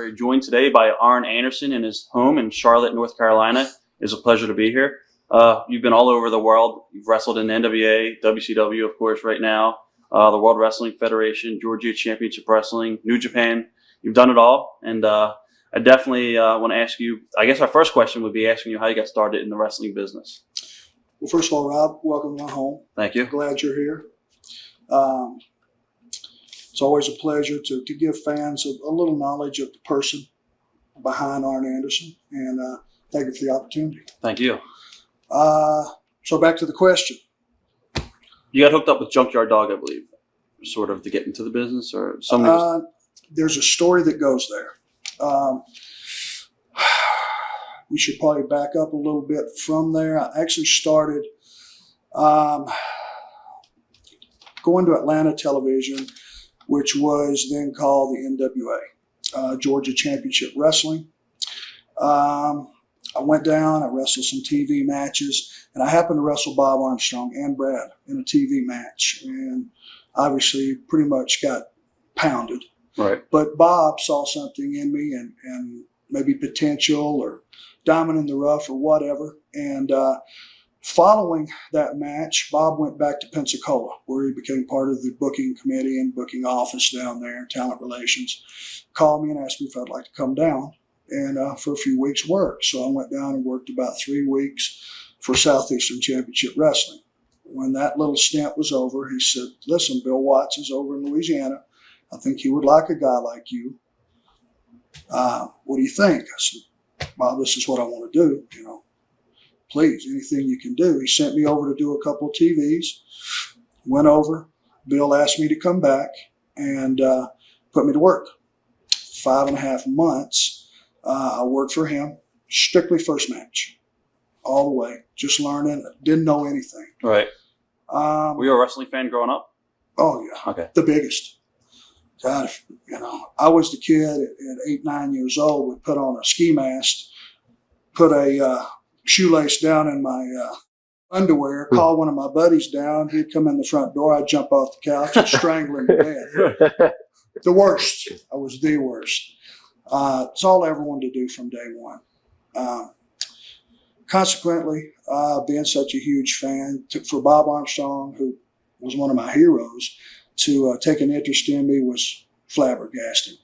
We're joined today by Arn Anderson in his home in Charlotte, North Carolina. It's a pleasure to be here. You've been all over the world. You've wrestled in NWA, WCW, of course, right now, the World Wrestling Federation, Georgia Championship Wrestling, New Japan. You've done it all. And I definitely want to ask you, I guess our first question would be asking you how you got started in the wrestling business. Well, first of all, Rob, welcome to my home. Thank you. Glad you're here. It's always a pleasure to give fans a little knowledge of the person behind Arn Anderson, and thank you for the opportunity. Thank you. So back to the question. You got hooked up with Junkyard Dog, I believe, sort of to get into the business, or something? There's a story that goes there. We should probably back up a little bit from there. I actually started going to Atlanta television, which was then called the NWA, Georgia Championship Wrestling. I went down, I wrestled some TV matches, and I happened to wrestle Bob Armstrong and Brad in a TV match, and obviously pretty much got pounded. Right. But Bob saw something in me and maybe potential or diamond in the rough or whatever, and following that match, Bob went back to Pensacola, where he became part of the booking committee and booking office down there, talent relations. Called me and asked me if I'd like to come down and for a few weeks work. So I went down and worked about 3 weeks for Southeastern Championship Wrestling. When that little stint was over, he said, "Listen, Bill Watts is over in Louisiana. I think he would like a guy like you. What do you think?" I said, "Bob, this is what I want to do, Please, anything you can do." He sent me over to do a couple of TVs. Went over. Bill asked me to come back and put me to work. 5.5 months, I worked for him, strictly first match, all the way, just learning. Didn't know anything. Right. Were you a wrestling fan growing up? Oh, yeah. Okay. The biggest. God, I was the kid at 8, 9 years old, would put on a ski mask, put a shoelace down in my underwear, call one of my buddies down. He'd come in the front door. I'd jump off the couch and strangle him to death. The worst. I was the worst. It's all I ever wanted to do from day one. Consequently, being such a huge fan, for Bob Armstrong, who was one of my heroes, to take an interest in me was flabbergasting.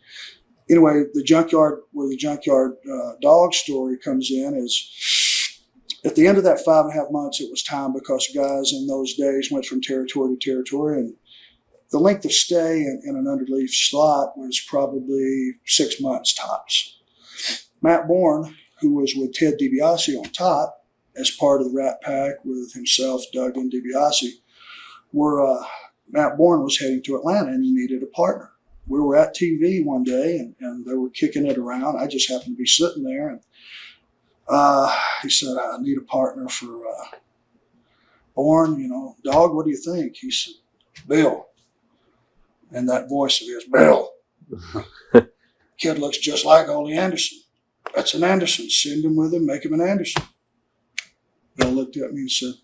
Anyway, where the Junkyard Dog story comes in is, at the end of that 5.5 months, it was time, because guys in those days went from territory to territory, and the length of stay in an underleaf slot was probably 6 months tops. Matt Bourne, who was with Ted DiBiase on top as part of the Rat Pack with himself, Doug, and DiBiase, Matt Bourne was heading to Atlanta and he needed a partner. We were at TV one day and they were kicking it around. I just happened to be sitting there, and he said, "I need a partner for Bourne, Dog, what do you think?" He said, "Bill." And that voice of his, "Bill, kid looks just like Ole Anderson. That's an Anderson. Send him with him, make him an Anderson." Bill looked at me and said,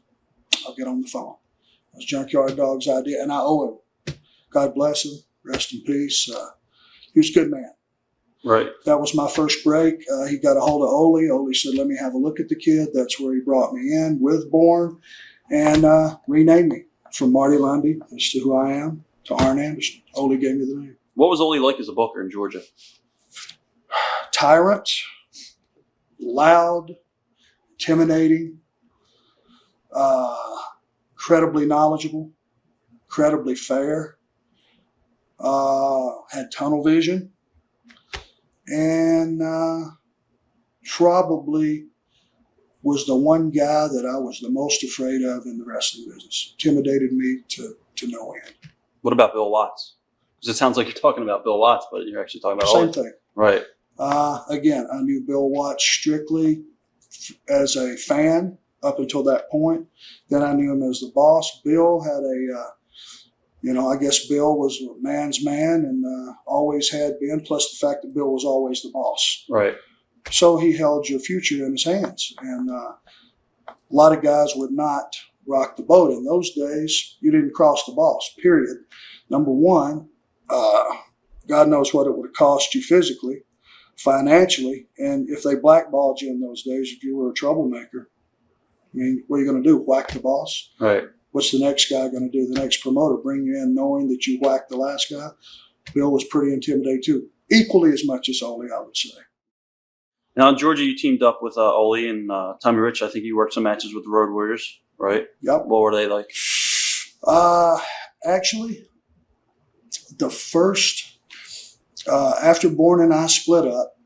"I'll get on the phone." It was Junkyard Dog's idea, and I owe him. God bless him. Rest in peace. He was a good man. Right. That was my first break. He got a hold of Ole. Ole said, "Let me have a look at the kid." That's where he brought me in with Bourne and renamed me from Marty Lundy, as to who I am, to Arn Anderson. Ole gave me the name. What was Ole like as a booker in Georgia? Tyrant, loud, intimidating, incredibly knowledgeable, incredibly fair, had tunnel vision, and probably was the one guy that I was the most afraid of in the wrestling business. Intimidated me to no end. What about Bill Watts? Because it sounds like you're talking about Bill Watts, but you're actually talking about Same thing. Right. Again, I knew Bill Watts strictly as a fan up until that point. Then I knew him as the boss. Bill had I guess Bill was a man's man and always had been, plus the fact that Bill was always the boss. Right. So he held your future in his hands. And a lot of guys would not rock the boat. In those days, you didn't cross the boss, period. Number one, God knows what it would have cost you physically. financially. And if they blackballed you in those days, if you were a troublemaker, I mean, what are you going to do? Whack the boss? Right. What's the next guy going to do? The next promoter bring you in knowing that you whacked the last guy? Bill was pretty intimidating too, equally as much as Ole, I would say. Now in Georgia, you teamed up with Ole and Tommy Rich. I think you worked some matches with the Road Warriors, right? Yep. What were they like? Actually, the first, after Bourne and I split up,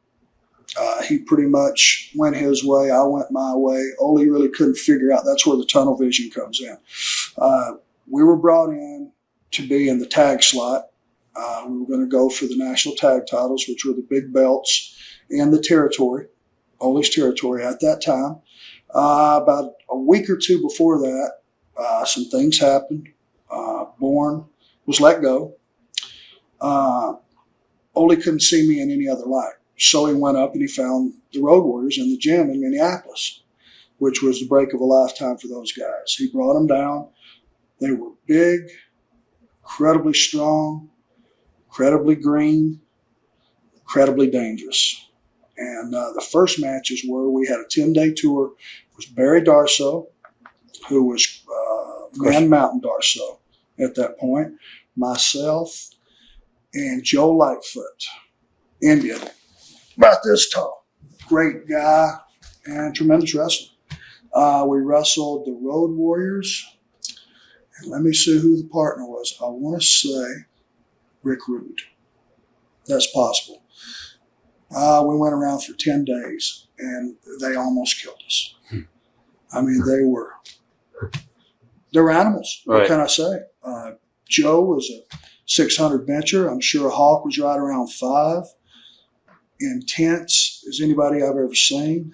he pretty much went his way. I went my way. Ole really couldn't figure out. That's where the tunnel vision comes in. We were brought in to be in the tag slot. We were going to go for the national tag titles, which were the big belts in the territory, Ole's territory at that time. About a week or two before that, some things happened. Bourne was let go. Ole couldn't see me in any other light. So he went up and he found the Road Warriors in the gym in Minneapolis, which was the break of a lifetime for those guys. He brought them down. They were big, incredibly strong, incredibly green, incredibly dangerous. And the first matches were, we had a 10-day tour. It was Barry Darsow, who was Man Mountain Darsow at that point, myself, and Joe Lightfoot, Indian, about this tall, great guy and tremendous wrestler. We wrestled the Road Warriors, and let me see who the partner was. I want to say Rick Rude. That's possible. We went around for 10 days, and they almost killed us. I mean, they were animals. Right. What can I say? Joe was a 600 bencher. I'm sure Hawk was right around 5. Intense as anybody I've ever seen.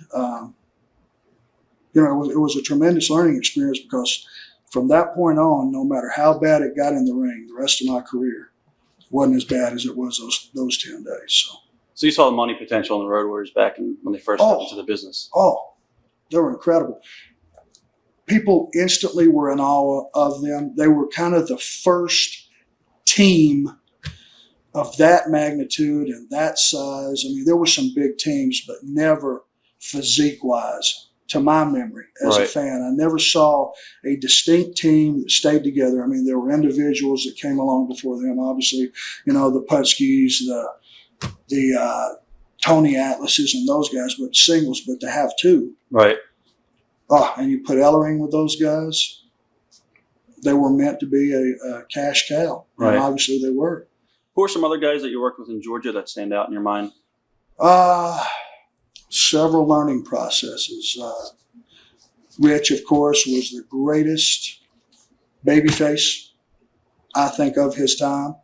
It was a tremendous learning experience because from that point on, no matter how bad it got in the ring, the rest of my career wasn't as bad as it was those 10 days. So you saw the money potential in the Road Warriors back when they first got into the business. Oh, they were incredible. People instantly were in awe of them. They were kind of the first team of that magnitude and that size. I mean, there were some big teams, but never physique-wise, to my memory as a fan. I never saw a distinct team that stayed together. I mean, there were individuals that came along before them, obviously, the Putskys, the Tony Atlases and those guys, but singles, but to have two. Right. Oh, and you put Ellering with those guys, they were meant to be a cash cow. Right. And obviously they were. Who are some other guys that you worked with in Georgia that stand out in your mind? Several learning processes. Rich, of course, was the greatest babyface, I think, of his time.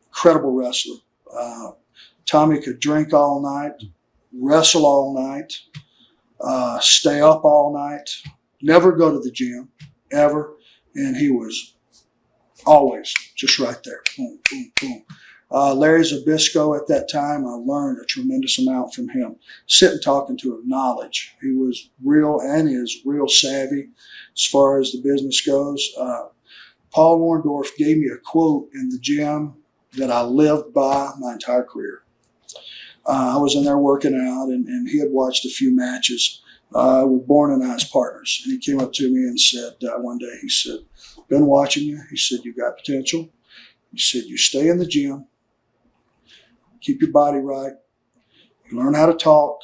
Incredible wrestler. Tommy could drink all night, wrestle all night, stay up all night, never go to the gym, ever. And he was always just right there. Boom, boom, boom. Larry Zbyszko at that time, I learned a tremendous amount from him. Sitting talking to him, knowledge. He was real and is real savvy as far as the business goes. Paul Orndorff gave me a quote in the gym that I lived by my entire career. I was in there working out, and he had watched a few matches with Bourne and I as partners. And he came up to me and said one day, he said, "Been watching you." He said, "You got potential." He said, "You stay in the gym, keep your body right, you learn how to talk,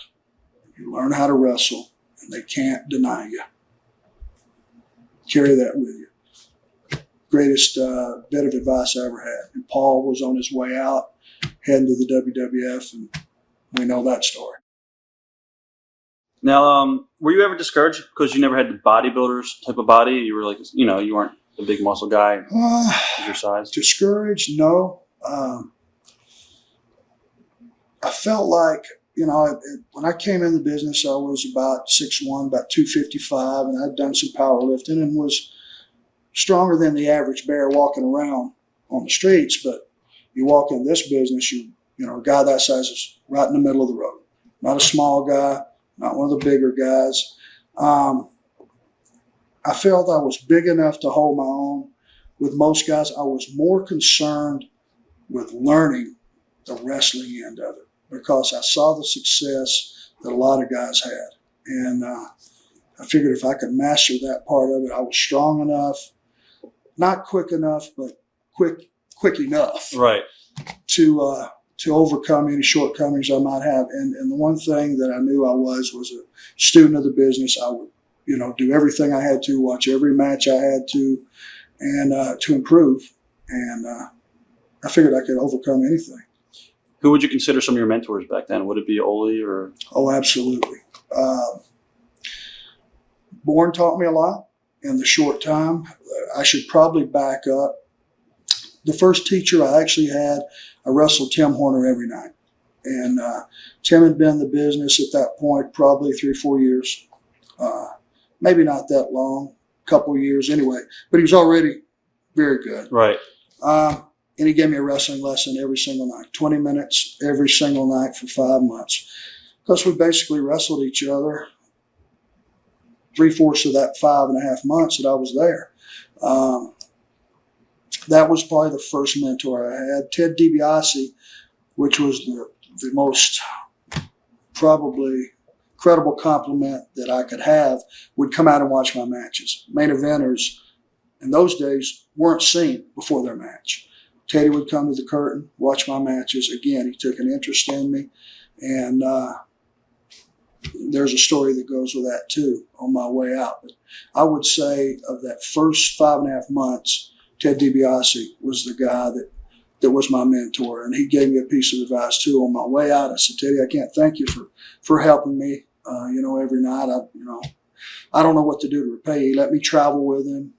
you learn how to wrestle, and they can't deny you. Carry that with you." Greatest bit of advice I ever had. And Paul was on his way out, heading to the WWF, and we know that story. Now, were you ever discouraged because you never had the bodybuilder's type of body? You were like, you weren't the big muscle guy your size? Discouraged? No. I felt like, when I came in the business, I was about 6'1", about 255, and I'd done some powerlifting and was stronger than the average bear walking around on the streets. But you walk in this business, a guy that size is right in the middle of the road. Not a small guy, not one of the bigger guys. I felt I was big enough to hold my own with most guys. I was more concerned with learning the wrestling end of it, because I saw the success that a lot of guys had. And I figured if I could master that part of it, I was strong enough, not quick enough, but quick enough, Right. to overcome any shortcomings I might have. And the one thing that I knew I was a student of the business. I would, do everything I had to, watch every match I had to, and to improve. And I figured I could overcome anything. Who would you consider some of your mentors back then? Would it be Ole or? Oh, absolutely. Bourne taught me a lot in the short time. I should probably back up. The first teacher I actually had, I wrestled Tim Horner every night. And Tim had been in the business at that point probably 3-4 years. Maybe not that long, a couple of years anyway. But he was already very good. Right. And he gave me a wrestling lesson every single night, 20 minutes every single night for 5 months. Because we basically wrestled each other 3/4 of that 5.5 months that I was there. That was probably the first mentor I had. Ted DiBiase, which was the most probably credible compliment that I could have, would come out and watch my matches. Main eventers in those days weren't seen before their match. Teddy would come to the curtain, watch my matches. Again, he took an interest in me. And there's a story that goes with that too on my way out. But I would say of that first 5.5 months, Ted DiBiase was the guy that was my mentor. And he gave me a piece of advice too on my way out. I said, Teddy, I can't thank you for helping me, every night. I don't know what to do to repay you. He let me travel with him.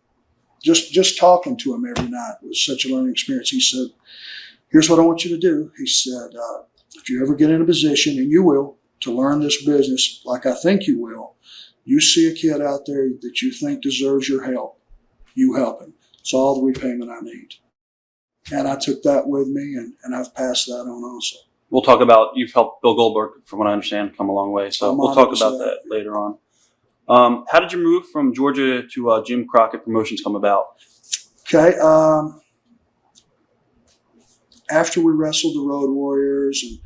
Just talking to him every night was such a learning experience. He said, here's what I want you to do. He said, if you ever get in a position, and you will, to learn this business like I think you will, you see a kid out there that you think deserves your help, you help him. It's all the repayment I need. And I took that with me, and I've passed that on also. We'll talk about, you've helped Bill Goldberg, from what I understand, come a long way. So we'll talk about that later on. How did your move from Georgia to Jim Crockett Promotions come about? Okay. After we wrestled the Road Warriors, and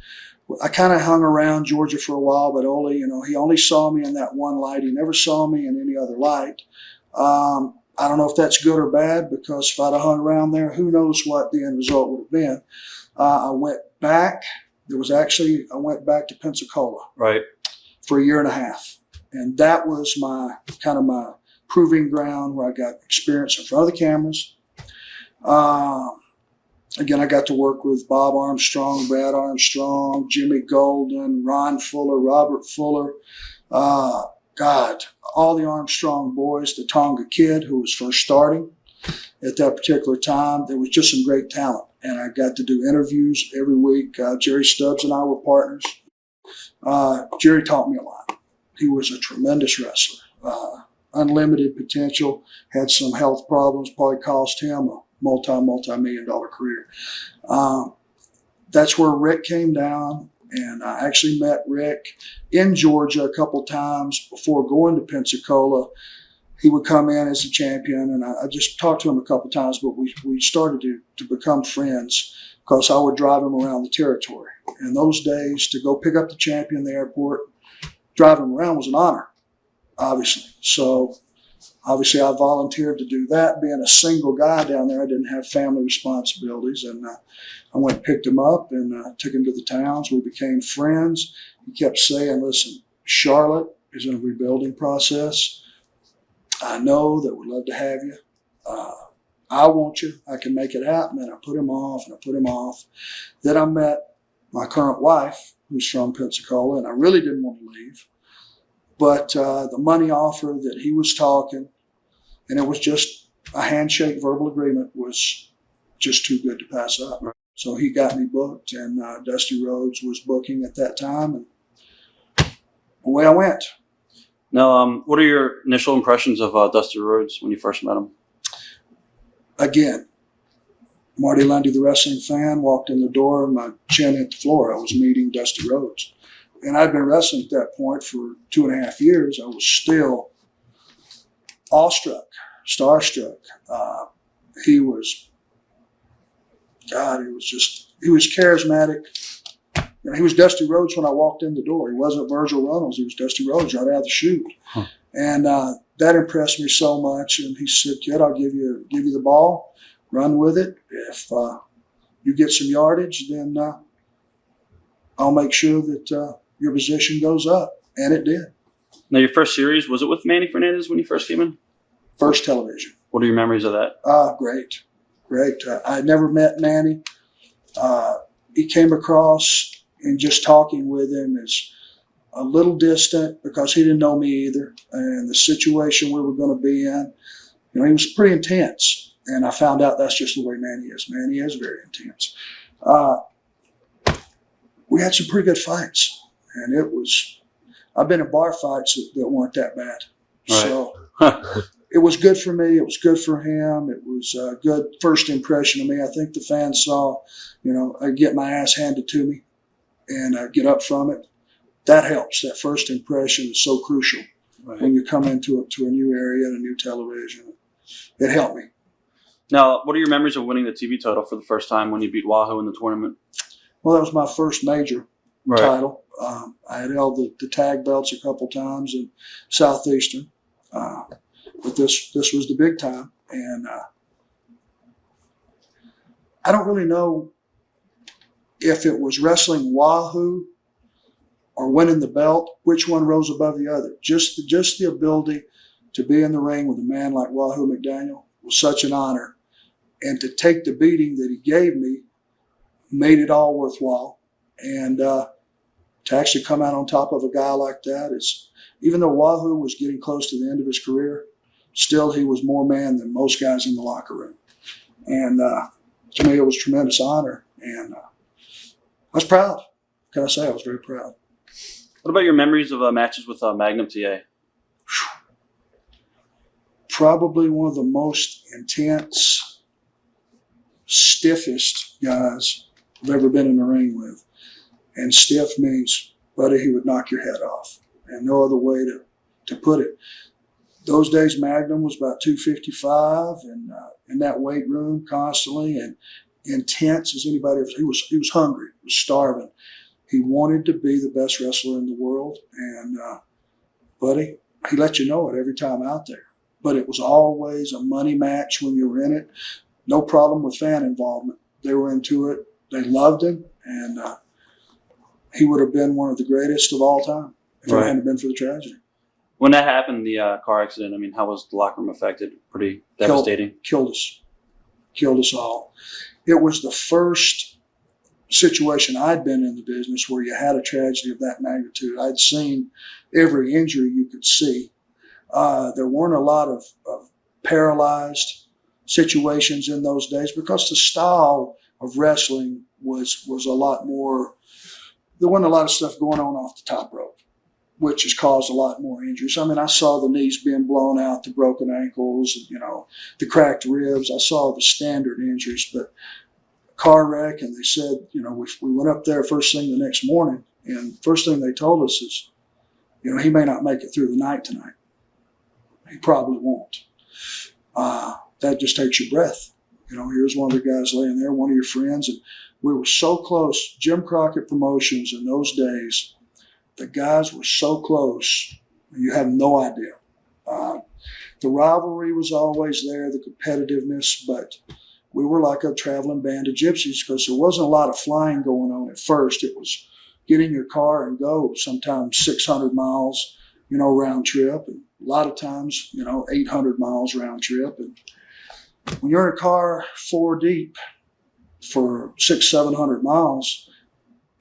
I kind of hung around Georgia for a while, but Ole, he only saw me in that one light. He never saw me in any other light. I don't know if that's good or bad, because if I'd have hung around there, who knows what the end result would have been. I went back. I went back to Pensacola. Right. For 1.5 years. And that was my proving ground where I got experience in front of the cameras. Again, I got to work with Bob Armstrong, Brad Armstrong, Jimmy Golden, Ron Fuller, Robert Fuller. All the Armstrong boys, the Tonga Kid, who was first starting at that particular time. There was just some great talent. And I got to do interviews every week. Jerry Stubbs and I were partners. Jerry taught me a lot. He was a tremendous wrestler. Unlimited potential, had some health problems, probably cost him a multi-million-dollar career. That's where Rick came down, and I actually met Rick in Georgia a couple times before going to Pensacola. He would come in as a champion, and I just talked to him a couple times, but we started to become friends because I would drive him around the territory. In those days, to go pick up the champion in the airport, drive him around was an honor, obviously. So obviously I volunteered to do that. Being a single guy down there, I didn't have family responsibilities. And I went and picked him up and took him to the towns. We became friends. He kept saying, listen, Charlotte is in a rebuilding process. I know that we'd love to have you. I want you. I can make it happen. And I put him off and I put him off. Then I met my current wife, who's from Pensacola, and I really didn't want to leave. But the money offer that he was talking, and it was just a handshake verbal agreement, was just too good to pass up. So he got me booked, and Dusty Rhodes was booking at that time, and away I went. Now, what are your initial impressions of Dusty Rhodes when you first met him? Again, Marty Lundy, the wrestling fan, walked in the door and my chin hit the floor. I was meeting Dusty Rhodes. And I'd been wrestling at that point for 2.5 years. I was still awestruck, starstruck. He was just he was charismatic. You know, he was Dusty Rhodes when I walked in the door. He wasn't Virgil Runnels. He was Dusty Rhodes right out of the chute. Huh. And that impressed me so much. And he said, "Kid, I'll give you the ball, run with it. If you get some yardage, then I'll make sure that your position goes up." And it did. Now, your first series, was it with Manny Fernandez when you first came in? First television. What are your memories of that? Great. I had never met Manny. He came across, and just talking with him is a little distant because he didn't know me either. And the situation we were going to be in, you know, he was pretty intense. And I found out that's just the way Manny is. Manny is very intense. We had some pretty good fights. And I've been in bar fights that weren't that bad. Right. So it was good for me. It was good for him. It was a good first impression of me. I think the fans saw, you know, I get my ass handed to me and get up from it. That helps. That first impression is so crucial when you come into a new area and a new television. It helped me. Now, what are your memories of winning the TV title for the first time when you beat Wahoo in the tournament? Well, that was my first major title. I had held the tag belts a couple times in Southeastern, but this was the big time. And I don't really know if it was wrestling Wahoo or winning the belt, which one rose above the other. Just the ability to be in the ring with a man like Wahoo McDaniel was such an honor. And to take the beating that he gave me made it all worthwhile. And to actually come out on top of a guy like that, even though Wahoo was getting close to the end of his career, still he was more man than most guys in the locker room. And to me, it was a tremendous honor. And I was proud. Can I say I was very proud. What about your memories of matches with Magnum TA? Probably one of the most intense, stiffest guys I've ever been in the ring with. And stiff means, buddy, he would knock your head off. And no other way to put it. Those days, Magnum was about 255 and in that weight room constantly and intense as anybody else. He was hungry. He was starving. He wanted to be the best wrestler in the world. And, buddy, he let you know it every time out there. But it was always a money match when you were in it. No problem with fan involvement. They were into it. They loved him. And he would have been one of the greatest of all time if it hadn't been for the tragedy. When that happened, the car accident, I mean, how was the locker room affected? Pretty devastating. Killed us all. It was the first situation I'd been in the business where you had a tragedy of that magnitude. I'd seen every injury you could see. There weren't a lot of paralyzed situations in those days because the style of wrestling was a lot more. There wasn't a lot of stuff going on off the top rope, which has caused a lot more injuries. I mean, I saw the knees being blown out, the broken ankles, you know, the cracked ribs. I saw the standard injuries, but car wreck, and they said, you know, we went up there first thing the next morning, and first thing they told us is, you know, he may not make it through the night tonight. He probably won't. That just takes your breath. You know, here's one of the guys laying there, one of your friends, and we were so close. Jim Crockett Promotions in those days, the guys were so close, you have no idea. The rivalry was always there, the competitiveness, but we were like a traveling band of gypsies because there wasn't a lot of flying going on at first. It was get in your car and go, sometimes 600 miles, you know, round trip, and a lot of times, you know, 800 miles round trip. And when you're in a car 4 deep for 600-700 miles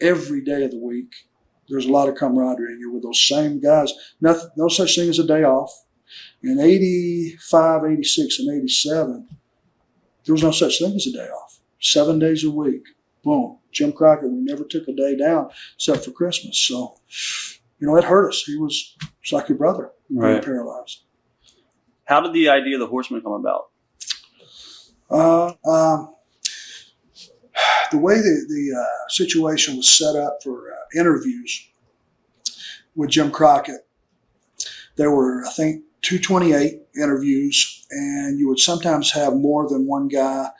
every day of the week, there's a lot of camaraderie and you're with those same guys. No such thing as a day off. In 85, 86, and 87, there was no such thing as a day off. 7 days a week. Boom. Jim Crockett, we never took a day down except for Christmas. So, you know, it hurt us. He was like your brother, being paralyzed. How did the idea of the Horsemen come about? The way the situation was set up for interviews with Jim Crockett, there were, I think, 228 interviews, and you would sometimes have more than one guy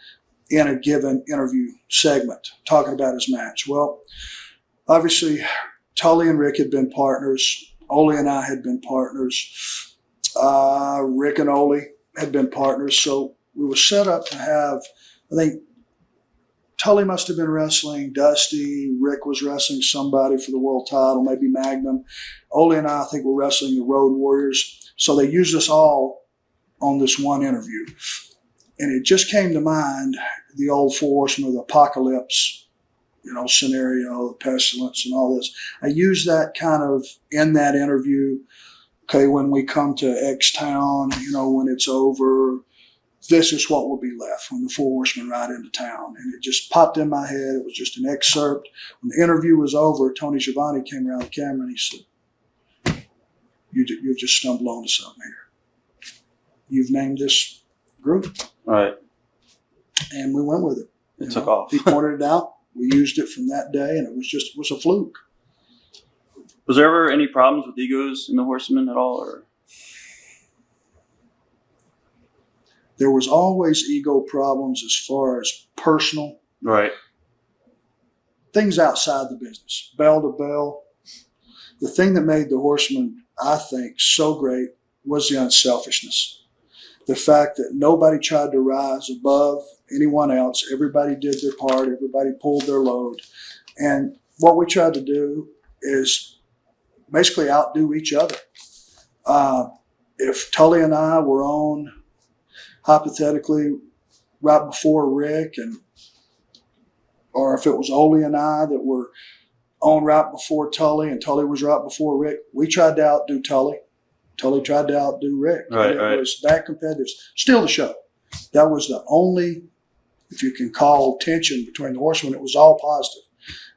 in a given interview segment, talking about his match. Well, obviously, Tully and Rick had been partners. Ole and I had been partners. Rick and Ole had been partners. So we were set up to have, I think, Tully must have been wrestling Dusty. Rick was wrestling somebody for the world title, maybe Magnum. Ole and I think, were wrestling the Road Warriors. So they used us all on this one interview. And it just came to mind, the old Four Horsemen of the Apocalypse, scenario, the pestilence and all this. I used that kind of in that interview. Okay, when we come to X town, when it's over, this is what will be left when the Four Horsemen ride into town. And it just popped in my head. It was just an excerpt. When the interview was over, Tony Schiavone came around the camera and he said, you've just stumbled onto something here. You've named this group. Right. And we went with it. It took off. He pointed it out. We used it from that day, and it was a fluke. Was there ever any problems with egos in the Horsemen at all? Or? There was always ego problems as far as personal. Right. Things outside the business, bell to bell. The thing that made the Horsemen, I think, so great was the unselfishness. The fact that nobody tried to rise above anyone else. Everybody did their part. Everybody pulled their load. And what we tried to do is basically outdo each other. If Tully and I were on, hypothetically, right before Rick, or if it was Ole and I that were on right before Tully and Tully was right before Rick, we tried to outdo Tully. Tully tried to outdo Rick. Right, it was that competitive. Still the show. That was the only, if you can call, tension between the Horsemen. It was all positive.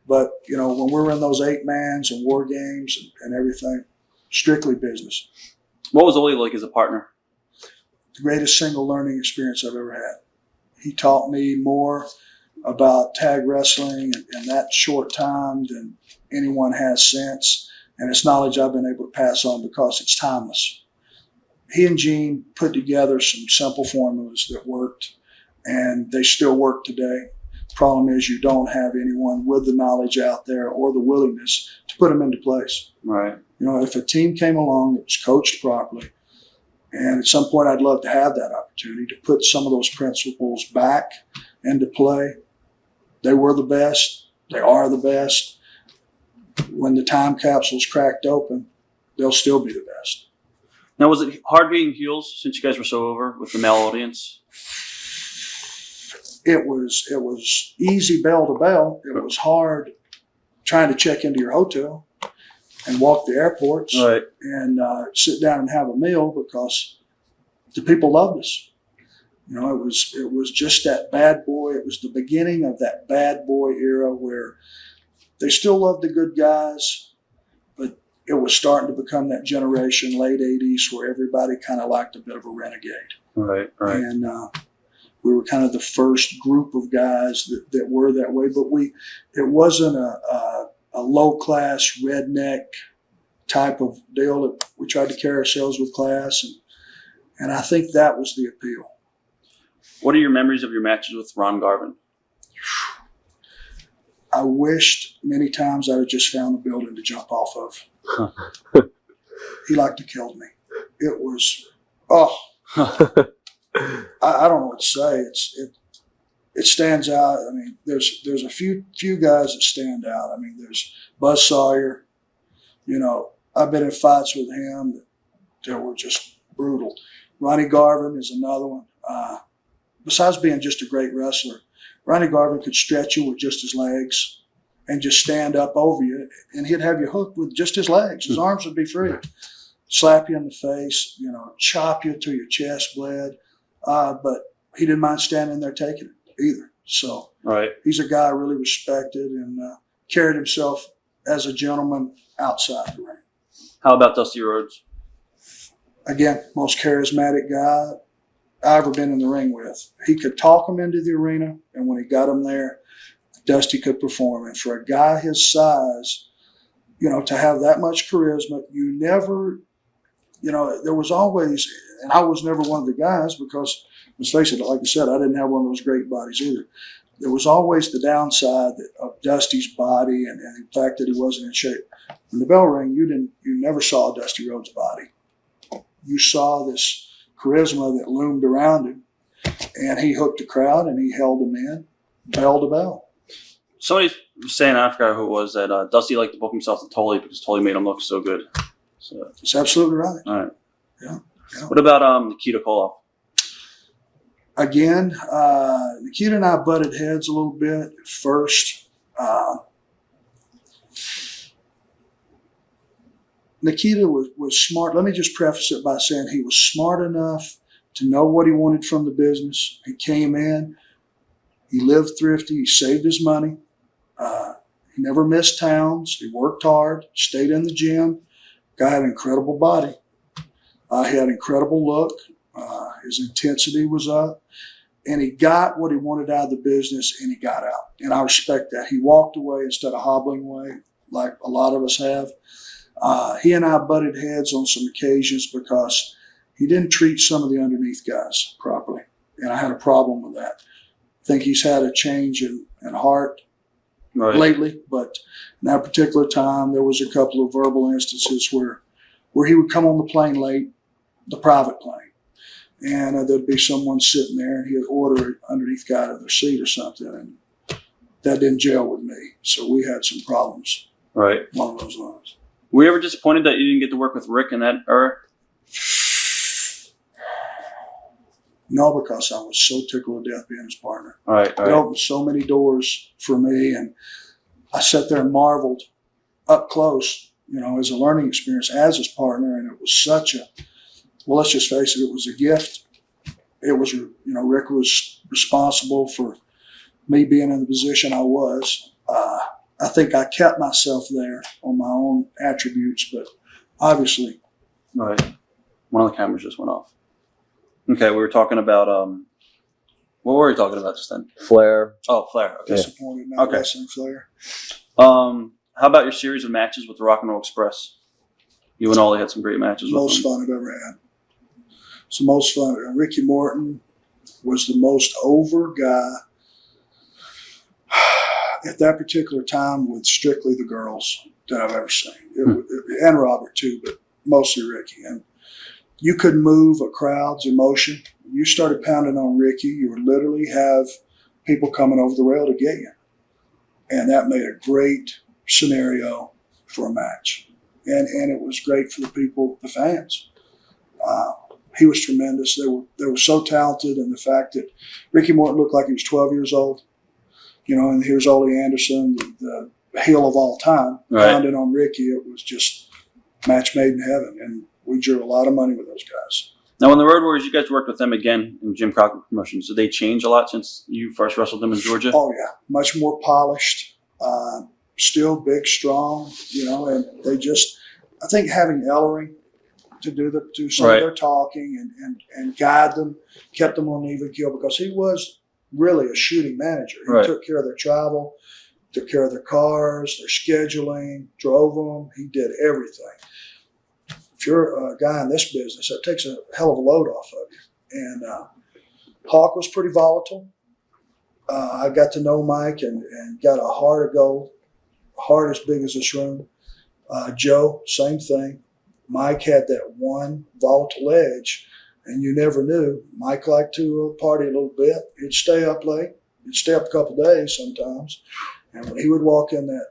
But, when we were in those 8-mans and war games and everything, strictly business. What was Ole like as a partner? The greatest single learning experience I've ever had. He taught me more about tag wrestling in that short time than anyone has since. And it's knowledge I've been able to pass on because it's timeless. He and Gene put together some simple formulas that worked, and they still work today. Problem is, you don't have anyone with the knowledge out there or the willingness to put them into place. Right. If a team came along that was coached properly, and at some point I'd love to have that opportunity to put some of those principles back into play. They were the best. They are the best. When the time capsule's cracked open, they'll still be the best. Now, was it hard being heels since you guys were so over with the male audience? It was easy bell to bell. It was hard trying to check into your hotel and walk the airports, right, and sit down and have a meal because the people loved us. It was just that bad boy. It was the beginning of that bad boy era where they still loved the good guys, but it was starting to become that generation, late 80s, where everybody kind of liked a bit of a renegade. Right. And we were kind of the first group of guys that were that way, but it wasn't a low-class redneck type of deal. We tried to carry ourselves with class, and I think that was the appeal. What are your memories of your matches with Ron Garvin? I wished many times I had just found a building to jump off of. He liked to kill me. It was, I don't know what to say. It stands out. I mean, there's a few guys that stand out. I mean, there's Buzz Sawyer. I've been in fights with him that were just brutal. Ronnie Garvin is another one. Besides being just a great wrestler, Ronnie Garvin could stretch you with just his legs and just stand up over you, and he'd have you hooked with just his legs. His arms would be free. Slap you in the face, chop you till your chest bled. But he didn't mind standing there taking it either. So right. He's a guy I really respected and carried himself as a gentleman outside the ring. How about Dusty Rhodes? Again, most charismatic guy I've ever been in the ring with. He could talk him into the arena, and when he got him there, Dusty could perform. And for a guy his size, to have that much charisma, you never there was always, and I was never one of the guys because, let's face it, like I said, I didn't have one of those great bodies either. There was always the downside of Dusty's body and the fact that he wasn't in shape. In the bell ring, you never saw Dusty Rhodes' body. You saw this charisma that loomed around him, and he hooked the crowd and he held them in, bell to bell. Somebody was saying, I forgot who it was, that Dusty liked to book himself to Tully because Tully made him look so good. So that's absolutely right. all right. Yeah. What about Nikita Koloff? Again, Nikita and I butted heads a little bit at first. Nikita was smart. Let me just preface it by saying he was smart enough to know what he wanted from the business. He came in. He lived thrifty. He saved his money. He never missed towns. He worked hard, stayed in the gym. Guy had an incredible body. He had an incredible look. His intensity was up. And he got what he wanted out of the business, and he got out. And I respect that. He walked away instead of hobbling away like a lot of us have. He and I butted heads on some occasions because he didn't treat some of the underneath guys properly. And I had a problem with that. I think he's had a change in heart lately, but in that particular time, there was a couple of verbal instances where he would come on the plane late, the private plane, and there'd be someone sitting there, and he'd order an underneath guy to their seat or something, and that didn't gel with me. So we had some problems. Right. Along those lines. Were you ever disappointed that you didn't get to work with Rick in that era? No, because I was so tickled to death being his partner. Right. It opened so many doors for me, and I sat there and marveled up close, as a learning experience as his partner, and it was such a, well, let's just face it, it was a gift. It was, Rick was responsible for me being in the position I was. I think I kept myself there on my own attributes, but obviously. Right. One of the cameras just went off. Okay, we were talking about, what were we talking about just then? Flair. Oh, Flair. Okay. Disappointed not wrestling Flair. How about your series of matches with the Rock and Roll Express? You and Ollie had some great matches with them. Most fun I've ever had. It's the most fun. Ricky Morton was the most over guy at that particular time with strictly the girls that I've ever seen. And Robert too, but mostly Ricky. And you could move a crowd's emotion. You started pounding on Ricky, you would literally have people coming over the rail to get you. And that made a great scenario for a match. And it was great for the people, the fans. He was tremendous. They were so talented, and the fact that Ricky Morton looked like he was 12 years old, and here's Arn Anderson, the heel of all time, pounding on Ricky. It was just match made in heaven, and we drew a lot of money with those guys. Now, when the Road Warriors, you guys worked with them again in Jim Crockett Promotions. Did they change a lot since you first wrestled them in Georgia? Oh, yeah. Much more polished, still big, strong, and they just, I think having Ellering to do some of their talking and guide them, kept them on even keel because he was really a shooting manager. He took care of their travel, took care of their cars, their scheduling, drove them. He did everything. If you're a guy in this business, that takes a hell of a load off of you. And Hawk was pretty volatile. I got to know Mike and got a heart of gold, heart as big as this room. Joe, same thing. Mike had that one volatile edge, and you never knew. Mike liked to party a little bit. He'd stay up late. He'd stay up a couple of days sometimes. And when he would walk in that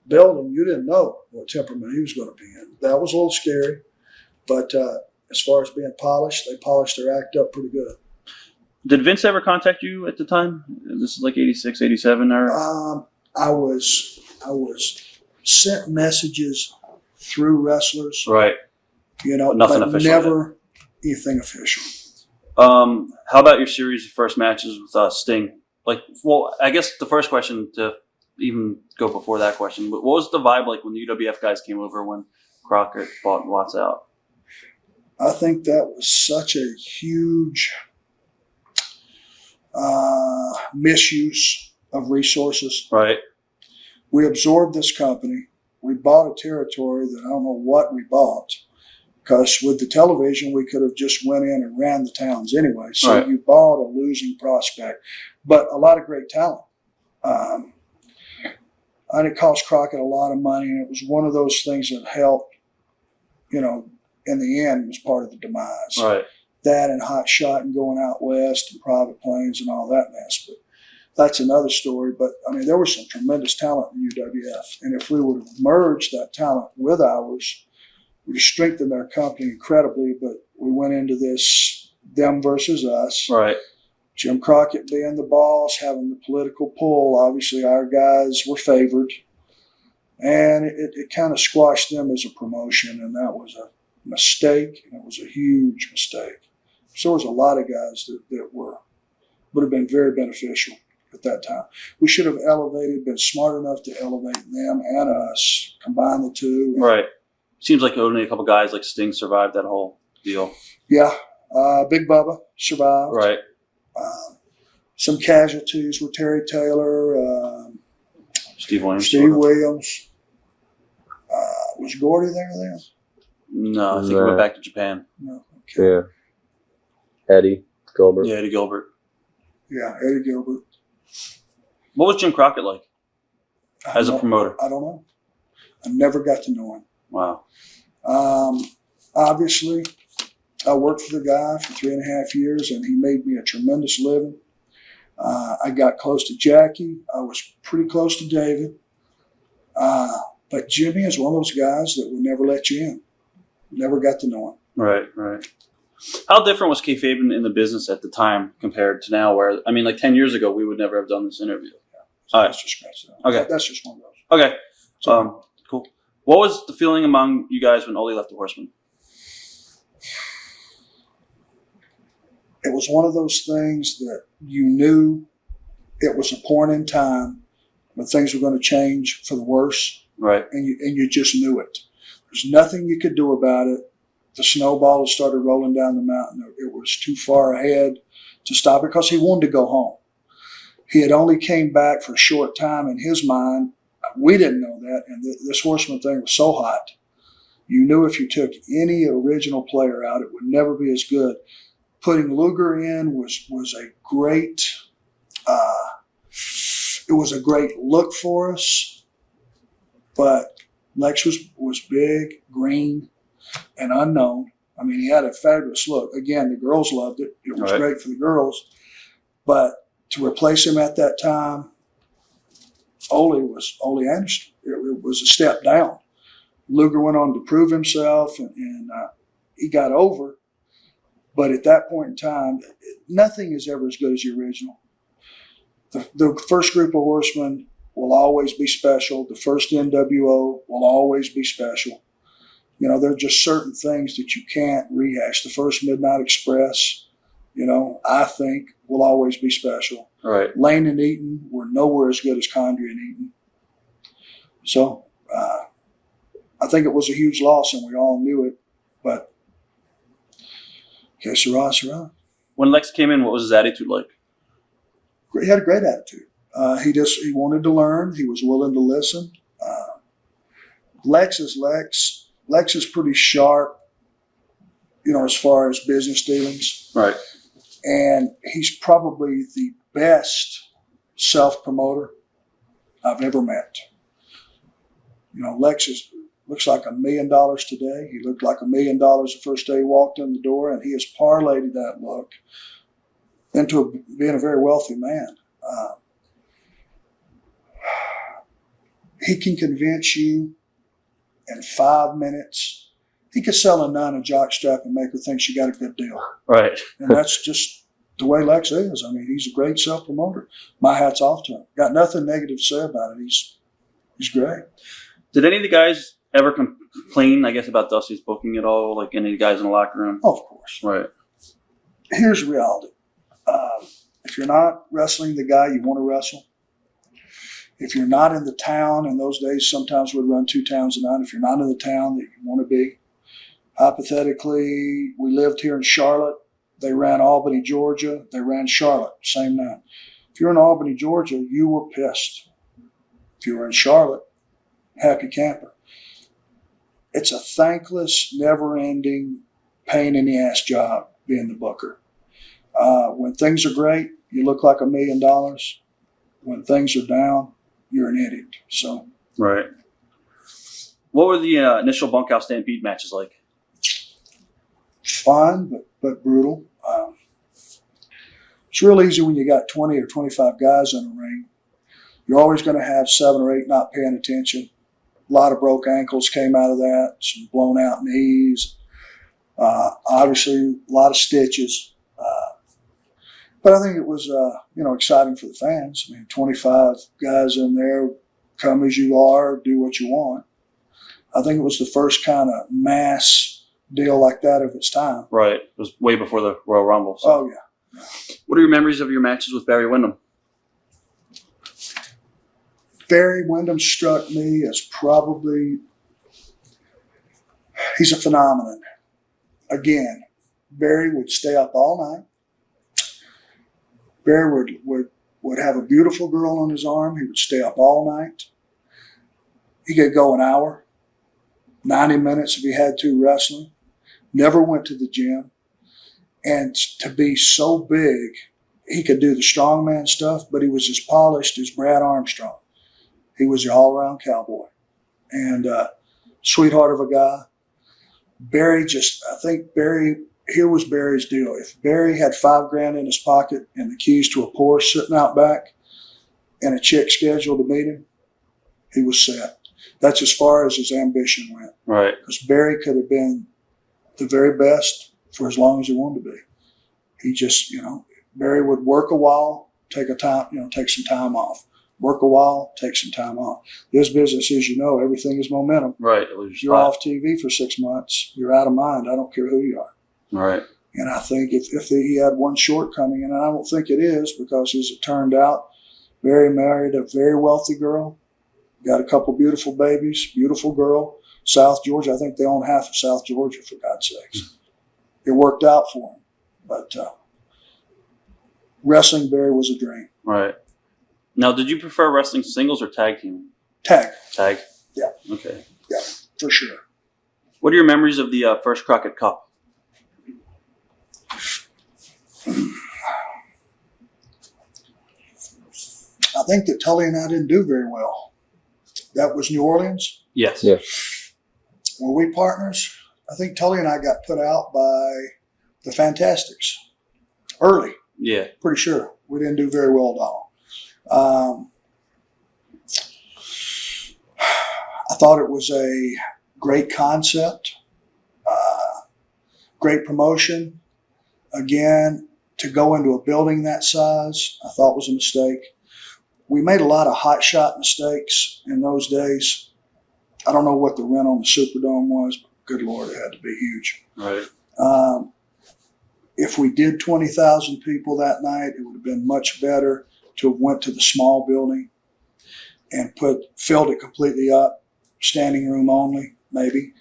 building, you didn't know what temperament he was going to be in. That was a little scary. But as far as being polished, they polished their act up pretty good. Did Vince ever contact you at the time? This is like 86, 87? Or? I was sent messages through wrestlers. Right. Nothing but official. Never anything official. How about your series of first matches with Sting? I guess the first question to even go before that question, what was the vibe like when the UWF guys came over when Crockett bought Watts out? I think that was such a huge misuse of resources. Right. We absorbed this company. We bought a territory that I don't know what we bought. Because with the television, we could have just went in and ran the towns anyway. So Right. you bought a losing prospect, but a lot of great talent. And it cost Crockett a lot of money, and it was one of those things that helped, in the end was part of the demise. Right. That and Hot Shot and going out west and private planes and all that mess. But that's another story. But, there was some tremendous talent in UWF. And if we would have merged that talent with ours, we would have strengthened our company incredibly. But we went into this them versus us. Right. Jim Crockett being the boss, having the political pull. Obviously, our guys were favored. And it kind of squashed them as a promotion. And that was a mistake. And it was a huge mistake. So there was a lot of guys that would have been very beneficial at that time. We should have been smart enough to elevate them and us, combine the two. Right. Seems like only a couple guys like Sting survived that whole deal. Yeah. Big Bubba survived. Right. Some casualties were Terry Taylor, Steve Williams. Was Gordy there then? No, I think he went back to Japan. No. Okay. Yeah. Eddie Gilbert. Yeah, Eddie Gilbert. Yeah, Eddie Gilbert. What was Jim Crockett like as a promoter? I don't know. I never got to know him. Wow. Obviously, I worked for the guy for 3.5 years, and he made me a tremendous living. I got close to Jackie. I was pretty close to David. But Jimmy is one of those guys that would never let you in. Never got to know him. Right. How different was kayfabe in the business at the time compared to now? Where, like 10 years ago, we would never have done this interview. So All right. let's just scratch that. Okay. That's just one of those. Okay. Cool. What was the feeling among you guys when Ole left the Horsemen? It was one of those things that you knew it was a point in time when things were going to change for the worse. Right. And you just knew it. There's nothing you could do about it. The snowball had started rolling down the mountain. It was too far ahead to stop it because he wanted to go home. He had only came back for a short time in his mind. We didn't know that, and this Horseman thing was so hot. You knew if you took any original player out, it would never be as good. Putting Luger in was a great. It was a great look for us, but Lex was big, green, and unknown. He had a fabulous look. Again, the girls loved it. It was great for the girls. But to replace him at that time, Ole Anderson. It was a step down. Luger went on to prove himself, and he got over. But at that point in time, nothing is ever as good as the original. The first group of Horsemen will always be special. The first NWO will always be special. There are just certain things that you can't rehash. The first Midnight Express, I think will always be special. Right. Lane and Eaton were nowhere as good as Condrey and Eaton. So I think it was a huge loss, and we all knew it. But que sera, sera. When Lex came in, what was his attitude like? He had a great attitude. He wanted to learn. He was willing to listen. Lex is Lex. Lex is pretty sharp, as far as business dealings. Right. And he's probably the best self-promoter I've ever met. Lex looks like $1 million today. He looked like $1 million the first day he walked in the door, and he has parlayed that look into being a very wealthy man. He can convince you in 5 minutes. He could sell a nun a jockstrap and make her think she got a good deal. Right. And that's just the way Lex is. He's a great self-promoter. My hat's off to him. Got nothing negative to say about it. He's great. Did any of the guys ever complain, about Dusty's booking at all? Like any of the guys in the locker room? Of course. Right. Here's the reality. If you're not wrestling the guy you want to wrestle, if you're not in the town, in those days sometimes we'd run 2 towns a night. If you're not in the town that you want to be, hypothetically, we lived here in Charlotte. They ran Albany, Georgia. They ran Charlotte, same night. If you're in Albany, Georgia, you were pissed. If you were in Charlotte, happy camper. it's a thankless, never-ending, pain-in-the-ass job being the booker. When things are great, you look like $1 million. When things are down, you're an idiot. So, right. What were the initial Bunkhouse Stampede matches like? fun, but brutal. It's real easy when you got 20 or 25 guys in the ring. You're always going to have 7 or 8 not paying attention. A lot of broke ankles came out of that, some blown out knees. Obviously, a lot of stitches. But I think it was, exciting for the fans. I mean, 25 guys in there, come as you are, do what you want. I think it was the first kind of mass deal like that of its time. Right. It was way before the Royal Rumble. So. Oh, yeah. What are your memories of your matches with Barry Windham? Barry Windham struck me as he's a phenomenon. Again, Barry would stay up all night. Barry would have a beautiful girl on his arm. He would stay up all night. He could go an hour, 90 minutes if he had to wrestling. Never went to the gym. And to be so big, he could do the strongman stuff, but he was as polished as Brad Armstrong. He was the all-around cowboy. And sweetheart of a guy. Here was Barry's deal. If Barry had $5,000 in his pocket and the keys to a Porsche sitting out back and a chick scheduled to meet him, he was set. That's as far as his ambition went. Right. Because Barry could have been the very best for as long as he wanted to be. He just, Barry would work a while, take some time off. Work a while, take some time off. This business, as you know, everything is momentum. Right. You're off TV for 6 months. You're out of mind. I don't care who you are. Right. And I think if he had one shortcoming, and I don't think it is, because as it turned out, Barry married a very wealthy girl, got a couple beautiful babies, beautiful girl, South Georgia. I think they own half of South Georgia, for God's sakes. It worked out for him. But wrestling Barry was a dream. Right. Now, did you prefer wrestling singles or tag teaming? Tag. Tag? Yeah. Okay. Yeah, for sure. What are your memories of the first Crockett Cup? I think that Tully and I didn't do very well. That was New Orleans. Yes. Yeah. Were we partners? I think Tully and I got put out by the Fantastics early. Yeah. Pretty sure. We didn't do very well at all. I thought it was a great concept, great promotion. Again, to go into a building that size, I thought was a mistake. We made a lot of hot shot mistakes in those days. I don't know what the rent on the Superdome was, but good Lord, it had to be huge. Right. If we did 20,000 people that night, it would have been much better to have went to the small building and filled it completely up, standing room only, maybe,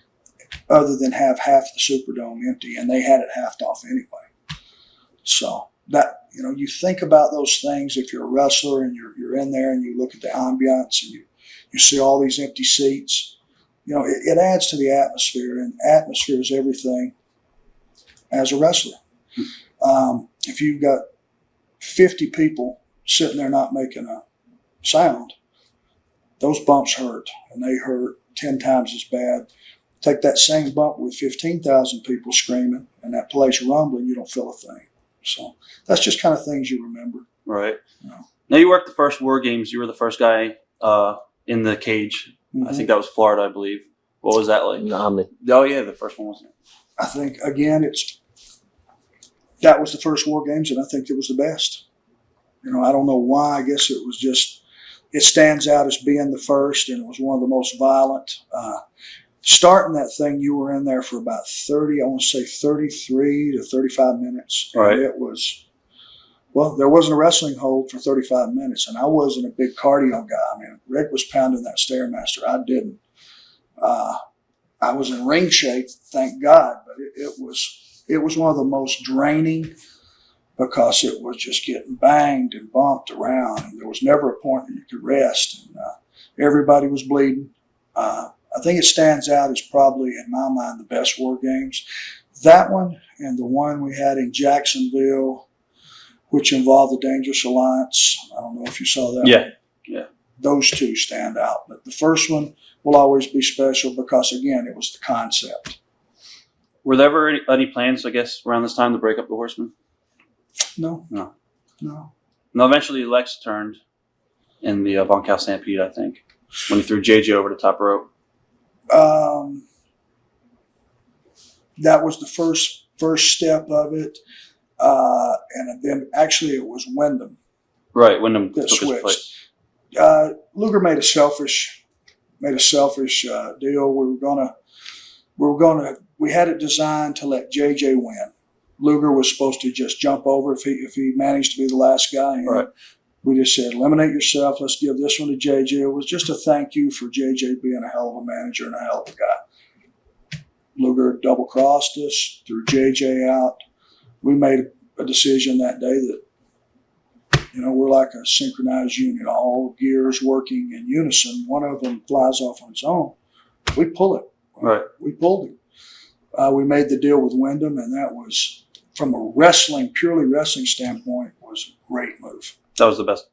other than have half the Superdome empty, and they had it halved off anyway. So that, you think about those things if you're a wrestler and you're in there and you look at the ambiance and you see all these empty seats. It adds to the atmosphere, and atmosphere is everything as a wrestler. If you've got 50 people sitting there not making a sound, those bumps hurt, and they hurt 10 times as bad. Take that same bump with 15,000 people screaming and that place rumbling, you don't feel a thing. So that's just kind of things you remember. Right. Now, you worked the first War Games. You were the first guy in the cage. Mm-hmm. I think that was Florida, I believe. What was that like? Omni. Oh, yeah, the first one was it? I think, again, that was the first War Games, and I think it was the best. I don't know why. I guess it was just, it stands out as being the first, and it was one of the most violent. Starting that thing, you were in there for about 33 to 35 minutes. Right. And it was, there wasn't a wrestling hold for 35 minutes, and I wasn't a big cardio guy. I mean, Rick was pounding that Stairmaster. I didn't. I was in ring shape, thank God, but it was one of the most draining, because it was just getting banged and bumped around, and there was never a point that you could rest. And everybody was bleeding. I I think it stands out as probably, in my mind, the best War Games. That one and the one we had in Jacksonville, which involved the Dangerous Alliance. I don't know if you saw that. Yeah, one. yeah. Those two stand out. But the first one will always be special because, again, it was the concept. Were there ever any plans, I guess, around this time to break up the Horsemen? No. No. No. No, eventually Lex turned in the Bunkhouse Stampede, I think, when he threw JJ over the top rope. That was the first step of it. And then actually it was Windham Right, Windham that took his switched. place. Luger made a selfish deal. We had it designed to let JJ win. Luger was supposed to just jump over if he managed to be the last guy. And Right. we just said, eliminate yourself. Let's give this one to JJ. It was just a thank you for JJ being a hell of a manager and a hell of a guy. Luger double-crossed us, threw JJ out. We made a decision that day that, we're like a synchronized unit, all gears working in unison. One of them flies off on its own. We pull it. Right. We pulled it. We made the deal with Windham, and that was, from a purely wrestling standpoint, was a great move. That was the best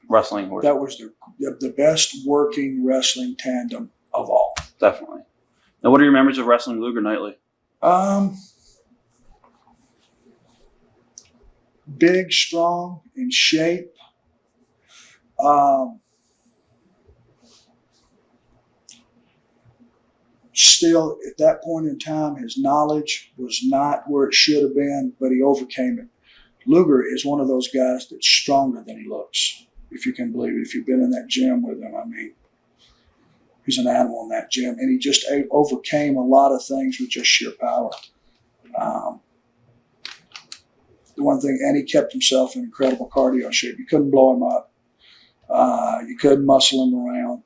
wrestling horse. That was the best working wrestling tandem of all. Definitely. Now, what are your memories of wrestling Luger nightly? Big, strong, in shape. Still, at that point in time, his knowledge was not where it should have been, but he overcame it. Luger is one of those guys that's stronger than he looks, if you can believe it. If you've been in that gym with him, I mean, he's an animal in that gym, and he just overcame a lot of things with just sheer power. The one thing, and he kept himself in incredible cardio shape. You couldn't blow him up. You couldn't muscle him around.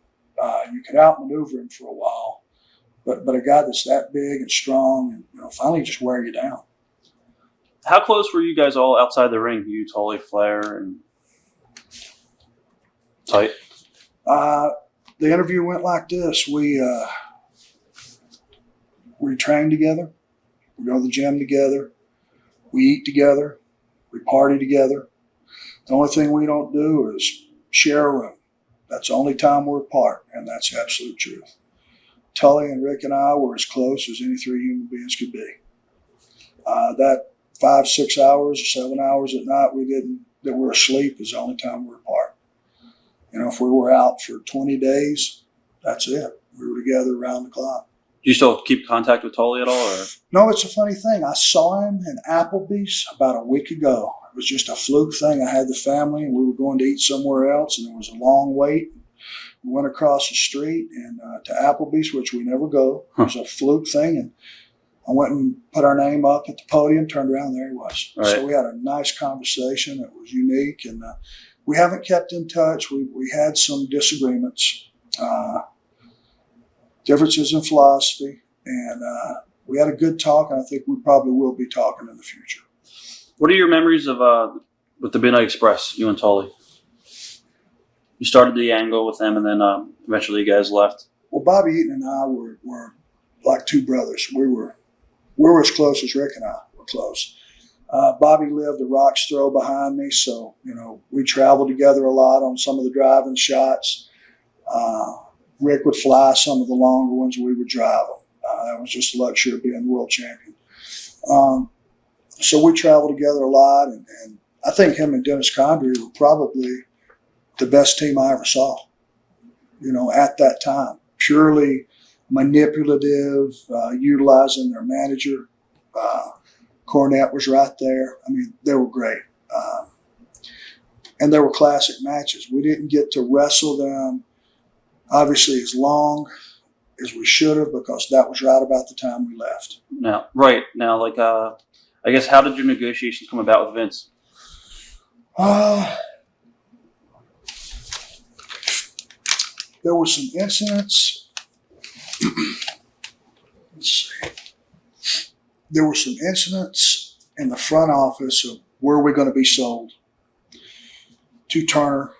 You could outmaneuver him for a while. But a guy that's that big and strong and finally just wear you down. How close were you guys all outside the ring? You, Tully, Flair, and tight? The interview went like this. We train together. We go to the gym together. We eat together. We party together. The only thing we don't do is share a room. That's the only time we're apart, and that's the absolute truth. Tully and Rick and I were as close as any three human beings could be. That 5, 6 hours or 7 hours at night that we're asleep is the only time we're apart. If we were out for 20 days, that's it. We were together around the clock. Do you still keep contact with Tully at all? Or? No, it's a funny thing. I saw him in Applebee's about a week ago. It was just a fluke thing. I had the family, and we were going to eat somewhere else, and there was a long wait. We went across the street and to Applebee's, which we never go. It was a fluke thing, and I went and put our name up at the podium, turned around, there he was. Right. So we had a nice conversation. It was unique, and we haven't kept in touch. We had some disagreements, differences in philosophy, and we had a good talk, and I think we probably will be talking in the future. What are your memories of with the Midnight Express, you and Tully? You started the angle with them, and then eventually you guys left. Well, Bobby Eaton and I were like two brothers. We were as close as Rick and I were close. Bobby lived a rock's throw behind me, so we traveled together a lot on some of the driving shots. Rick would fly some of the longer ones, we would drive them. That was just the luxury of being world champion. So we traveled together a lot, and I think him and Dennis Condrey were probably the best team I ever saw, at that time. Purely manipulative, utilizing their manager. Cornette was right there. I mean, they were great. And they were classic matches. We didn't get to wrestle them, obviously, as long as we should have, because that was right about the time we left. Now, I guess, how did your negotiations come about with Vince? There were some incidents. Let's see. There were some incidents in the front office of where we're going to be sold to Turner.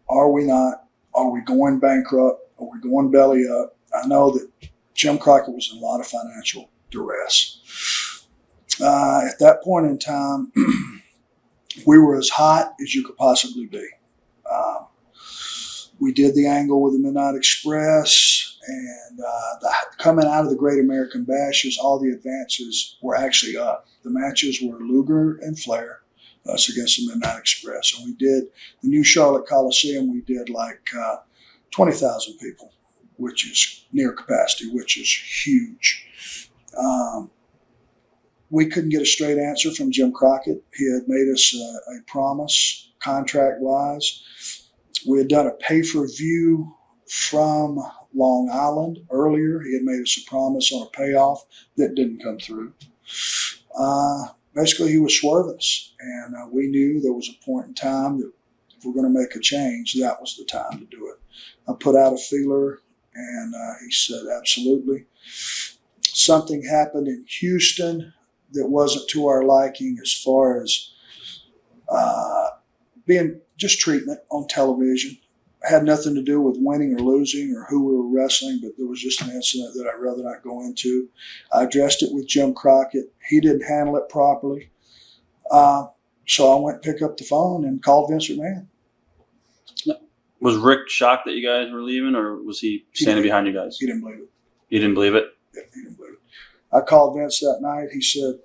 Are we not? Are we going bankrupt? Are we going belly up? I know that Jim Crockett was in a lot of financial duress. At that point in time, we were as hot as you could possibly be. We did the angle with the Midnight Express, and coming out of the Great American Bashes, all the advances were actually up. The matches were Luger and Flair, us against the Midnight Express. And we did the new Charlotte Coliseum, we did like 20,000 people, which is near capacity, which is huge. We couldn't get a straight answer from Jim Crockett. He had made us a promise, contract-wise. We had done a pay-per-view from Long Island earlier. He had made us a promise on a payoff that didn't come through. Basically, he was swerving us, and we knew there was a point in time that if we're going to make a change, that was the time to do it. I put out a feeler, and he said, absolutely. Something happened in Houston that wasn't to our liking as far as being just treatment on television. It had nothing to do with winning or losing or who we were wrestling, but there was just an incident that I'd rather not go into. I addressed it with Jim Crockett. He didn't handle it properly. So I went and picked up the phone and called Vince McMahon. Was Rick shocked that you guys were leaving, or was he standing behind you guys? He didn't believe it. He didn't believe it? Yeah, he didn't believe it. I called Vince that night. He said,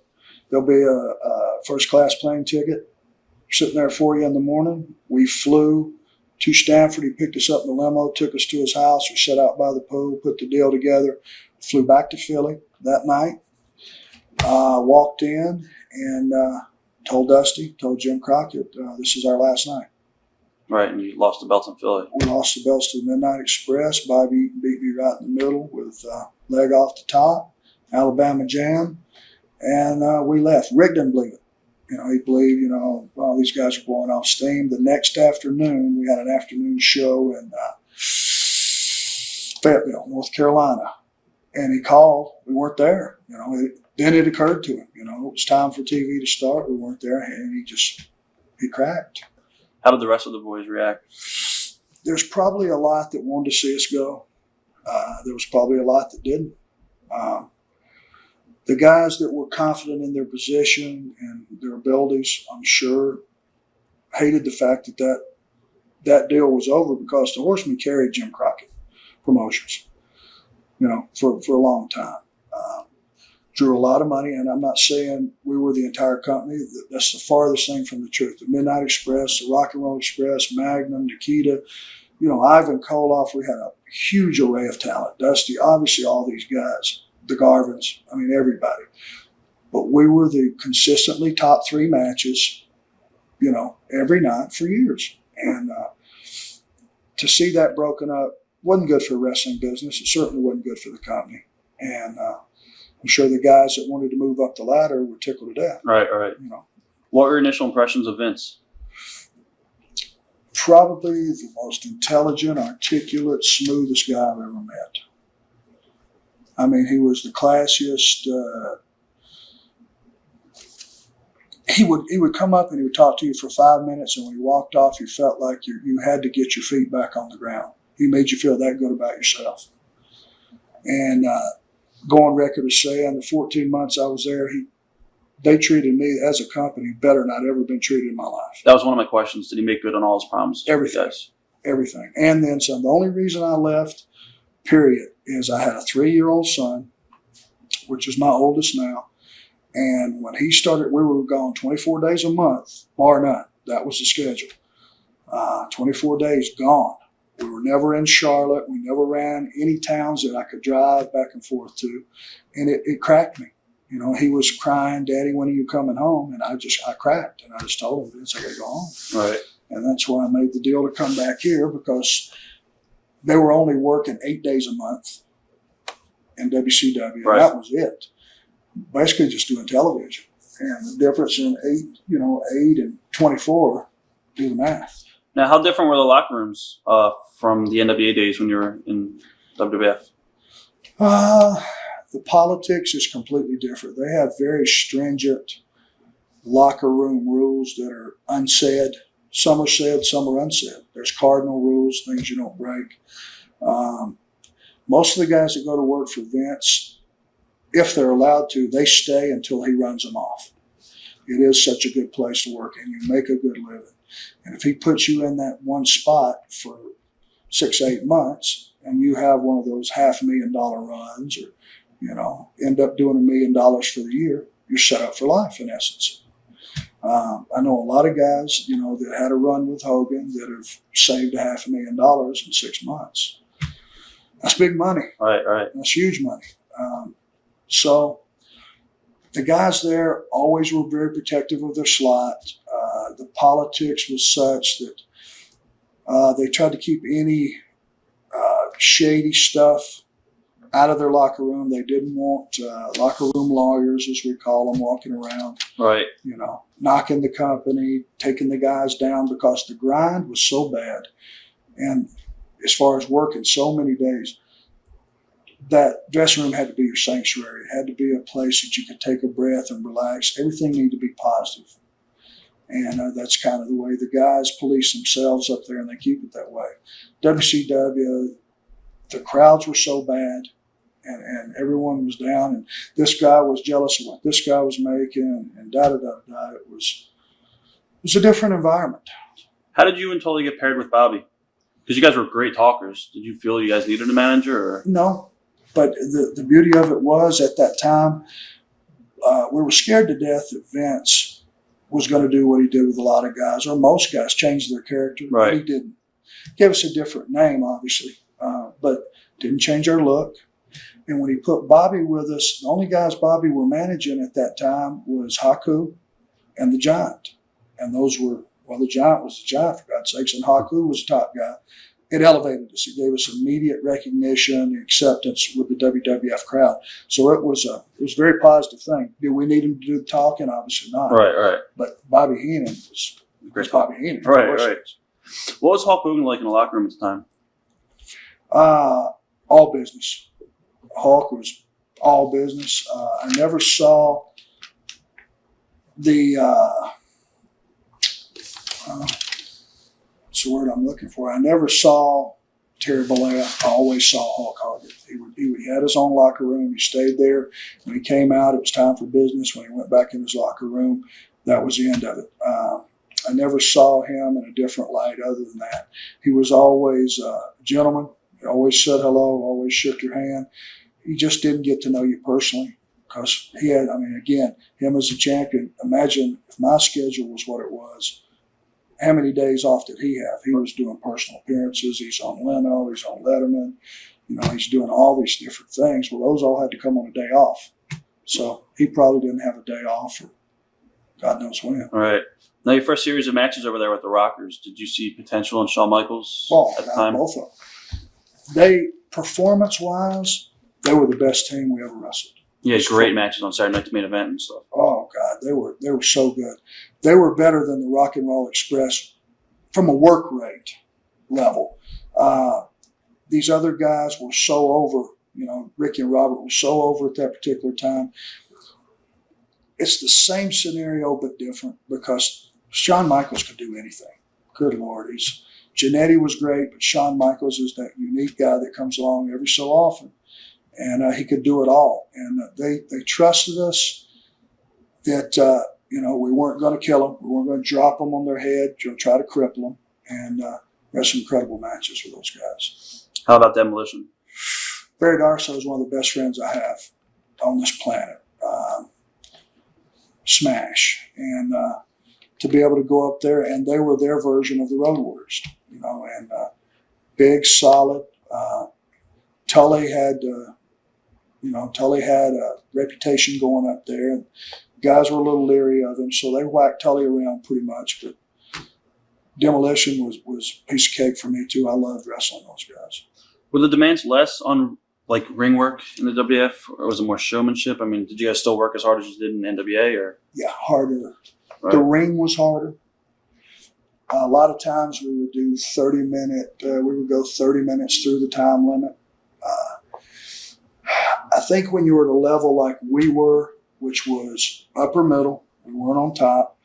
there'll be a first-class plane ticket sitting there for you in the morning. We flew to Stanford. He picked us up in the limo, took us to his house. We sat out by the pool, put the deal together, flew back to Philly that night, walked in and told Jim Crockett, this is our last night. Right, and you lost the belts in Philly. We lost the belts to the Midnight Express. Bobby Eaton beat me right in the middle with leg off the top, Alabama Jam, and we left. Rick didn't believe it. He believed, well, these guys are blowing off steam. The next afternoon, we had an afternoon show in Fayetteville, North Carolina. And he called. We weren't there. Then it occurred to him, it was time for TV to start. We weren't there, and he cracked. How did the rest of the boys react? There's probably a lot that wanted to see us go. There was probably a lot that didn't. The guys that were confident in their position and their abilities, I'm sure, hated the fact that deal was over because the Horsemen carried Jim Crockett Promotions, for a long time. Drew a lot of money, and I'm not saying we were the entire company. That's the farthest thing from the truth. The Midnight Express, the Rock and Roll Express, Magnum, Nikita, Ivan Koloff. We had a huge array of talent. Dusty, obviously all these guys. The Garvins, everybody. But we were the consistently top 3 matches, every night for years. And to see that broken up wasn't good for the wrestling business. It certainly wasn't good for the company. And I'm sure the guys that wanted to move up the ladder were tickled to death. Right. What were your initial impressions of Vince? Probably the most intelligent, articulate, smoothest guy I've ever met. He was the classiest. He would come up and he would talk to you for 5 minutes, and when he walked off, you felt like you had to get your feet back on the ground. He made you feel that good about yourself. And go on record as saying, the 14 months I was there, they treated me as a company better than I'd ever been treated in my life. That was one of my questions. Did he make good on all his promises? Everything. And then some. The only reason I left, period, is I had a 3-year-old son, which is my oldest now. And when he started, we were gone 24 days a month, bar none. That was the schedule. 24 days gone. We were never in Charlotte. We never ran any towns that I could drive back and forth to. And it cracked me. He was crying, Daddy, when are you coming home? And I cracked. And I just told him, Vince, I got to go home. Right. And that's why I made the deal to come back here, because they were only working 8 days a month in WCW. Right. That was it. Basically just doing television. And the difference in 8 and 24, do the math. Now, how different were the locker rooms from the NWA days when you were in WWF? The politics is completely different. They have very stringent locker room rules that are unsaid. Some are said, some are unsaid. There's cardinal rules, things you don't break. Most of the guys that go to work for Vince, if they're allowed to, they stay until he runs them off. It is such a good place to work, and you make a good living. And if he puts you in that one spot for 6, 8 months, and you have one of those $500,000 runs, or end up doing $1 million for the year, you're set up for life in essence. I know a lot of guys, that had a run with Hogan that have saved $500,000 in 6 months. That's big money. Right. That's huge money. So the guys there always were very protective of their slot. The politics was such that they tried to keep any shady stuff out of their locker room. They didn't want locker room lawyers, as we call them, walking around, Right. Knocking the company, taking the guys down, because the grind was so bad. And as far as working so many days, that dressing room had to be your sanctuary. It had to be a place that you could take a breath and relax. Everything needed to be positive. And that's kind of the way the guys police themselves up there, and they keep it that way. WCW, the crowds were so bad, and everyone was down, and this guy was jealous of what this guy was making, and da-da-da-da. It was a different environment. How did you and Tully get paired with Bobby? Because you guys were great talkers. Did you feel you guys needed a manager? Or? No, but the beauty of it was, at that time, we were scared to death that Vince was going to do what he did with a lot of guys, or most guys, change their character. Right. But he didn't. Gave us a different name, obviously, but didn't change our look. And when he put Bobby with us, the only guys Bobby were managing at that time was Haku and the Giant. And those were, the Giant was the Giant, for God's sakes, and Haku was the top guy. It elevated us. It gave us immediate recognition and acceptance with the WWF crowd. So it was a very positive thing. Did we need him to do the talking? Obviously not. Right. But Bobby Heenan was Bobby Heenan. Right. What was Hulk Hogan like in the locker room at the time? All business. Hulk was all business. I never saw the what's the word I'm looking for? I never saw Terry Bollea. I always saw Hulk Hogan. He had his own locker room. He stayed there. When he came out, it was time for business. When he went back in his locker room, that was the end of it. I never saw him in a different light other than that. He was always a gentleman. He always said hello, always shook your hand. He just didn't get to know you personally, because he had, again, him as a champion. Imagine if my schedule was what it was, how many days off did he have? He was doing personal appearances. He's on Leno. He's on Letterman. He's doing all these different things. Well, those all had to come on a day off. So he probably didn't have a day off for God knows when. All right. Now, your first series of matches over there with the Rockers, did you see potential in Shawn Michaels at the time? Both of them. Performance-wise, they were the best team we ever wrestled. Yeah, great matches on Saturday Night's Main Event and stuff. Oh, God, they were so good. They were better than the Rock and Roll Express from a work rate level. These other guys were so over. Ricky and Robert were so over at that particular time. It's the same scenario but different, because Shawn Michaels could do anything. Good Lord. Jannetty was great, but Shawn Michaels is that unique guy that comes along every so often. And he could do it all. And they trusted us that, we weren't going to kill them. We weren't going to drop them on their head, try to cripple them. And we had some incredible matches with those guys. How about Demolition? Barry Darsow is one of the best friends I have on this planet. Smash. And to be able to go up there, and they were their version of the Road Warriors, and big, solid. Tully had a reputation going up there. And guys were a little leery of him, so they whacked Tully around pretty much. But Demolition was a piece of cake for me too. I loved wrestling those guys. Were the demands less on ring work in the WWF, or was it more showmanship? Did you guys still work as hard as you did in NWA, or? Yeah, harder. Right. The ring was harder. A lot of times we would do 30-minute. We would go 30 minutes through the time limit. I think when you were at a level like we were, which was upper middle, we weren't on top.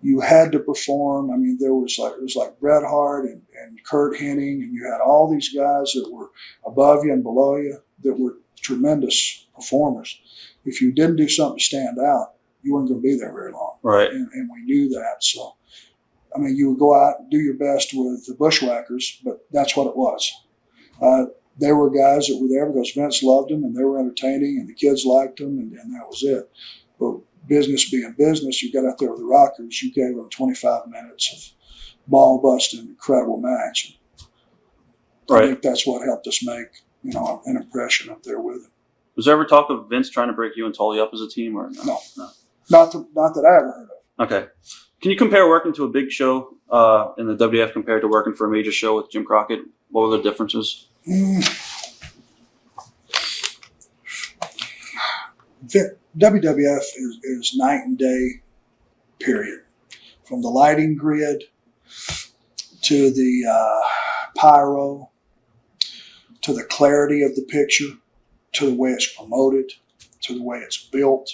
you had to perform. I mean, it was like Bret Hart and Kurt Hennig, and you had all these guys that were above you and below you that were tremendous performers. If you didn't do something to stand out, you weren't going to be there very long. Right. And we knew that. So, I mean, you would go out and do your best with the bushwhackers, but that's what it was. There were guys that were there because Vince loved them and they were entertaining and the kids liked them, and that was it. But business being business, you got out there with the Rockers, you gave them 25 minutes of ball-busting, incredible match. Right. I think that's what helped us make, an impression up there with it. Was there ever talk of Vince trying to break you and Tully up as a team, or no? No. Not that I ever heard of. Okay. Can you compare working to a big show in the WWF compared to working for a major show with Jim Crockett? What were the differences? WWF is night and day, period. From the lighting grid to the pyro, to the clarity of the picture, to the way it's promoted, to the way it's built.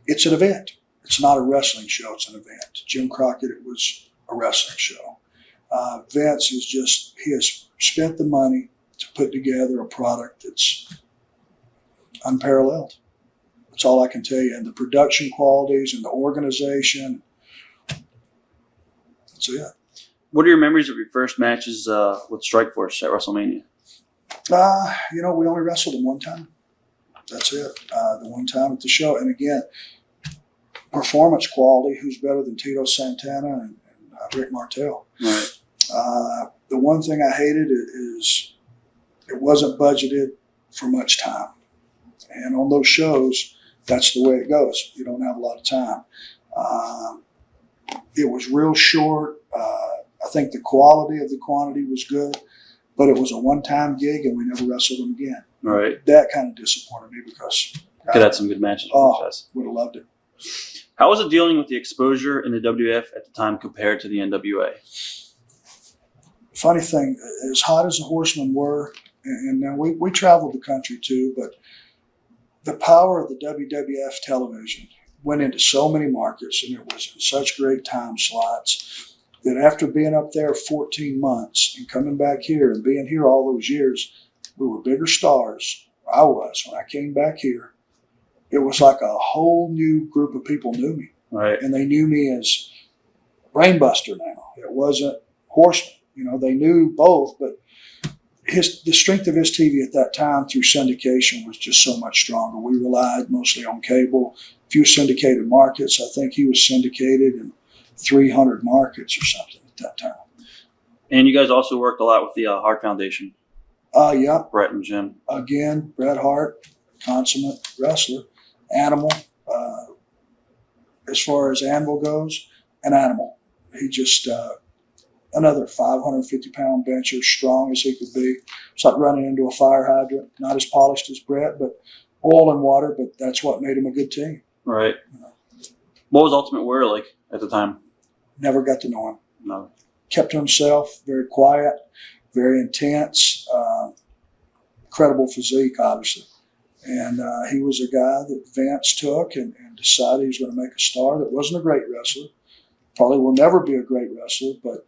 It's an event. It's not a wrestling show. It's an event. Jim Crockett, it was a wrestling show. Vince he has spent the money to put together a product that's unparalleled. That's all I can tell you. And the production qualities and the organization, that's it. What are your memories of your first matches with Strikeforce at WrestleMania? We only wrestled them one time. That's it. The one time at the show. And again, performance quality, who's better than Tito Santana and Rick Martel? Right. The one thing I hated is it wasn't budgeted for much time. And on those shows, that's the way it goes. You don't have a lot of time. It was real short. I think the quality of the quantity was good, but it was a one-time gig and we never wrestled them again. Right. That kind of disappointed me because Could have some good matches. would have loved it. How was it dealing with the exposure in the WWF at the time compared to the NWA? Funny thing, as hot as the Horsemen were, and now we traveled the country too, but the power of the WWF television went into so many markets and it was in such great time slots that after being up there 14 months and coming back here and being here all those years, we were bigger stars. I was. When I came back here, it was like a whole new group of people knew me. Right. And they knew me as Brainbuster now. It wasn't Horseman. They knew both, but the strength of his TV at that time through syndication was just so much stronger. We relied mostly on cable. Few syndicated markets. I think he was syndicated in 300 markets or something at that time. And you guys also worked a lot with the Hart Foundation. Yeah. Bret and Jim. Again, Bret Hart, consummate wrestler, animal. As far as animal goes, an animal. He just another 550-pound bencher, strong as he could be. It's like running into a fire hydrant. Not as polished as Bret, but oil and water. But that's what made him a good team. Right. What was Ultimate Warrior like at the time? Never got to know him. No. Kept to himself, very quiet, very intense, incredible physique, obviously. And he was a guy that Vince took and decided he was going to make a star that wasn't a great wrestler. Probably will never be a great wrestler, but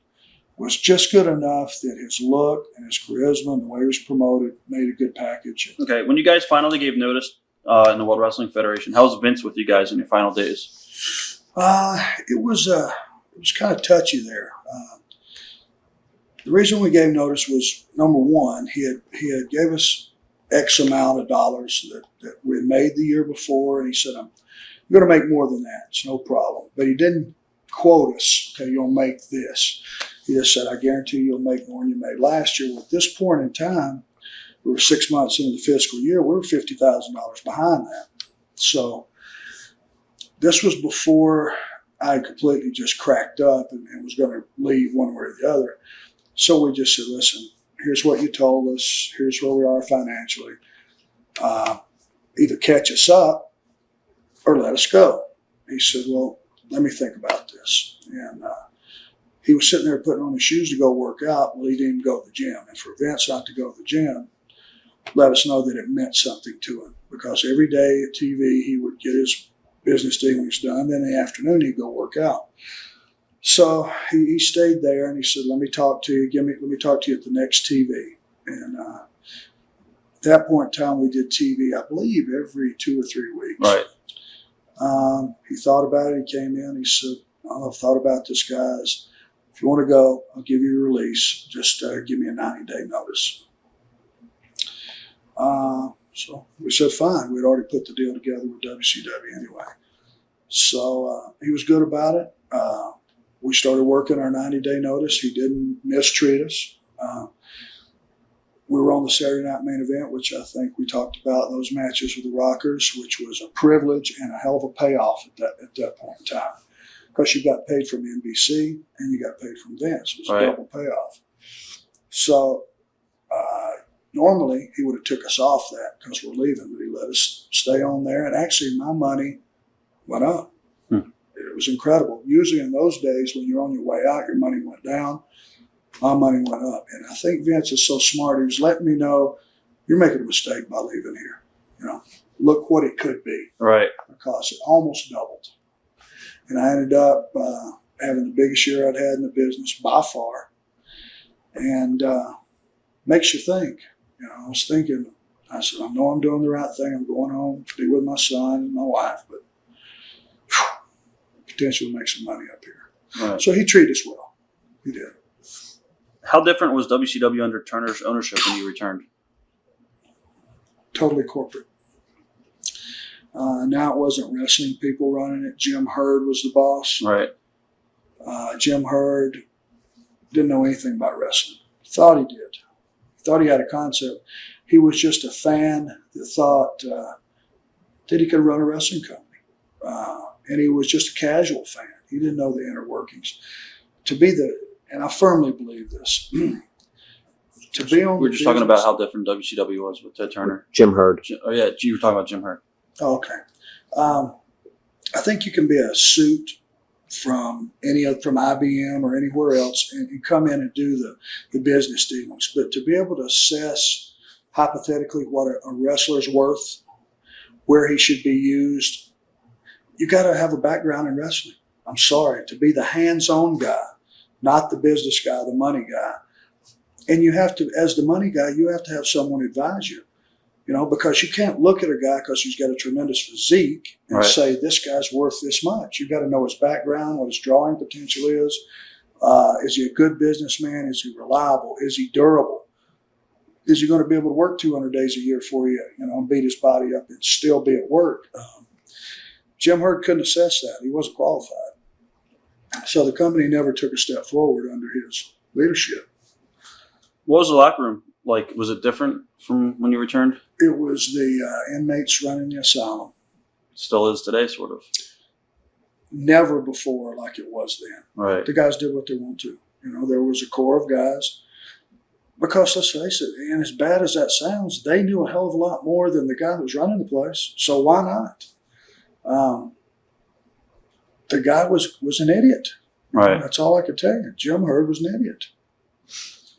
was just good enough that his look and his charisma and the way he was promoted made a good package. Okay, when you guys finally gave notice in the World Wrestling Federation, how was Vince with you guys in your final days? It was kind of touchy there. The reason we gave notice was, number one, he had gave us X amount of dollars that we had made the year before, and he said, "I'm going to make more than that. It's no problem." But he didn't quote us, "Okay, you'll make this." He just said, "I guarantee you'll make more than you made last year." Well, at this point in time, we were 6 months into the fiscal year. We were $50,000 behind that. So this was before I had completely just cracked up and was going to leave one way or the other. So we just said, "Listen, here's what you told us. Here's where we are financially. Either catch us up or let us go." He said, "Well, let me think about this." And he was sitting there putting on his shoes to go work out. Well, he didn't go to the gym. And for Vince not to go to the gym, let us know that it meant something to him. Because every day at TV, he would get his business dealings done. Then in the afternoon, he'd go work out. So he stayed there, and he said, "Let me talk to you. Let me talk to you at the next TV." And at that point in time, we did TV, I believe, every 2 or 3 weeks. Right. He thought about it. He came in. He said, "I've thought about this, guys. If you want to go, I'll give you a release. Just give me a 90-day notice." So we said, fine. We'd already put the deal together with WCW anyway. So he was good about it. We started working our 90-day notice. He didn't mistreat us. We were on the Saturday Night Main Event, which I think we talked about, those matches with the Rockers, which was a privilege and a hell of a payoff at that point in time. Because you got paid from NBC and you got paid from Vince. It was a double payoff. So normally he would have took us off that because we're leaving, but he let us stay on there. And actually my money went up. It was incredible. Usually in those days when you're on your way out, your money went down. My money went up. And I think Vince is so smart. He was letting me know, you're making a mistake by leaving here. You know, look what it could be. Right. Because it almost doubled. And I ended up having the biggest year I'd had in the business by far. And makes you think. You know, I was thinking, I said, I know I'm doing the right thing. I'm going home to be with my son and my wife, but potential to make some money up here. Right. So he treated us well. He did. How different was WCW under Turner's ownership when you returned? Totally corporate. Now it wasn't wrestling people running it. Jim Herd was the boss. Right. Jim Herd didn't know anything about wrestling. Thought he did. Thought he had a concept. He was just a fan that thought that he could run a wrestling company. And he was just a casual fan. He didn't know the inner workings. And I firmly believe this, to be on We were just talking about how different WCW was with Ted Turner. Jim Herd. Oh, yeah, you were talking about Jim Herd. Oh, okay. I think you can be a suit from IBM or anywhere else and come in and do the business dealings. But to be able to assess hypothetically what a wrestler's worth, where he should be used, you got to have a background in wrestling. I'm sorry, to be the hands-on guy, not the business guy, the money guy. And you have to, as the money guy, you have to have someone advise you. You know, because you can't look at a guy because he's got a tremendous physique and say, this guy's worth this much. You've got to know his background, what his drawing potential is. Is he a good businessman? Is he reliable? Is he durable? Is he going to be able to work 200 days a year for you, and beat his body up and still be at work? Jim Herd couldn't assess that. He wasn't qualified. So the company never took a step forward under his leadership. What was the locker room like? Was it different from when you returned? It was the inmates running the asylum. Still is today, sort of. Never before like it was then. Right. The guys did what they want to. There was a core of guys. Because let's face it, and as bad as that sounds, they knew a hell of a lot more than the guy that was running the place. So why not? The guy was an idiot. Right. That's all I could tell you. Jim Herd was an idiot.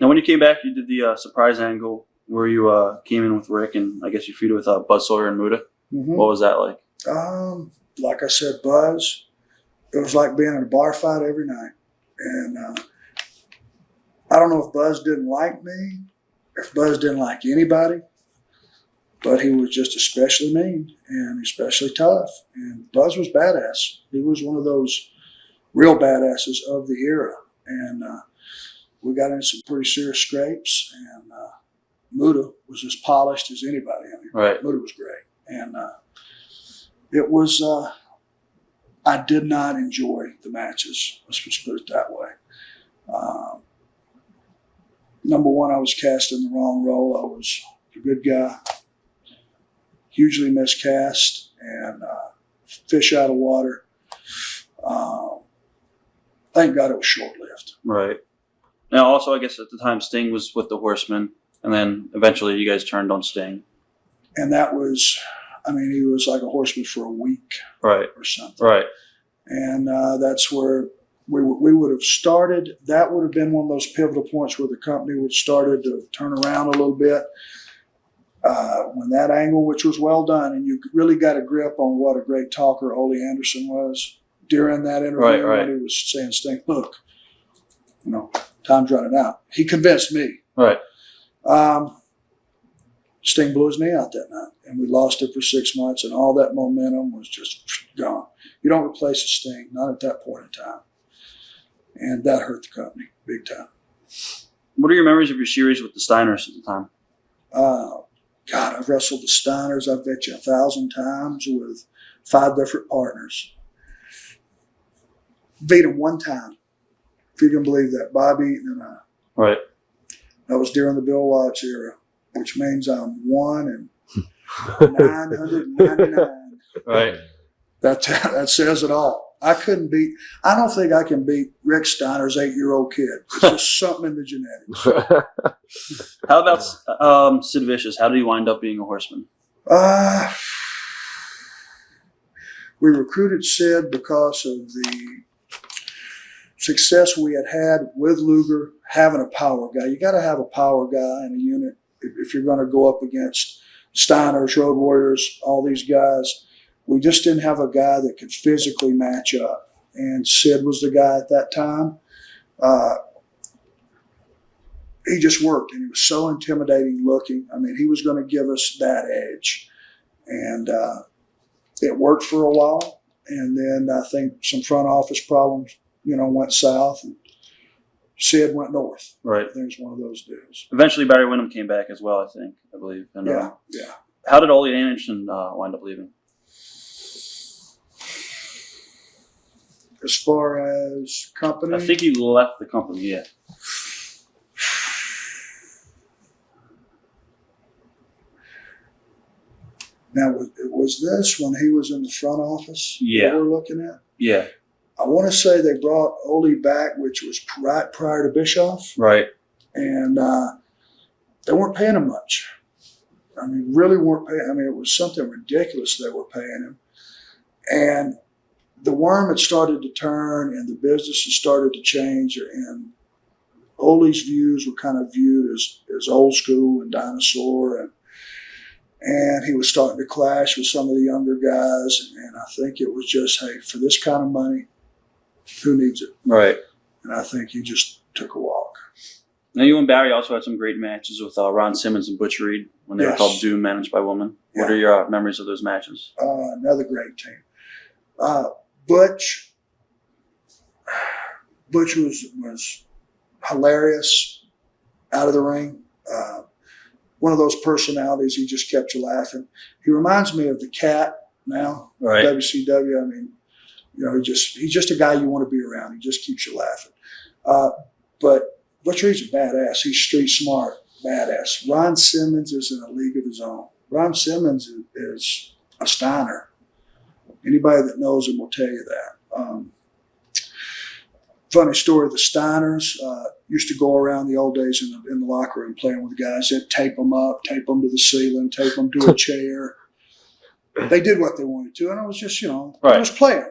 Now, when you came back, you did the surprise angle where you came in with Rick, and I guess you feuded with Buzz Sawyer and Muta. Mm-hmm. What was that like? Like I said, Buzz, it was like being in a bar fight every night. And I don't know if Buzz didn't like me, if Buzz didn't like anybody, but he was just especially mean and especially tough. And Buzz was badass. He was one of those real badasses of the era. And we got into some pretty serious scrapes, and Muta was as polished as anybody. Right. Muta was great. And it was, I did not enjoy the matches. Let's just put it that way. Number one, I was cast in the wrong role. I was a good guy, hugely miscast, and fish out of water. Thank God it was short-lived. Right. Now, also, I guess at the time, Sting was with the Horsemen, and then eventually you guys turned on Sting. And that was, he was like a horseman for a week, right, or something. Right. And that's where we would have started. That would have been one of those pivotal points where the company would started to turn around a little bit. When that angle, which was well done, and you really got a grip on what a great talker Ole Anderson was during that interview when he was saying, Sting, look, time's running out. He convinced me. Right. Sting blew his knee out that night, and we lost it for 6 months, and all that momentum was just gone. You don't replace a Sting, not at that point in time. And that hurt the company big time. What are your memories of your series with the Steiners at the time? God, I've wrestled the Steiners, I've bet you 1,000 times with 5 different partners. Beat them one time, if you can believe that. Bobby Eaton and I. Right. That was during the Bill Watts era, which means I'm 1 in 999. Right. That says it all. I don't think I can beat Rick Steiner's 8-year-old kid. It's just something in the genetics. How about Sid Vicious? How did he wind up being a Horseman? We recruited Sid because of the success we had with Luger, having a power guy. You got to have a power guy in a unit if you're going to go up against Steiners, Road Warriors, all these guys. We just didn't have a guy that could physically match up. And Sid was the guy at that time. He just worked, and he was so intimidating looking. I mean, he was going to give us that edge. And it worked for a while. And then I think some front office problems, went south, and Sid went north. Right. I think it's one of those deals. Eventually, Barry Windham came back as well, I believe. And, Yeah. How did Ole Anderson wind up leaving? As far as company? I think he left the company, yeah. Now, was this when he was in the front office? Yeah. That we're looking at? Yeah. I want to say they brought Ole back, which was right prior to Bischoff. Right. And they weren't paying him much. I mean, really weren't paying. I mean, it was something ridiculous they were paying him. And the worm had started to turn, and the business had started to change, and Ole's views were kind of viewed as old school and dinosaur, and he was starting to clash with some of the younger guys, and I think it was just, hey, for this kind of money, who needs it? Right. And I think he just took a walk. Now, you and Barry also had some great matches with Ron Simmons and Butch Reed when they were called Doom, managed by Woman. Yeah. What are your memories of those matches? Another great team. Butch was hilarious out of the ring. One of those personalities, he just kept you laughing. He reminds me of the Cat now, right. WCW. I mean, he's just a guy you want to be around. He just keeps you laughing. But Butch Reed's a badass. He's street smart, badass. Ron Simmons is in a league of his own. Ron Simmons is a Steiner. Anybody that knows him will tell you that. Funny story, the Steiners used to go around the old days in the locker room playing with guys. They'd tape them up, tape them to the ceiling, tape them to a chair. They did what they wanted to, and it was just, it was playing.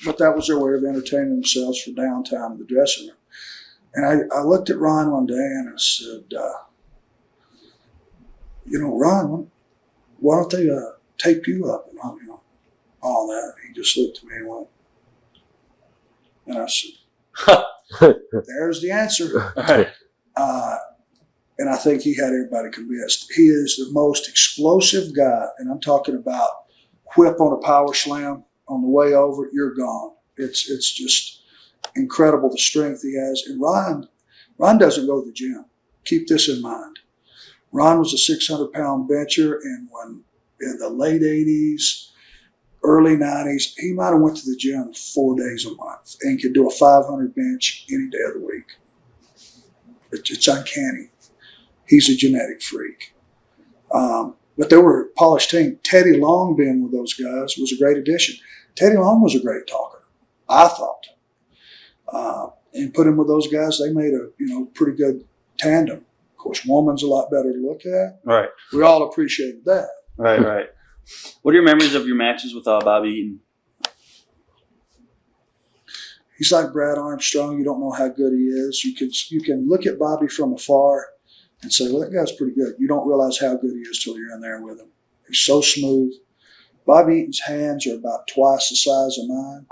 But that was their way of entertaining themselves for downtime in the dressing room. And I looked at Ron one day and I said, Ron, why don't they tape you up and all that? He just looked at me and went, and I said, there's the answer. And I think he had everybody convinced. He is the most explosive guy, and I'm talking about whip on a power slam on the way over, you're gone. It's just incredible the strength he has. And Ron doesn't go to the gym. Keep this in mind. Ron was a 600-pound bencher, and when in the late 80s, early 90s, he might have went to the gym 4 days a month and could do a 500 bench any day of the week. It's uncanny. He's a genetic freak. But they were a polished team. Teddy Long being with those guys was a great addition. Teddy Long was a great talker, I thought. And put him with those guys, they made a pretty good tandem. Of course, Woman's a lot better to look at. Right. We all appreciated that. Right. What are your memories of your matches with Bobby Eaton? He's like Brad Armstrong. You don't know how good he is. You can look at Bobby from afar, and say, well, that guy's pretty good. You don't realize how good he is till you're in there with him. He's so smooth. Bobby Eaton's hands are about twice the size of mine,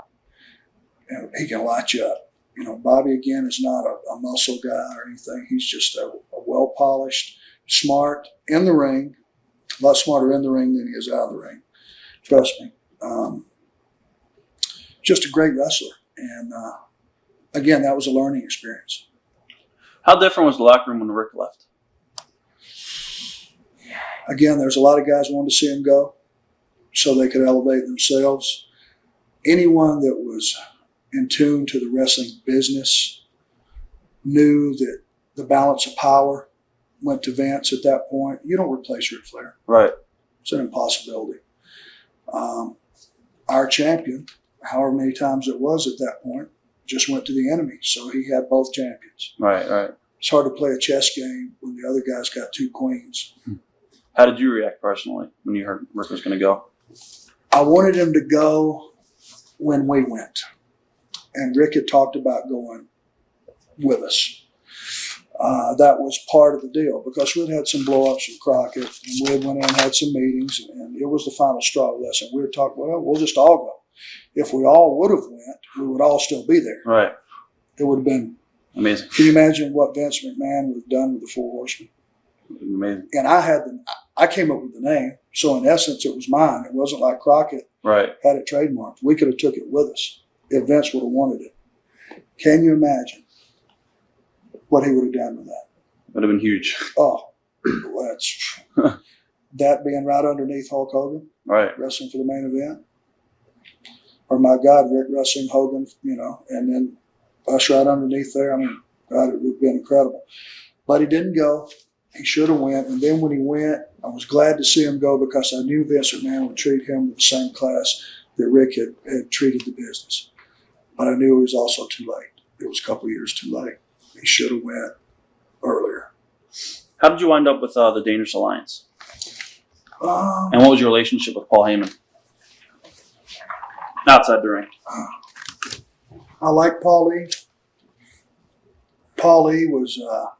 and he can light you up. You know, Bobby, again, is not a muscle guy or anything. He's just a well-polished, smart in the ring, a lot smarter in the ring than he is out of the ring. Trust me. Just a great wrestler. And, again, that was a learning experience. How different was the locker room when Rick left? Again, there's a lot of guys wanted to see him go so they could elevate themselves. Anyone that was in tune to the wrestling business knew that the balance of power went to Vince at that point. You don't replace Ric Flair. Right. It's an impossibility. Our champion, however many times it was at that point, just went to the enemy. So he had both champions. Right. It's hard to play a chess game when the other guy's got two queens. How did you react personally when you heard Rick was going to go? I wanted him to go when we went. And Rick had talked about going with us. That was part of the deal because we'd had some blow-ups with Crockett, and we went in and had some meetings, and it was the final straw with us. And we were talking, well, we'll just all go. If we all would have went, we would all still be there. Right. It would have been amazing. Can you imagine what Vince McMahon would have done with the Four Horsemen? Amazing. And I came up with the name, so in essence, it was mine. It wasn't like Crockett had it trademarked. We could have took it with us if Vince would have wanted it. Can you imagine what he would have done with that? Would have been huge. Oh, well, that's that being right underneath Hulk Hogan, wrestling for the main event. Or my God, Rick wrestling Hogan, and then us right underneath there. I mean, God, it would have been incredible. But he didn't go. He should have went. And then when he went, I was glad to see him go because I knew Vince McMahon would treat him with the same class that Rick had treated the business. But I knew it was also too late. It was a couple of years too late. He should have went earlier. How did you wind up with the Dangerous Alliance? And what was your relationship with Paul Heyman? Outside the ring. I like Paul Lee. Paul Lee was a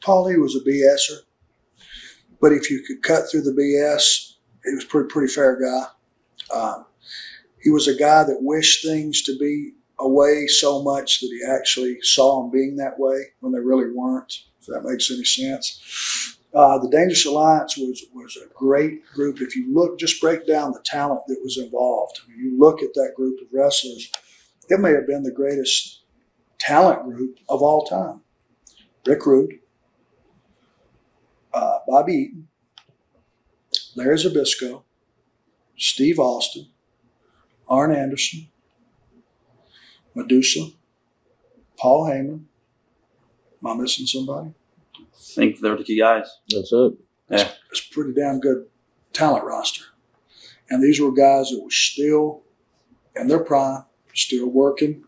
BSer, but if you could cut through the BS, he was a pretty fair guy. He was a guy that wished things to be a way so much that he actually saw them being that way when they really weren't, if that makes any sense. The Dangerous Alliance was a great group. If you look, just break down the talent that was involved. When you look at that group of wrestlers, it may have been the greatest talent group of all time. Rick Rude, Bobby Eaton, Larry Zbyszko, Steve Austin, Arn Anderson, Medusa, Paul Heyman. Am I missing somebody? I think they're the key guys. That's it. Yeah. It's a pretty damn good talent roster. And these were guys that were still in their prime, still working,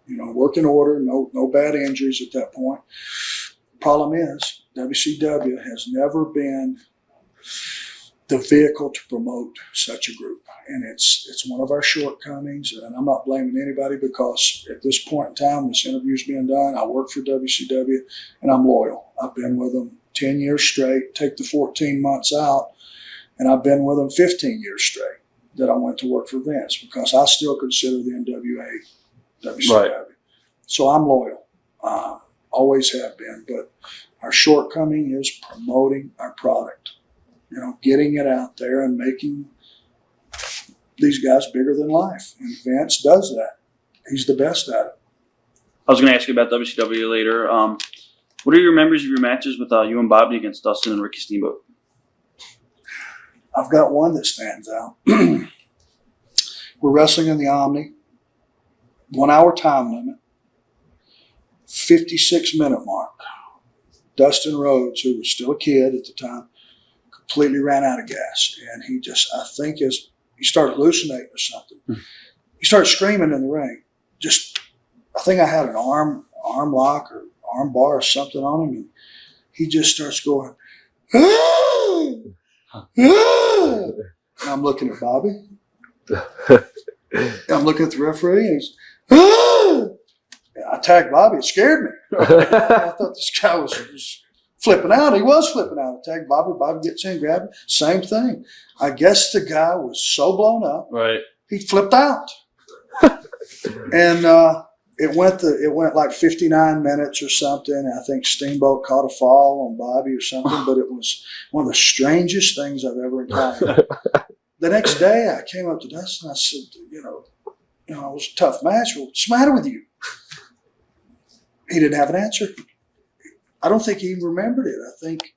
working order, no bad injuries at that point. Problem is, WCW has never been the vehicle to promote such a group. And it's one of our shortcomings, and I'm not blaming anybody because at this point in time, this interview's being done, I work for WCW, and I'm loyal. I've been with them 10 years straight, take the 14 months out, and I've been with them 15 years straight that I went to work for Vince because I still consider the NWA WCW. Right. So I'm loyal. Always have been, but our shortcoming is promoting our product. Getting it out there and making these guys bigger than life. And Vince does that. He's the best at it. I was going to ask you about WCW later. What are your memories of your matches with you and Bobby against Dustin and Ricky Steamboat? I've got one that stands out. We're wrestling in the Omni. 1 hour time limit. 56-minute mark. Dustin Rhodes, who was still a kid at the time, completely ran out of gas. And he started hallucinating or something. He started screaming in the ring. I think I had an arm lock or arm bar or something on him. And he just starts going, ah! Ah! And I'm looking at Bobby. I'm looking at the referee. And he's, ah! I tagged Bobby. It scared me. I thought this guy was flipping out. He was flipping out. I tagged Bobby. Bobby gets in, grabbed him. Same thing. I guess the guy was so blown up. Right. He flipped out. And it went like 59 minutes or something. I think Steamboat caught a fall on Bobby or something, but it was one of the strangest things I've ever encountered. The next day, I came up to Dustin. I said, you know, it was a tough match. What's the matter with you? He didn't have an answer. I don't think he even remembered it. I think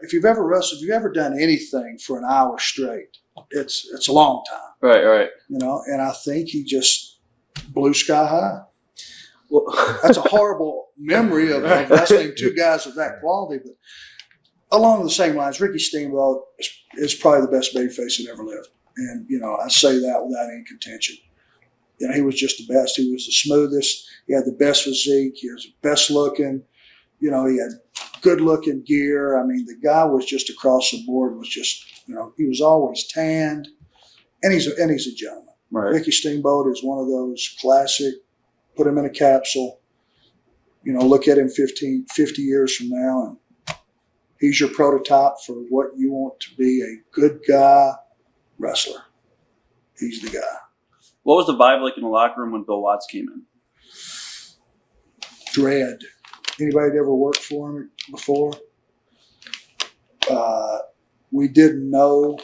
if you've ever wrestled, if you've ever done anything for an hour straight, it's a long time. Right. You know, and I think he just blew sky high. Well, that's a horrible memory of wrestling two guys of that quality. But along the same lines, Ricky Steamboat is probably the best babyface that ever lived. And, you know, I say that without any contention. You know, he was just the best. He was the smoothest. He had the best physique. He was the best looking. You know, he had good looking gear. I mean, the guy was just across the board, was just, you know, he was always tanned. And he's a gentleman. Right. Ricky Steamboat is one of those classic, put him in a capsule, you know, look at him 50 years from now, and he's your prototype for what you want to be a good guy wrestler. He's the guy. What was the vibe like in the locker room when Bill Watts came in? Dread. Anybody that ever worked for him before? We didn't know,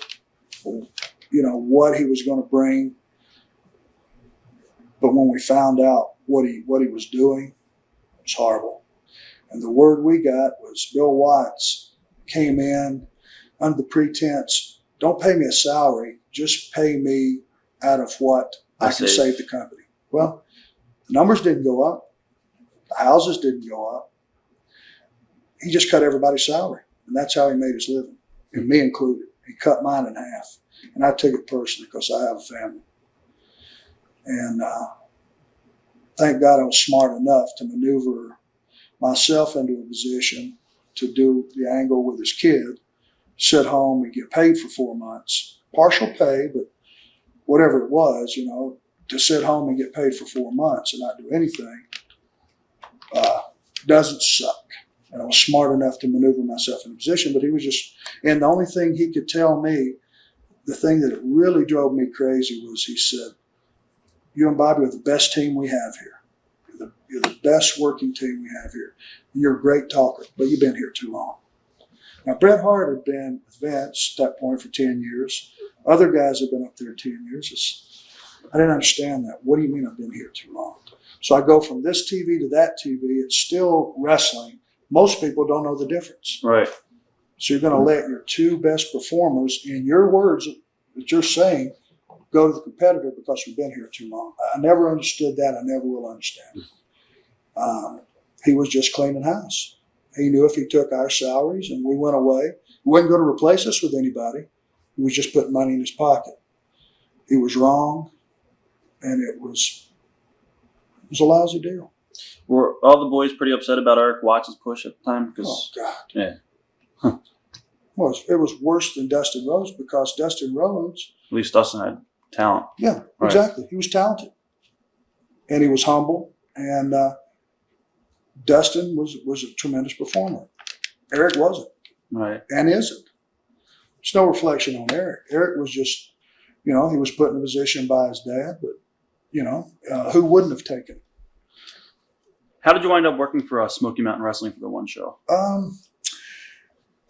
you know, what he was going to bring. But when we found out what he was doing, it was horrible. And the word we got was Bill Watts came in under the pretense, don't pay me a salary, just pay me out of what I can save the company. Well, the numbers didn't go up. The houses didn't go up. He just cut everybody's salary. And that's how he made his living, and me included. He cut mine in half. And I took it personally because I have a family. And thank God I was smart enough to maneuver myself into a position to do the angle with his kid, sit home and get paid for 4 months. Partial pay, but whatever it was, you know, to sit home and get paid for 4 months and not do anything doesn't suck. And I was smart enough to maneuver myself in a position, but he was just, and the only thing he could tell me, the thing that really drove me crazy was he said, you and Bobby are the best team we have here. You're the best working team we have here. You're a great talker, but you've been here too long. Now, Bret Hart had been with Vince at that point for 10 years. Other guys have been up there 10 years. I didn't understand that. What do you mean I've been here too long? So I go from this TV to that TV. It's still wrestling. Most people don't know the difference. Right. So you're going to let your two best performers, in your words that you're saying, go to the competitor because we've been here too long. I never understood that. I never will understand. He was just cleaning house. He knew if he took our salaries and we went away, he wasn't going to replace us with anybody. He was just putting money in his pocket. He was wrong, and it was a lousy deal. Were all the boys pretty upset about Eric Watts' push at the time? Oh, God. Yeah. Well, it was worse than Dustin Rhodes because Dustin Rhodes, At least Dustin had talent. yeah, Right. exactly. He was talented, and he was humble, and Dustin was a tremendous performer. Eric wasn't, Right. and isn't. It's no reflection on Eric. Eric was just, you know, he was put in a position by his dad, but, you know, who wouldn't have taken it? How did you wind up working for Smoky Mountain Wrestling for the one show?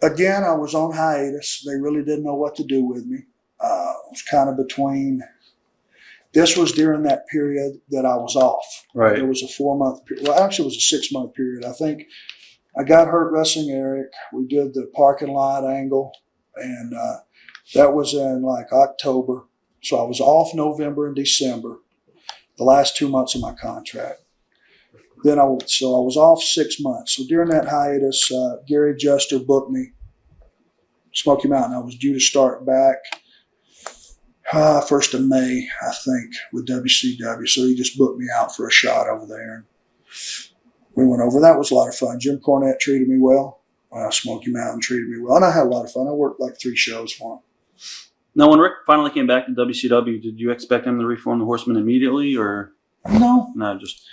Again, I was on hiatus. They really didn't know what to do with me. It was kind of between. This was during that period that I was off. Right. It was a 4-month period. Well, actually, it was a 6-month period. I think I got hurt wrestling Eric. We did the parking lot angle, and that was in like October. So I was off November and December, the last 2 months of my contract. Then I was off 6 months. So during that hiatus, Gary Juster booked me, Smoky Mountain. I was due to start back 1st of May, I think, with WCW. So he just booked me out for a shot over there. We went over. That was a lot of fun. Jim Cornette treated me well. Smoky Mountain treated me well. And I had a lot of fun. I worked like 3 shows for him. Now, when Rick finally came back to WCW, did you expect him to reform the Horsemen immediately, or No. no? Just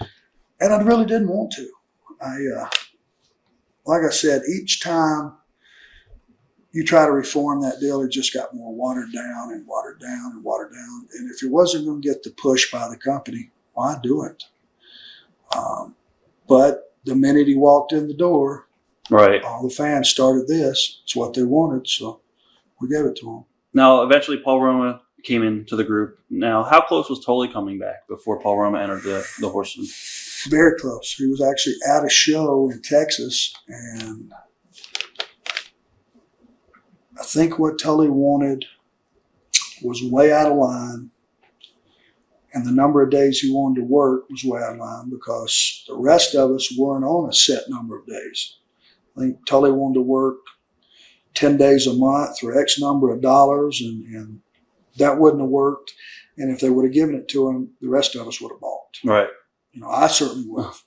And I really didn't want to. Like I said, each time you try to reform that deal, it just got more watered down and watered down and watered down. And if it wasn't going to get the push by the company, why do it? But the minute he walked in the door, Right. all the fans started this. It's what they wanted, so we gave it to them. Now, eventually, Paul Roma came into the group. Now, how close was Tully coming back before Paul Roma entered the Horsemen? Very close. He was actually at a show in Texas, and I think what Tully wanted was way out of line, and the number of days he wanted to work was way out of line because the rest of us weren't on a set number of days. I think Tully wanted to work 10 days a month for X number of dollars, and that wouldn't have worked. And if they would have given it to him, the rest of us would have balked. Right. I certainly would have.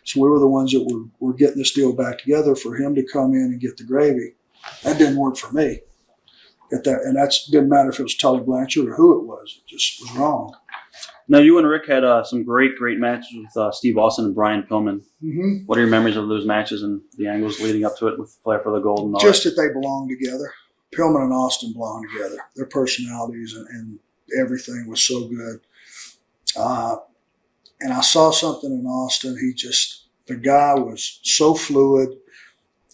So we were the ones that were getting this deal back together for him to come in and get the gravy. That didn't work for me. And that didn't matter if it was Tully Blanchard or who it was. It just was wrong. Now, you and Rick had some great matches with Steve Austin and Brian Pillman. Mm-hmm. What are your memories of those matches and the angles leading up to it with Flair for the Gold and all Just that? that they belong together. Pillman and Austin belong together. Their personalities and everything was so good. And I saw something in Austin. The guy was so fluid,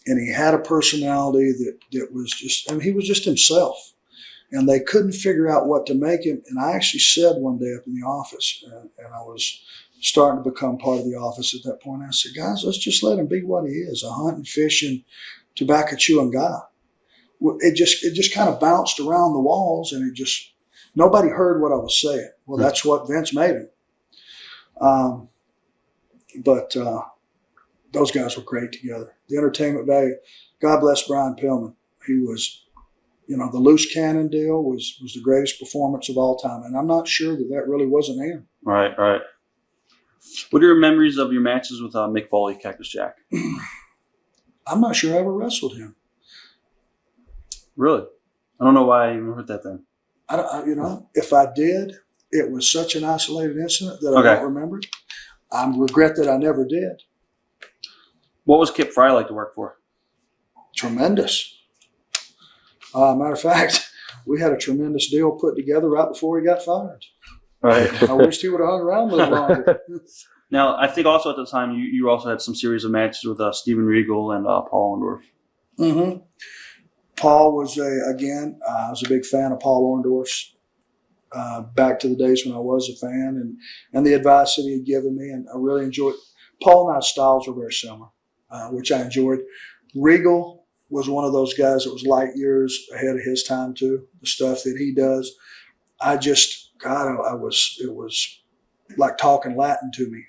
and he had a personality that was just, he was just himself. And they couldn't figure out what to make him. And I actually said one day up in the office, and I was starting to become part of the office at that point. I said, guys, let's just let him be what he is, a hunting, fishing, tobacco chewing guy. It just kind of bounced around the walls, and nobody heard what I was saying. Well, that's what Vince made him. But those guys were great together. The entertainment value, God bless Brian Pillman. He was, the loose cannon deal was the greatest performance of all time. And I'm not sure that really wasn't him. Right. What are your memories of your matches with Mick Foley, Cactus Jack? I'm not sure I ever wrestled him. Really? I don't know why I even heard that then. If I did, it was such an isolated incident that I don't remember it. I regret that I never did. What was Kip Fry like to work for? Tremendous. Matter of fact, we had a tremendous deal put together right before he got fired. Right. I wished he would have hung around a little longer. Now, I think also at the time you also had some series of matches with Steven Regal and Paul Orndorff. Mm-hmm. Paul was I was a big fan of Paul Orndorff's. Back to the days when I was a fan and the advice that he had given me, and I really enjoyed. Paul and I's styles were very similar, which I enjoyed. Regal was one of those guys that was light years ahead of his time too. The stuff that he does, it was like talking Latin to me.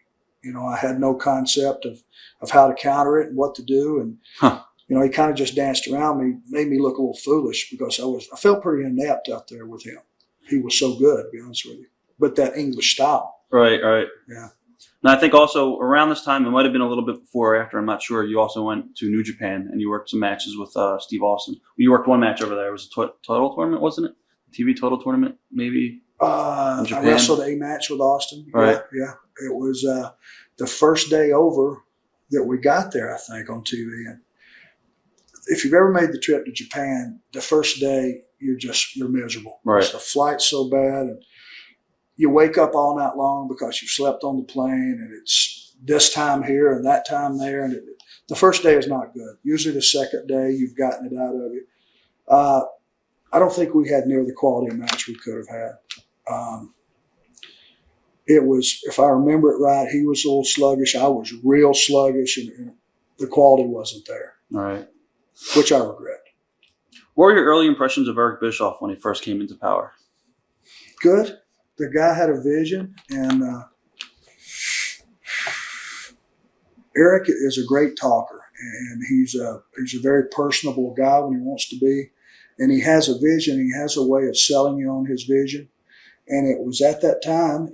I had no concept of how to counter it and what to do, and he kind of just danced around me, made me look a little foolish because I felt pretty inept out there with him. He was so good, to be honest with you. But that English style. Right. Yeah. And I think also around this time, it might have been a little bit before or after, I'm not sure, you also went to New Japan and you worked some matches with Steve Austin. You worked one match over there. It was a title tournament, wasn't it? TV title tournament, maybe? I wrestled a match with Austin. Right. Yeah. It was the first day over that we got there, I think, on TV. And if you've ever made the trip to Japan, the first day, you're miserable. Right. The flight's so bad, and you wake up all night long because you slept on the plane, and it's this time here and that time there, and the first day is not good. Usually the second day you've gotten it out of you. I don't think we had near the quality match we could have had. It was, if I remember it right, he was a little sluggish. I was real sluggish, and the quality wasn't there. All right. Which I regret. What were your early impressions of Eric Bischoff when he first came into power? Good. The guy had a vision, and Eric is a great talker, and he's a very personable guy when he wants to be, and he has a vision. He has a way of selling you on his vision, and it was at that time,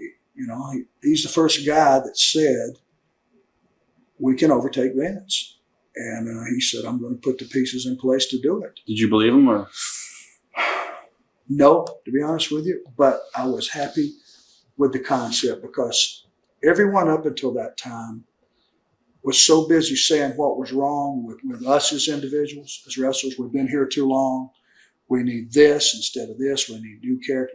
he's the first guy that said, we can overtake Vince. And he said, I'm going to put the pieces in place to do it. Did you believe him? Or? No, to be honest with you. But I was happy with the concept because everyone up until that time was so busy saying what was wrong with us as individuals, as wrestlers. We've been here too long. We need this instead of this. We need new character.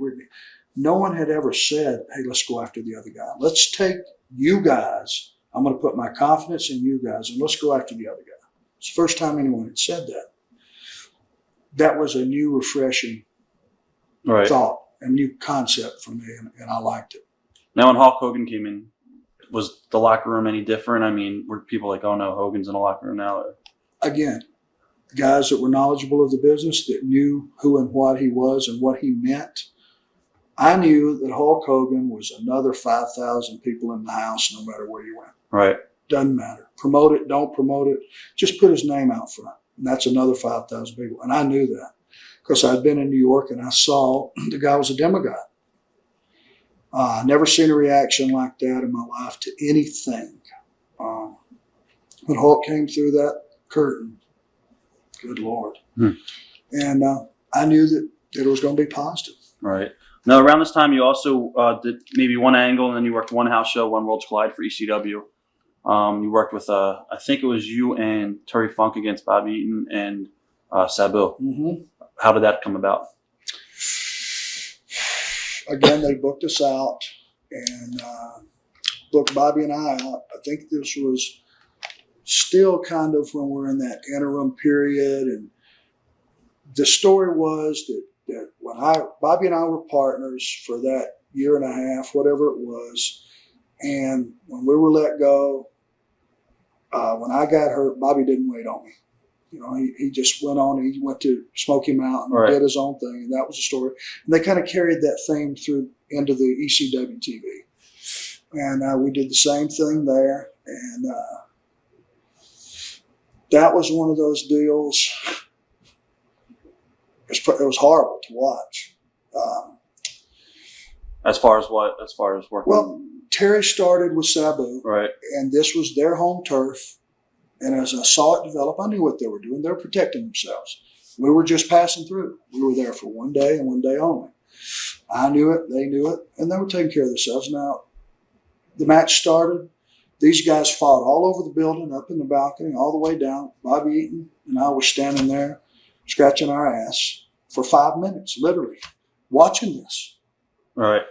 No one had ever said, hey, let's go after the other guy. Let's take you guys. I'm going to put my confidence in you guys, and let's go after the other guy. It's the first time anyone had said that. That was a new, refreshing thought, a new concept for me, and I liked it. Now, when Hulk Hogan came in, was the locker room any different? I mean, were people like, oh no, Hogan's in the locker room now? Again, guys that were knowledgeable of the business, that knew who and what he was and what he meant. I knew that Hulk Hogan was another 5,000 people in the house no matter where you went. Right. Doesn't matter. Promote it, don't promote it. Just put his name out front. And that's another 5,000 people. And I knew that because I'd been in New York and I saw the guy was a demigod. Never seen a reaction like that in my life to anything. When Hulk came through that curtain, good Lord. And I knew that it was going to be positive. Right. Now, around this time, you also did maybe one angle, and then you worked one house show, one Worlds Collide for ECW. You worked with, I think it was you and Terry Funk against Bobby Eaton and Sabu. Mm-hmm. How did that come about? Again, they booked us out and booked Bobby and I out. I think this was still kind of when we're in that interim period. And the story was that when Bobby and I were partners for that year and a half, whatever it was, and when we were let go, when I got hurt, Bobby didn't wait on me. You know, he just went on. He went to Smoky Mountain and did his own thing, and that was the story. And they kind of carried that theme through into the ECW TV. And we did the same thing there. And that was one of those deals. It was horrible to watch. As far as what? As far as working? Well, Terry started with Sabu. Right. And this was their home turf. And as I saw it develop, I knew what they were doing. They were protecting themselves. We were just passing through. We were there for one day and one day only. I knew it, they knew it, and they were taking care of themselves. Now, the match started. These guys fought all over the building, up in the balcony, all the way down. Bobby Eaton and I were standing there, scratching our ass for 5 minutes, literally, watching this. Right.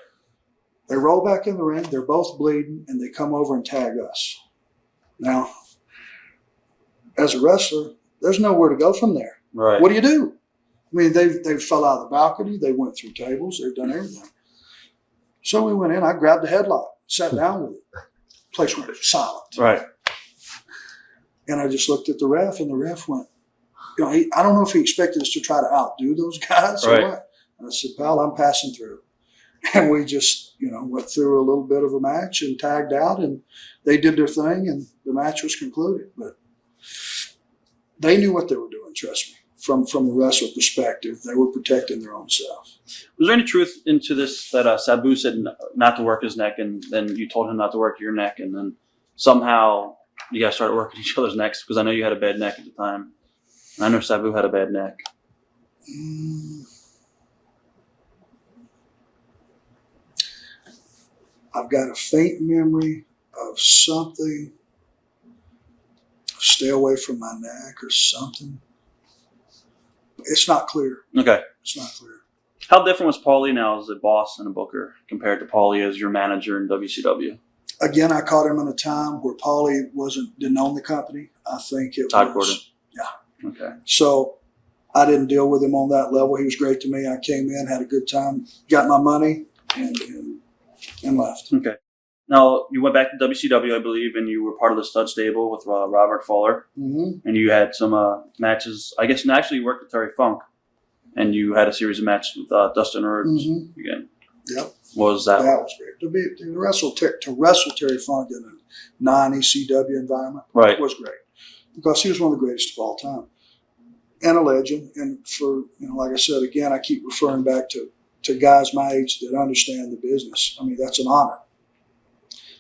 They roll back in the ring. They're both bleeding, and they come over and tag us. Now, as a wrestler, there's nowhere to go from there. Right. What do you do? I mean, they fell out of the balcony. They went through tables. They've done everything. So we went in. I grabbed the headlock, sat down with it. The place went silent. Right. And I just looked at the ref, and the ref went, you know, I don't know if he expected us to try to outdo those guys or what. And I said, pal, I'm passing through. And we just, you know, went through a little bit of a match and tagged out, and they did their thing, and the match was concluded. But they knew what they were doing, trust me. From the wrestler perspective, they were protecting their own self. Was there any truth into this that Sabu said not to work his neck, and then you told him not to work your neck, and then somehow you guys started working each other's necks? Because I know you had a bad neck at the time. And I know Sabu had a bad neck. I've got a faint memory of something. Stay away from my neck or something. It's not clear. Okay. It's not clear. How different was Paulie now as a boss and a booker compared to Paulie as your manager in WCW? Again, I caught him in a time where Paulie didn't own the company. I think it Todd was. Gordon. Yeah. Okay. So I didn't deal with him on that level. He was great to me. I came in, had a good time, got my money, and left. Okay. Now, you went back to WCW, I believe, and you were part of the stud stable with Robert Fuller. Mm-hmm. And you had some matches. I guess actually you worked with Terry Funk, and you had a series of matches with Dustin Rhodes again. Yep. What was that? That was great. To wrestle Terry Funk in a non-ECW environment was great because he was one of the greatest of all time and a legend. And for, like I said, again, I keep referring back to guys my age that understand the business. I mean, that's an honor.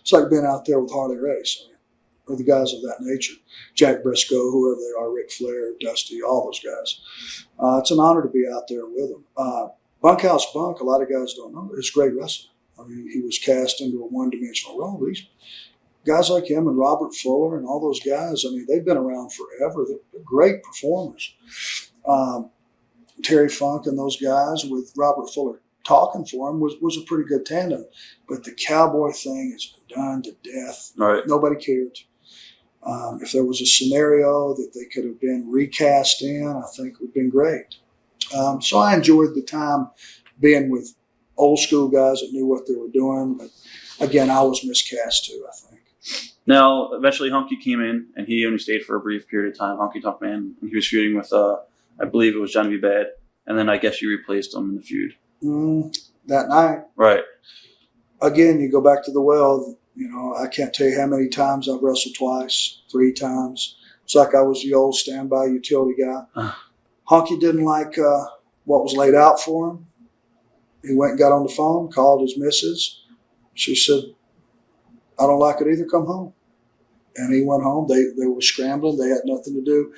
It's like being out there with Harley Race, or the guys of that nature. Jack Briscoe, whoever they are, Ric Flair, Dusty, all those guys. It's an honor to be out there with them. Bunkhouse Bunk, a lot of guys don't know, is a great wrestler. I mean, he was cast into a one-dimensional role. These guys like him and Robert Fuller and all those guys, I mean, they've been around forever. They're great performers. Terry Funk and those guys with Robert Fuller talking for him was a pretty good tandem. But the cowboy thing has been done to death. Right. Nobody cared. If there was a scenario that they could have been recast in, I think it would have been great. So I enjoyed the time being with old school guys that knew what they were doing. But again, I was miscast too, I think. Now, eventually Hunky came in, and he only stayed for a brief period of time, Hunky Tonk Man. And he was feuding with, I believe it was Johnny B. Bad. And then I guess you replaced him in the feud. That night. Right. Again, you go back to the well. I can't tell you how many times I've wrestled twice, 3 times. It's like I was the old standby utility guy. Honky didn't like what was laid out for him. He went and got on the phone, called his missus. She said, I don't like it either, come home. And he went home. They were scrambling. They had nothing to do.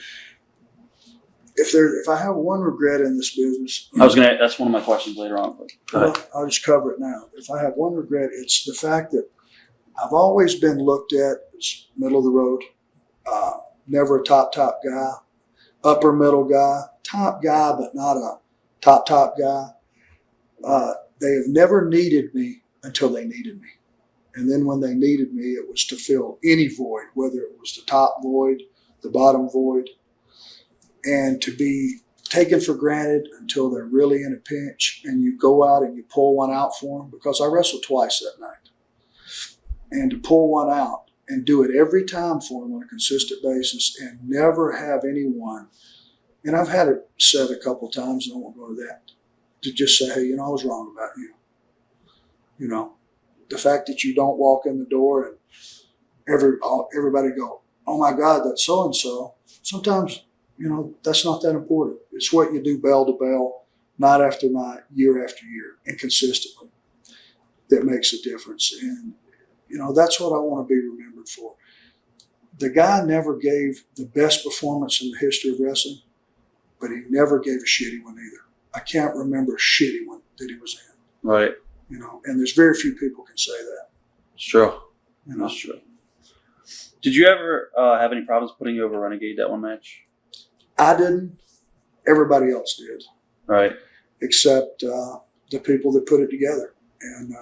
If I have one regret in this business, that's one of my questions later on. But well, I'll just cover it now. If I have one regret, it's the fact that I've always been looked at as middle of the road, never a top guy, upper middle guy, top guy, but not a top guy. They have never needed me until they needed me. And then when they needed me, it was to fill any void, whether it was the top void, the bottom void, and to be taken for granted until they're really in a pinch and you go out and you pull one out for them, because I wrestled twice that night. And to pull one out and do it every time for them on a consistent basis and never have anyone, and I've had it said a couple of times, and I won't go to that, to just say, hey, I was wrong about you. The fact that you don't walk in the door and everybody go, oh my God, that's so-and-so. Sometimes, that's not that important. It's what you do bell to bell, night after night, year after year, and consistently that makes a difference. And, that's what I want to be remembered for. The guy never gave the best performance in the history of wrestling, but he never gave a shitty one either. I can't remember a shitty one that he was in. Right. And there's very few people can say that. It's true. That's true. Did you ever have any problems putting over Renegade that one match? I didn't. Everybody else did. Right. Except the people that put it together. And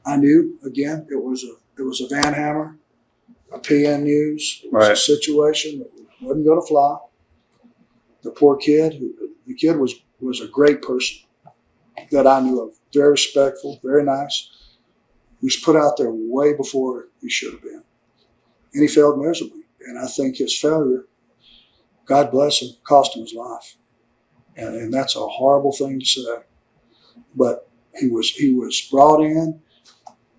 I knew, again, it was a Van Hammer, a PN News. It was a situation that wasn't going to fly. The poor kid, the kid was a great person that I knew of. Very respectful, very nice. He was put out there way before he should have been. And he failed miserably. And I think his failure, God bless him, cost him his life. And that's a horrible thing to say. But he was brought in,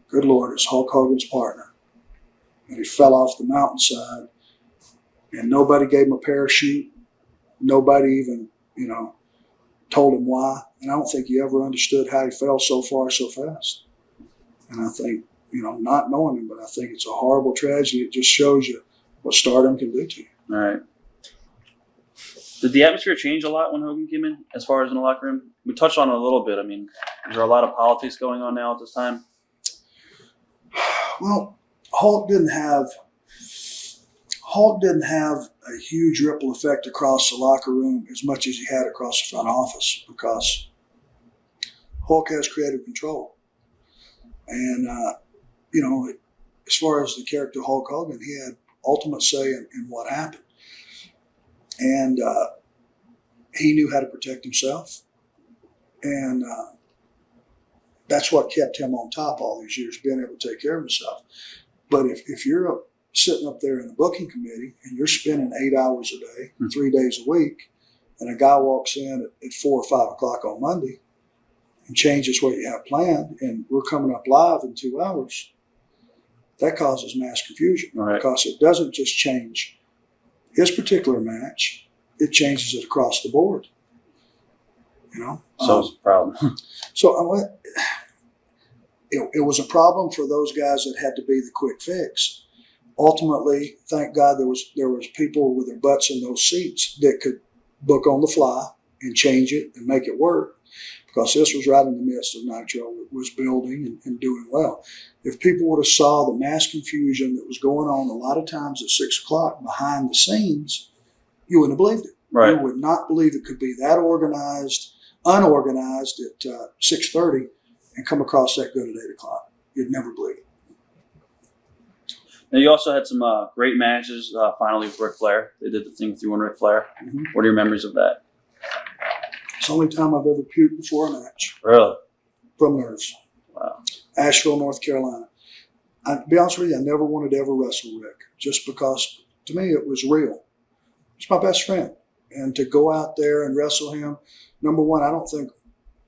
good Lord, as Hulk Hogan's partner. And he fell off the mountainside. And nobody gave him a parachute. Nobody even, told him why. And I don't think he ever understood how he fell so far so fast. And I think, not knowing him, but I think it's a horrible tragedy. It just shows you what stardom can do to you. All right. Did the atmosphere change a lot when Hogan came in, as far as in the locker room? We touched on it a little bit. I mean, is there a lot of politics going on now at this time? Well, Hulk didn't have a huge ripple effect across the locker room as much as he had across the front office, because Hulk has creative control. And, as far as the character Hulk Hogan, he had ultimate say in what happened. And he knew how to protect himself. And that's what kept him on top all these years, being able to take care of himself. But if you're sitting up there in the booking committee and you're spending 8 hours a day, 3 days a week, and a guy walks in at 4 or 5 o'clock on Monday and changes what you have planned, and we're coming up live in 2 hours, that causes mass confusion. Right. Because it doesn't just change his particular match, it changes it across the board. So it's a problem. So it was a problem for those guys that had to be the quick fix. Ultimately, thank God there was people with their butts in those seats that could book on the fly and change it and make it work. because this was right in the midst of Nitro. It was building and doing well. If people would have saw the mass confusion that was going on a lot of times at 6 o'clock behind the scenes, you wouldn't have believed it. Right. You would not believe it could be that unorganized at 6:30 and come across that good at 8 o'clock. You'd never believe it. Now, you also had some great matches, finally, with Ric Flair. They did the thing with you and Ric Flair. Mm-hmm. What are your memories of that? It's the only time I've ever puked before a match. Really? From nerves. Wow. Asheville, North Carolina. To be honest with you, I never wanted to ever wrestle Rick, just because, to me, it was real. He's my best friend. And to go out there and wrestle him, number one, I don't think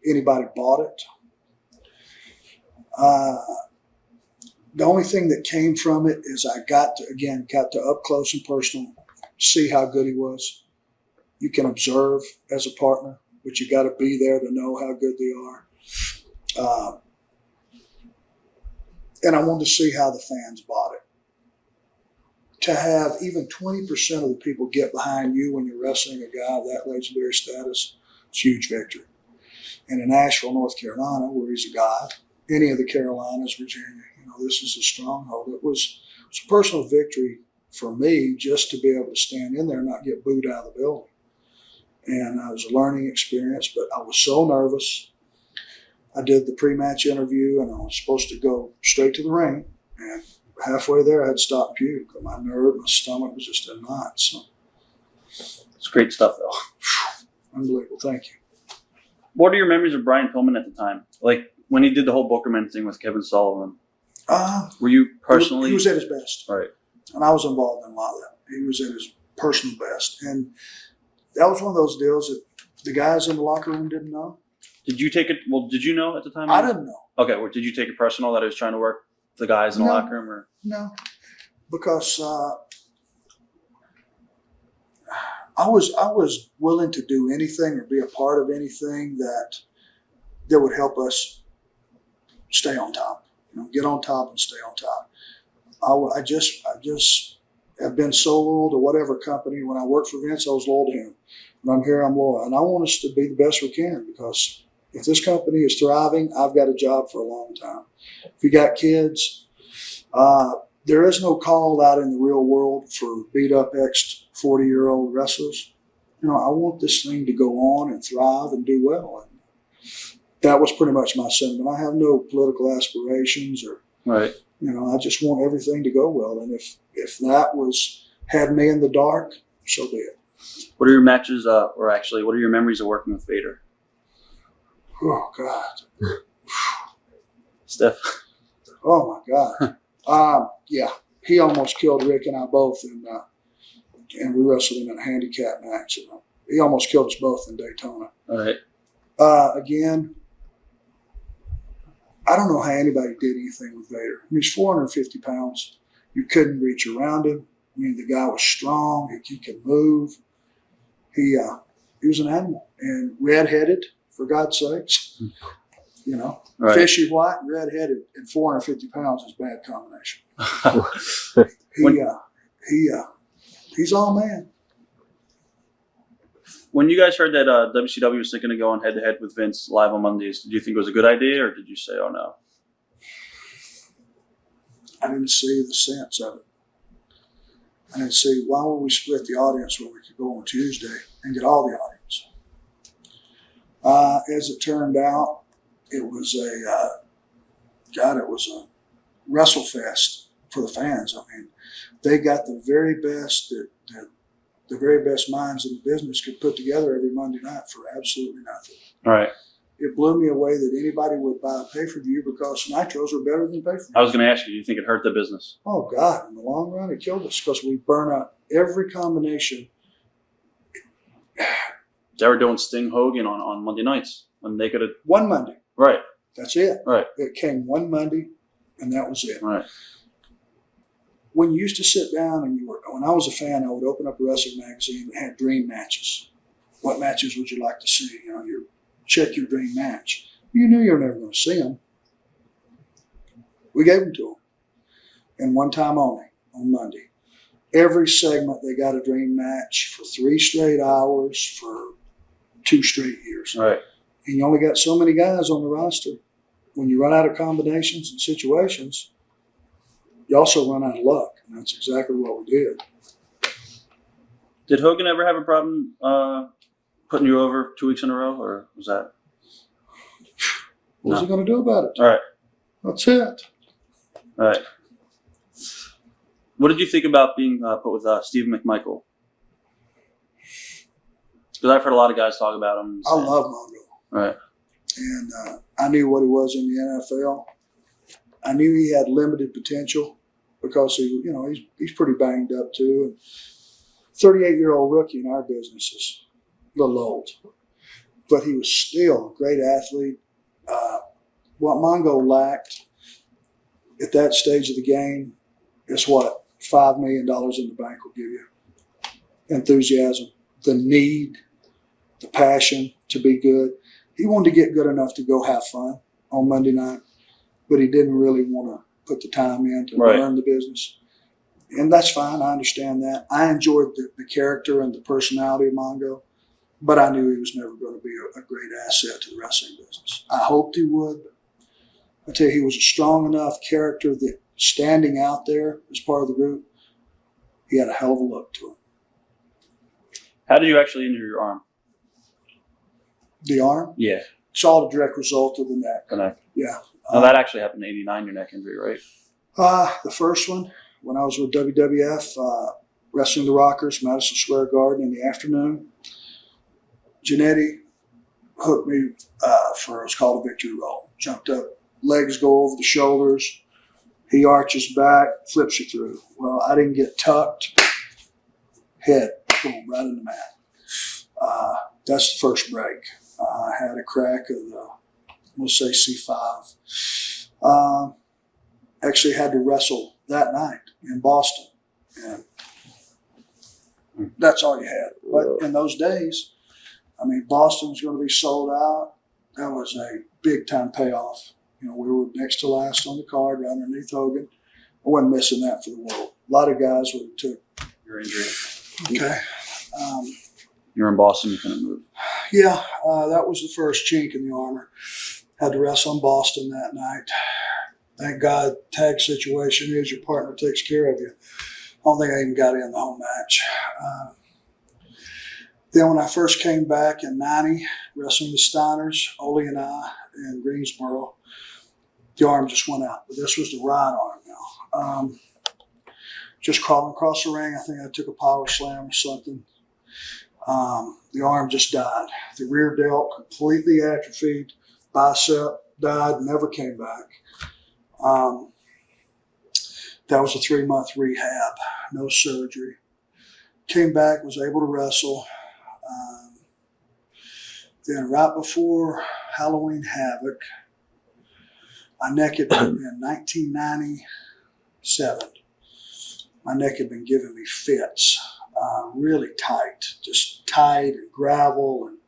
anybody bought it. The only thing that came from it is I got to up close and personal, see how good he was. You can observe as a partner, but you got to be there to know how good they are. And I wanted to see how the fans bought it. To have even 20% of the people get behind you when you're wrestling a guy of that legendary status, it's a huge victory. And in Asheville, North Carolina, where he's a god, any of the Carolinas, Virginia, this is a stronghold. It was a personal victory for me just to be able to stand in there and not get booed out of the building. And it was a learning experience, but I was so nervous. I did the pre-match interview, and I was supposed to go straight to the ring. And halfway there, I had stopped puke. My nerve, my stomach was just in knots. So. It's great stuff, though. Unbelievable. Thank you. What are your memories of Brian Pillman at the time? Like when he did the whole Bookerman thing with Kevin Sullivan. Were you personally? He was at his best. Right. And I was involved in a lot of that. He was at his personal best. And that was one of those deals that the guys in the locker room didn't know. Did you take it? Well, did you know at the time? I didn't know. Okay. Well, did you take it personal that he was trying to work the guys in the locker room? Or? No. Because I was willing to do anything or be a part of anything that would help us stay on top. Get on top and stay on top. I just have been so loyal to whatever company. When I worked for Vince, I was loyal to him. When I'm here, I'm loyal. And I want us to be the best we can, because if this company is thriving, I've got a job for a long time. If you got kids, there is no call out in the real world for beat-up ex-40-year-old wrestlers. I want this thing to go on and thrive and do well. And that was pretty much my sentiment. I have no political aspirations or, right. I just want everything to go well. And if that had me in the dark, so be it. What are your matches, or actually, what are your memories of working with Vader? Oh, God. Steph? Oh, my God. Yeah. He almost killed Rick and I both, and we wrestled him in a handicap match. He almost killed us both in Daytona. All right. Again, I don't know how anybody did anything with Vader. He's 450 pounds. You couldn't reach around him. The guy was strong. He could move. He was an animal. And redheaded, for God's sakes. Right. Fishy white and redheaded and 450 pounds is a bad combination. He's all man. When you guys heard that WCW was thinking of going head-to-head with Vince live on Mondays, did you think it was a good idea, or did you say, oh, no? I didn't see the sense of it. I didn't see, why would we split the audience when we could go on Tuesday and get all the audience? As it turned out, it was a wrestle fest for the fans. They got the very best that the very best minds in the business could put together every Monday night for absolutely nothing. Right. It blew me away that anybody would buy a pay-per-view, because Nitros are better than pay-per-view. I was going to ask you, do you think it hurt the business? Oh, God. In the long run, it killed us, because we burn out every combination. They were doing Sting Hogan on Monday nights when they could have. One Monday. Right. That's it. Right. It came one Monday, and that was it. Right. When you used to sit down and when I was a fan, I would open up a wrestling magazine that had dream matches. What matches would you like to see? You check your dream match. You knew you were never going to see them. We gave them to them. And one time only, on Monday. Every segment, they got a dream match for 3 straight hours for 2 straight years. Right. and you only got so many guys on the roster. When you run out of combinations and situations, you also run out of luck, and that's exactly what we did. Did Hogan ever have a problem putting you over 2 weeks in a row, or was that? What was he going to do about it? All right. That's it. All right. What did you think about being put with Stephen McMichael? Because I've heard a lot of guys talk about him. I love Mongo. Right. And I knew what he was in the NFL. I knew he had limited potential because he's pretty banged up too. And 38-year-old rookie in our business is a little old, but he was still a great athlete. What Mongo lacked at that stage of the game is what $5 million in the bank will give you: enthusiasm, the need, the passion to be good. He wanted to get good enough to go have fun on Monday night, but he didn't really want to put the time in to learn the business. And that's fine. I understand that. I enjoyed the character and the personality of Mongo, but I knew he was never going to be a great asset to the wrestling business. I hoped he would. I tell you, he was a strong enough character that standing out there as part of the group, he had a hell of a look to him. How did you actually injure your arm? The arm? Yeah. It's all a direct result of the neck. The neck. Yeah. Now that actually happened in '89, your neck injury, right? The first one, when I was with WWF, wrestling the Rockers, Madison Square Garden in the afternoon, Jannetty hooked me for what's called a victory roll. Jumped up, legs go over the shoulders. He arches back, flips you through. Well, I didn't get tucked. Head, boom, right in the mat. That's the first break. I had a crack of we'll say C5. Actually had to wrestle that night in Boston. And that's all you had. But in those days, I mean, Boston was going to be sold out. That was a big-time payoff. We were next to last on the card, right underneath Hogan. I wasn't missing that for the world. A lot of guys would have took Your injury. Okay. You were in Boston, you couldn't move. Yeah, that was the first chink in the armor. Had to wrestle in Boston that night. Thank God, tag situation is your partner takes care of you. I don't think I even got in the whole match. Then when I first came back in '90, wrestling the Steiners, Ole and I, in Greensboro, the arm just went out. But this was the right arm now. Just crawling across the ring, I think I took a power slam or something. The arm just died. The rear delt completely atrophied. Bicep died, never came back. That was a 3-month rehab, no surgery. Came back, was able to wrestle. Then right before Halloween Havoc, my neck had been in 1997. My neck had been giving me fits, really tight, just tight and gravel and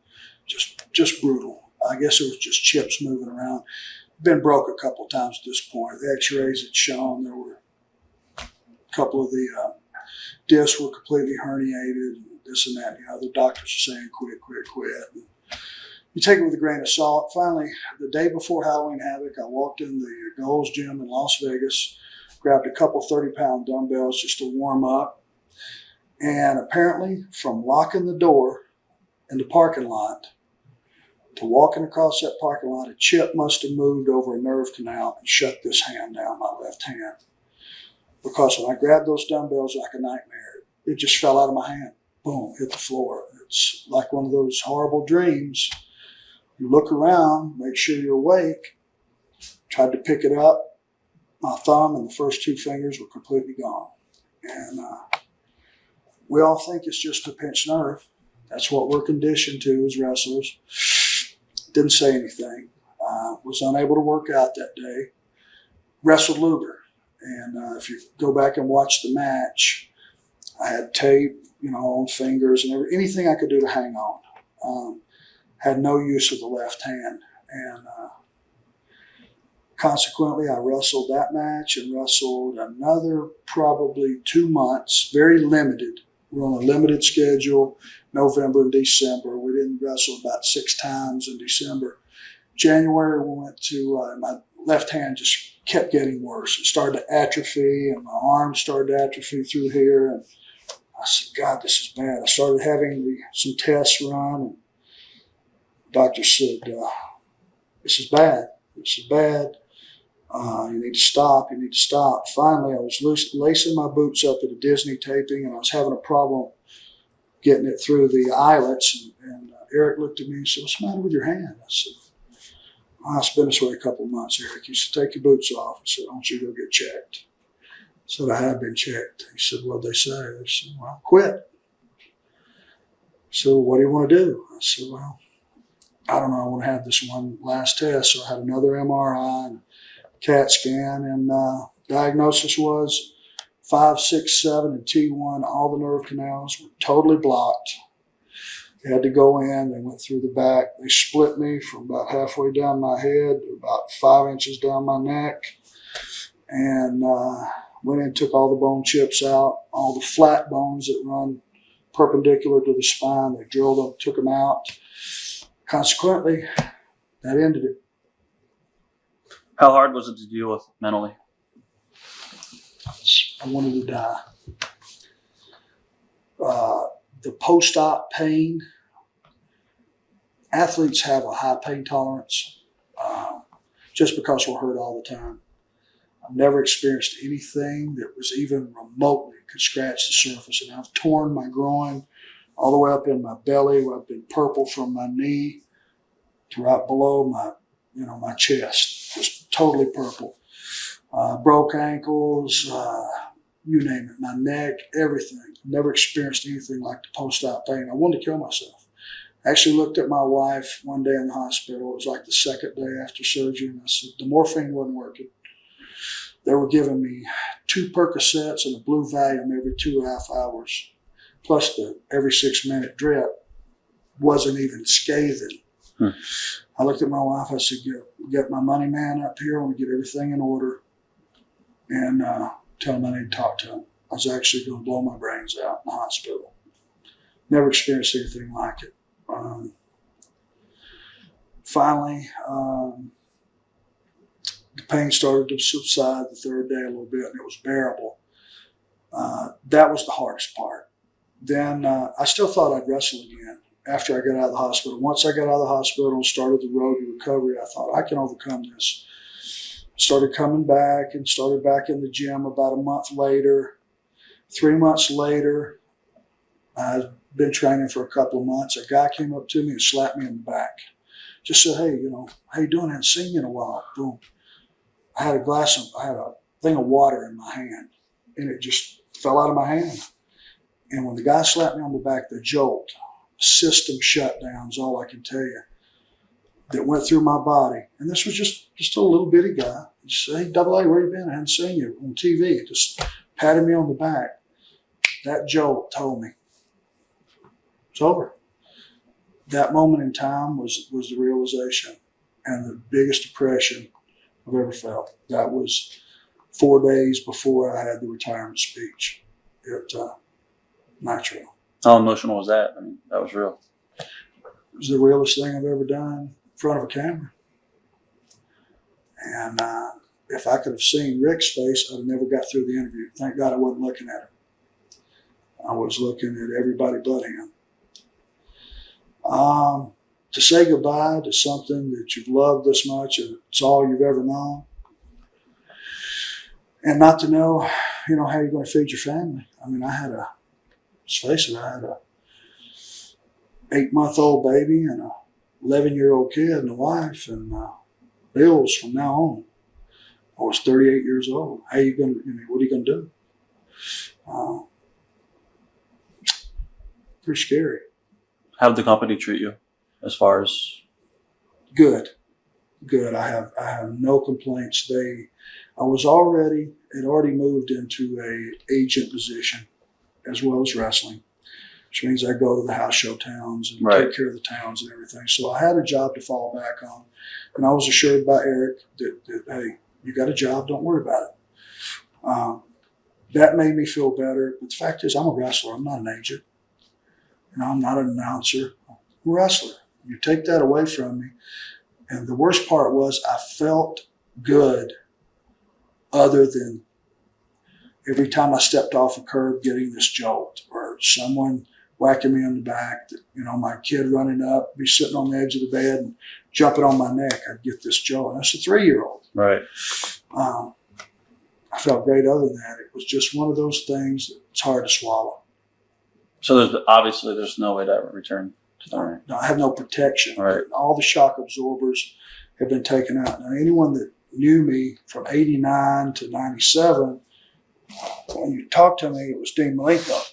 just brutal. I guess it was just chips moving around. Been broke a couple of times at this point. The x-rays had shown there were a couple of the discs were completely herniated and this and that. The doctors are saying quit. And you take it with a grain of salt. Finally, the day before Halloween Havoc, I walked in the Gold's Gym in Las Vegas, grabbed a couple 30-pound dumbbells just to warm up. And apparently, from locking the door in the parking lot to walking across that parking lot, a chip must have moved over a nerve canal and shut this hand down, my left hand. Because when I grabbed those dumbbells like a nightmare, it just fell out of my hand. Boom, hit the floor. It's like one of those horrible dreams. You look around, make sure you're awake. Tried to pick it up. My thumb and the first 2 fingers were completely gone. And we all think it's just a pinched nerve. That's what we're conditioned to as wrestlers. Didn't say anything. Was unable to work out that day. Wrestled Luger. And if you go back and watch the match, I had tape, on fingers and anything I could do to hang on. Had no use of the left hand. And consequently, I wrestled that match and wrestled another probably 2 months, very limited. We're on a limited schedule. November and December. We didn't wrestle about 6 times in December. January, we went to, my left hand just kept getting worse. It started to atrophy, and my arm started to atrophy through here. And I said, God, this is bad. I started having some tests run, and the doctor said, this is bad. This is bad. You need to stop. You need to stop. Finally, I was lacing my boots up at a Disney taping, and I was having a problem getting it through the eyelets. And Eric looked at me and said, what's the matter with your hand? I said, it's been this way a couple of months, Eric. He said, take your boots off. I said, I want you to go get checked. I said, I have been checked. He said, what'd they say? I said, well, quit. So what do you want to do? I said, well, I don't know. I want to have this one last test. So I had another MRI and CAT scan, and diagnosis was 5, 6, 7, and T1. All the nerve canals were totally blocked. They had to go in. They went through the back. They split me from about halfway down my head to about 5 inches down my neck, and went in and took all the bone chips out, all the flat bones that run perpendicular to the spine. They drilled them, took them out. Consequently, that ended it. How hard was it to deal with mentally? I wanted to die. The post-op pain, athletes have a high pain tolerance just because we're hurt all the time. I've never experienced anything that was even remotely could scratch the surface. And I've torn my groin all the way up in my belly, where I've been purple from my knee to right below my chest, just totally purple. Broke ankles, you name it, my neck, everything. Never experienced anything like the post-op pain. I wanted to kill myself. I actually looked at my wife one day in the hospital. It was like the second day after surgery, and I said, the morphine wasn't working. They were giving me 2 Percocets and a blue Valium every 2.5 hours, plus the every 6-minute drip. Wasn't even scathing. I looked at my wife. I said, get my money man up here. I want to get everything in order and tell him I need to talk to him. I was actually going to blow my brains out in the hospital. Never experienced anything like it. Finally, the pain started to subside the third day a little bit, and it was bearable. That was the hardest part. Then I still thought I'd wrestle again after I got out of the hospital. Once I got out of the hospital and started the road to recovery, I thought, I can overcome this. Started coming back and started back in the gym about a month later. 3 months later, I'd been training for a couple of months. A guy came up to me and slapped me in the back. Just said, hey, how you doing? I haven't seen you in a while. Boom. I had a thing of water in my hand, and it just fell out of my hand. And when the guy slapped me on the back, the jolt, system shutdown is all I can tell you, that went through my body. And this was just a little bitty guy. He said, hey, Double A, where you been? I hadn't seen you on TV. Just patted me on the back. That jolt told me it's over. That moment in time was the realization and the biggest depression I've ever felt. That was 4 days before I had the retirement speech at Nitro. How emotional was that? I mean, that was real. It was the realest thing I've ever done in front of a camera. And if I could have seen Ric's face, I'd have never got through the interview. Thank God I wasn't looking at him. I was looking at everybody but him. To say goodbye to something that you've loved this much and it's all you've ever known, and not to know, how you're going to feed your family. I mean, let's face it, I had a 8-month-old baby and a 11-year-old kid and a wife and bills from now on. I was 38 years old. What are you going to do? Pretty scary. How did the company treat you as far as? Good. I have no complaints. Had already moved into a agent position as well as wrestling, which means I go to the house show towns and take care of the towns and everything. So I had a job to fall back on. And I was assured by Eric that hey, you got a job, don't worry about it. That made me feel better. But the fact is, I'm a wrestler. I'm not an agent. I'm not an announcer. I'm a wrestler. You take that away from me. And the worst part was I felt good other than every time I stepped off a curb getting this jolt or someone whacking me on the back, my kid running up, be sitting on the edge of the bed and jumping on my neck. I'd get this jolt. That's a 3-year-old. Right. I felt great other than that. It was just one of those things that's hard to swallow. So there's no way to ever return to the ring. No, I have no protection. Right. All the shock absorbers have been taken out. Now, anyone that knew me from 89 to 97, when you talked to me, it was Dean Malenko.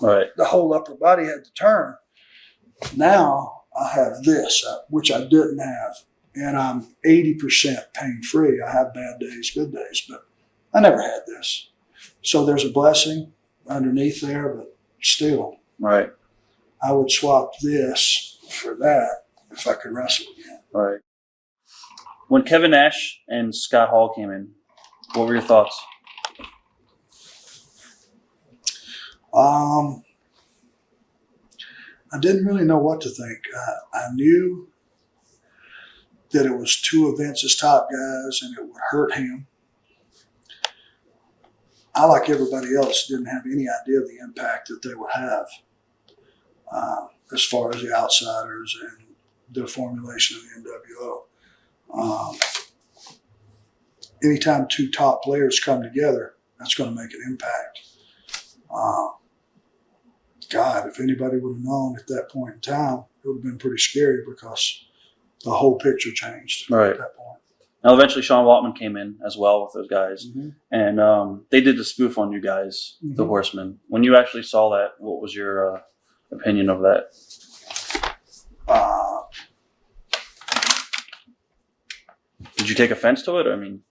Right. The whole upper body had to turn. Now I have this, which I didn't have, and I'm 80% pain-free. I have bad days, good days, but I never had this. So there's a blessing underneath there, but still. Right. I would swap this for that if I could wrestle again. Right. When Kevin Nash and Scott Hall came in, what were your thoughts? I didn't really know what to think. I knew that it was two of Vince's top guys and it would hurt him. I, like everybody else, didn't have any idea of the impact that they would have as far as the outsiders and the formulation of the NWO. Anytime two top players come together, that's going to make an impact. God, if anybody would have known at that point in time, it would have been pretty scary because the whole picture changed at that point. Now, eventually, Sean Waltman came in as well with those guys, Mm-hmm. and they did the spoof on you guys, Mm-hmm. the Horsemen. When you actually saw that, what was your opinion of that? Did you take offense to it? I mean,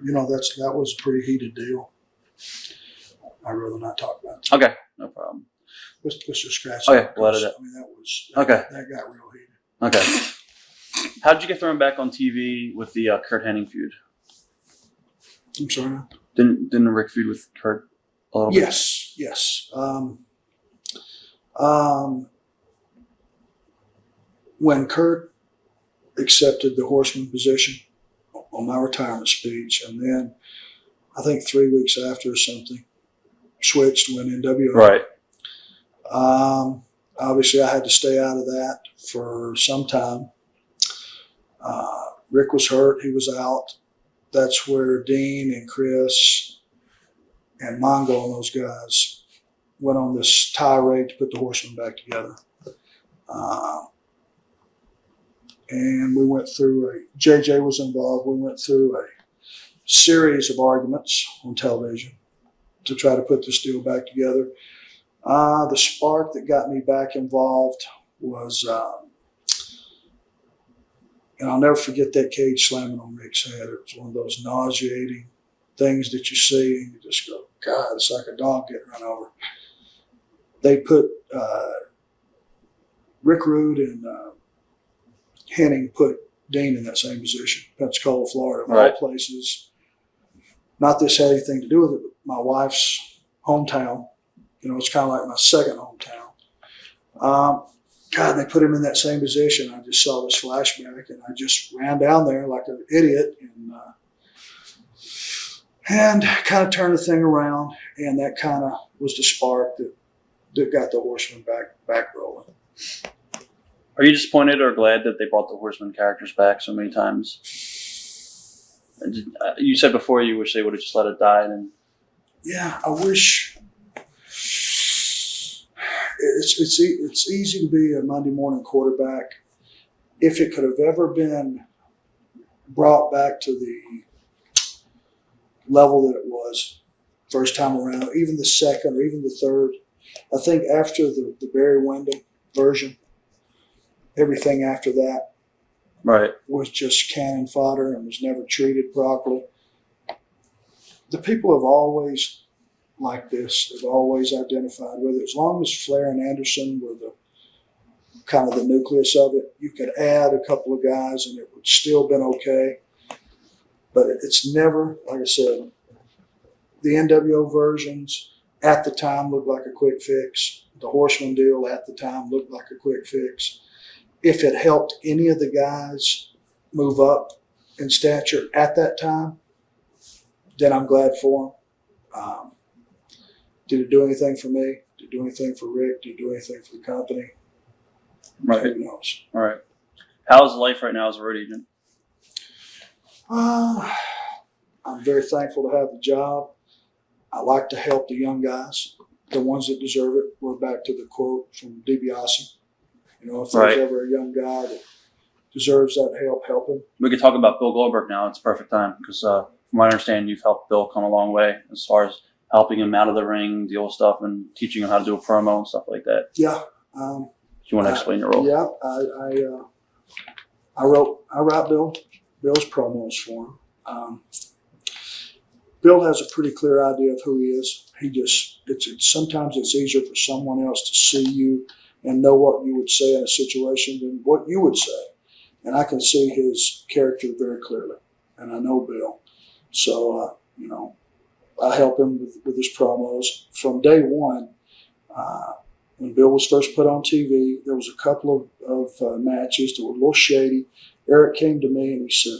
that was a pretty heated deal. I'd rather not talk about it. okay, no problem. Let's just scratch Okay, that. let it out. I mean, Okay. That got real heated. Okay. How did you get thrown back on TV with the Kurt Hennig feud? I'm sorry. Didn't Rick feud with Kurt a little bit? Yes. When Kurt accepted the Horseman position on my retirement speech, and then I think 3 weeks after or something, switched to win NWO. Right. Obviously, I had to stay out of that for some time. Rick was hurt. He was out. That's where Dean and Chris and Mongo and those guys went on this tirade to put the Horsemen back together. And we went through JJ was involved. We went through a series of arguments on television to try to put this deal back together. The spark that got me back involved was, and I'll never forget that cage slamming on Rick's head. It was one of those nauseating things that you see and you just go, God, it's like a dog getting run over. They put Rick Rude and Hennig put Dean in that same position, Pensacola, Florida, of all places. Not this had anything to do with it, but my wife's hometown. It's kind of like my second hometown. God, they put him in that same position. I just saw this flashback, and I just ran down there like an idiot and kind of turned the thing around, and that kind of was the spark that got the Horsemen back rolling. Are you disappointed or glad that they brought the Horsemen characters back so many times? You said before you wish they would have just let it die. Yeah, I wish. It's easy to be a Monday morning quarterback. If it could have ever been brought back to the level that it was first time around, even the second or even the third, I think after the Barry Windham version, everything after that was just cannon fodder and was never treated properly. The people have always liked this. They've always identified with it. As long as Flair and Anderson were the kind of the nucleus of it, you could add a couple of guys and it would still been okay. But it's never, like I said, the NWO versions, at the time looked like a quick fix. The Horseman deal at the time looked like a quick fix. If it helped any of the guys move up in stature at that time, then I'm glad for them. Did it do anything for me? Did it do anything for Rick? Did it do anything for the company? Right. Who knows? All right. How's life right now as a road agent? I'm very thankful to have the job. I like to help the young guys, the ones that deserve it. We're back to the quote from DiBiase. You know, if there's ever a young guy that deserves that help him. We could talk about Bill Goldberg now. It's a perfect time because, from what I understand, you've helped Bill come a long way as far as helping him out of the ring, deal with stuff, and teaching him how to do a promo and stuff like that. Yeah. Do you want to explain your role? Yeah, I write Bill's promos for him. Bill has a pretty clear idea of who he is. Sometimes it's easier for someone else to see you and know what you would say in a situation than what you would say. And I can see his character very clearly, and I know Bill. So, I help him with his promos. From day one, when Bill was first put on TV, there was a couple of matches that were a little shady. Eric came to me and he said,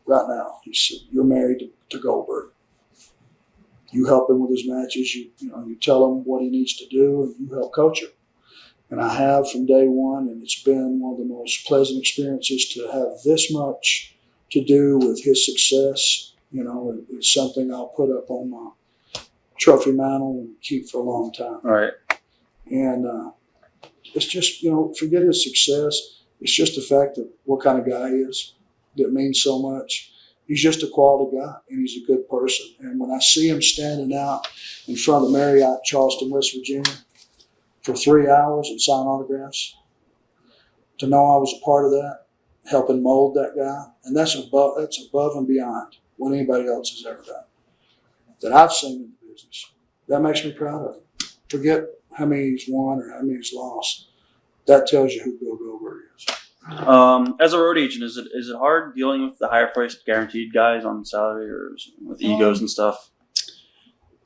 right now, you're married to Goldberg. You help him with his matches. You tell him what he needs to do, and you help coach him. And I have from day one, and it's been one of the most pleasant experiences to have this much to do with his success. It's something I'll put up on my trophy mantle and keep for a long time. All right. And it's just, forget his success. It's just the fact that what kind of guy he is that means so much. He's just a quality guy, and he's a good person. And when I see him standing out in front of the Marriott, Charleston, West Virginia, for 3 hours and sign autographs, to know I was a part of that, helping mold that guy, and that's above and beyond what anybody else has ever done that I've seen in the business. That makes me proud of him. Forget how many he's won or how many he's lost. That tells you who Bill Goldberg is. As a road agent, is it hard dealing with the higher priced guaranteed guys on salary or with egos and stuff?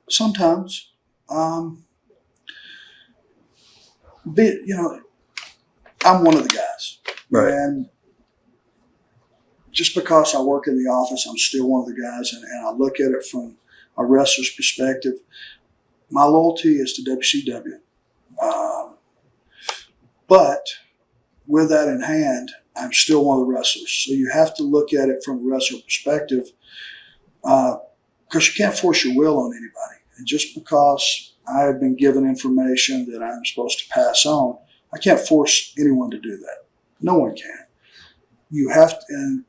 Sometimes. I'm one of the guys. Right. And just because I work in the office, I'm still one of the guys, and I look at it from a wrestler's perspective. My loyalty is to WCW. But with that in hand, I'm still one of the wrestlers. So you have to look at it from a wrestler perspective because you can't force your will on anybody. And just because I have been given information that I'm supposed to pass on, I can't force anyone to do that. No one can. You have to, and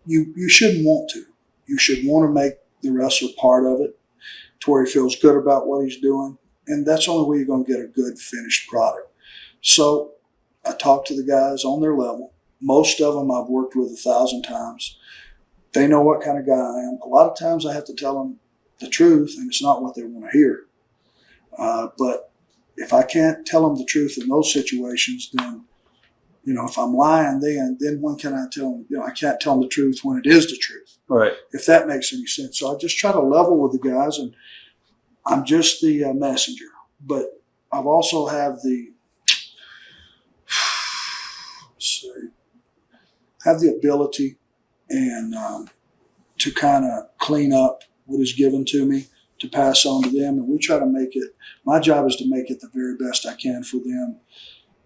you shouldn't want to. You should want to make the wrestler part of it to where he feels good about what he's doing. And that's the only way you're going to get a good finished product. So I talk to the guys on their level. Most of them I've worked with 1,000 times. They know what kind of guy I am. A lot of times I have to tell them the truth, and it's not what they want to hear. But if I can't tell them the truth in those situations, then, if I'm lying then when can I tell them? I can't tell them the truth when it is the truth. Right. If that makes any sense. So I just try to level with the guys, and I'm just the messenger. But I've also have the ability and to kind of clean up what is given to me to pass on to them. And we try to make it, my job is to make it the very best I can for them,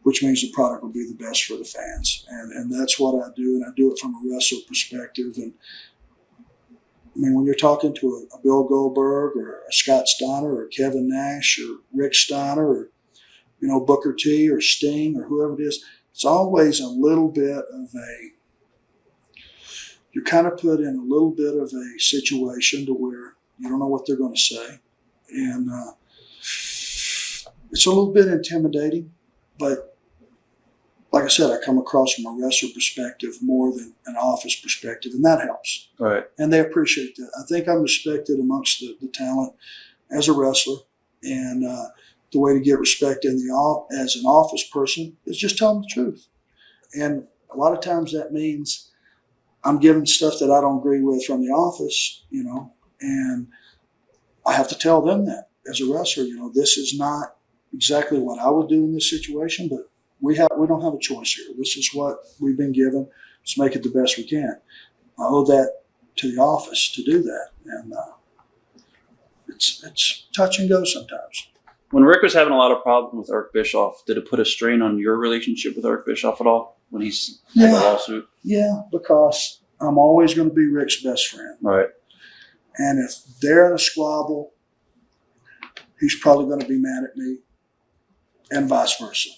which means the product will be the best for the fans. And that's what I do, and I do it from a wrestler perspective. And I mean, when you're talking to a Bill Goldberg or a Scott Steiner or Kevin Nash or Rick Steiner or, Booker T or Sting or whoever it is, it's always a little bit of you're kind of put in a little bit of a situation to where you don't know what they're going to say. And it's a little bit intimidating, but like I said, I come across from a wrestler perspective more than an office perspective, and that helps. Right. And they appreciate that. I think I'm respected amongst the talent as a wrestler, and the way to get respect as an office person is just tell them the truth. And a lot of times that means I'm given stuff that I don't agree with from the office, and I have to tell them that. as a wrestler, this is not exactly what I would do in this situation, but we don't have a choice here. This is what we've been given. Let's make it the best we can. I owe that to the office to do that, and it's touch and go sometimes. When Rick was having a lot of problems with Eric Bischoff, did it put a strain on your relationship with Eric Bischoff at all when he's had the lawsuit? Yeah, because I'm always going to be Rick's best friend. Right. And if they're in a squabble, he's probably going to be mad at me, and vice versa.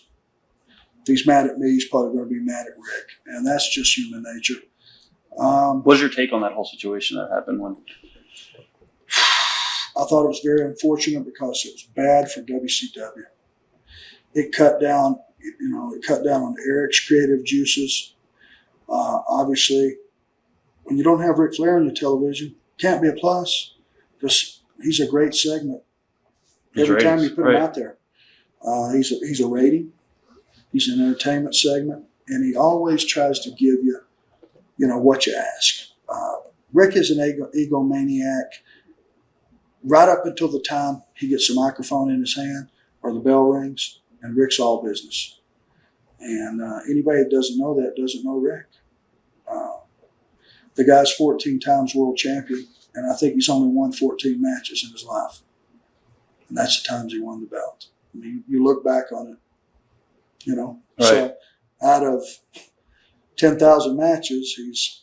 If he's mad at me, he's probably going to be mad at Rick, and that's just human nature. What was your take on that whole situation that happened when? I thought it was very unfortunate because it was bad for WCW. It cut down, on Eric's creative juices. Obviously, when you don't have Ric Flair on your television, can't be a plus because he's a great segment. Every time you put him out there, he's a rating. He's an entertainment segment, and he always tries to give you, what you ask. Rick is an egomaniac. Right up until the time he gets the microphone in his hand or the bell rings, and Rick's all business. And anybody that doesn't know that doesn't know Rick. The guy's 14 times world champion, and I think he's only won 14 matches in his life. And that's the times he won the belt. I mean, you look back on it, Right. So out of 10,000 matches, he's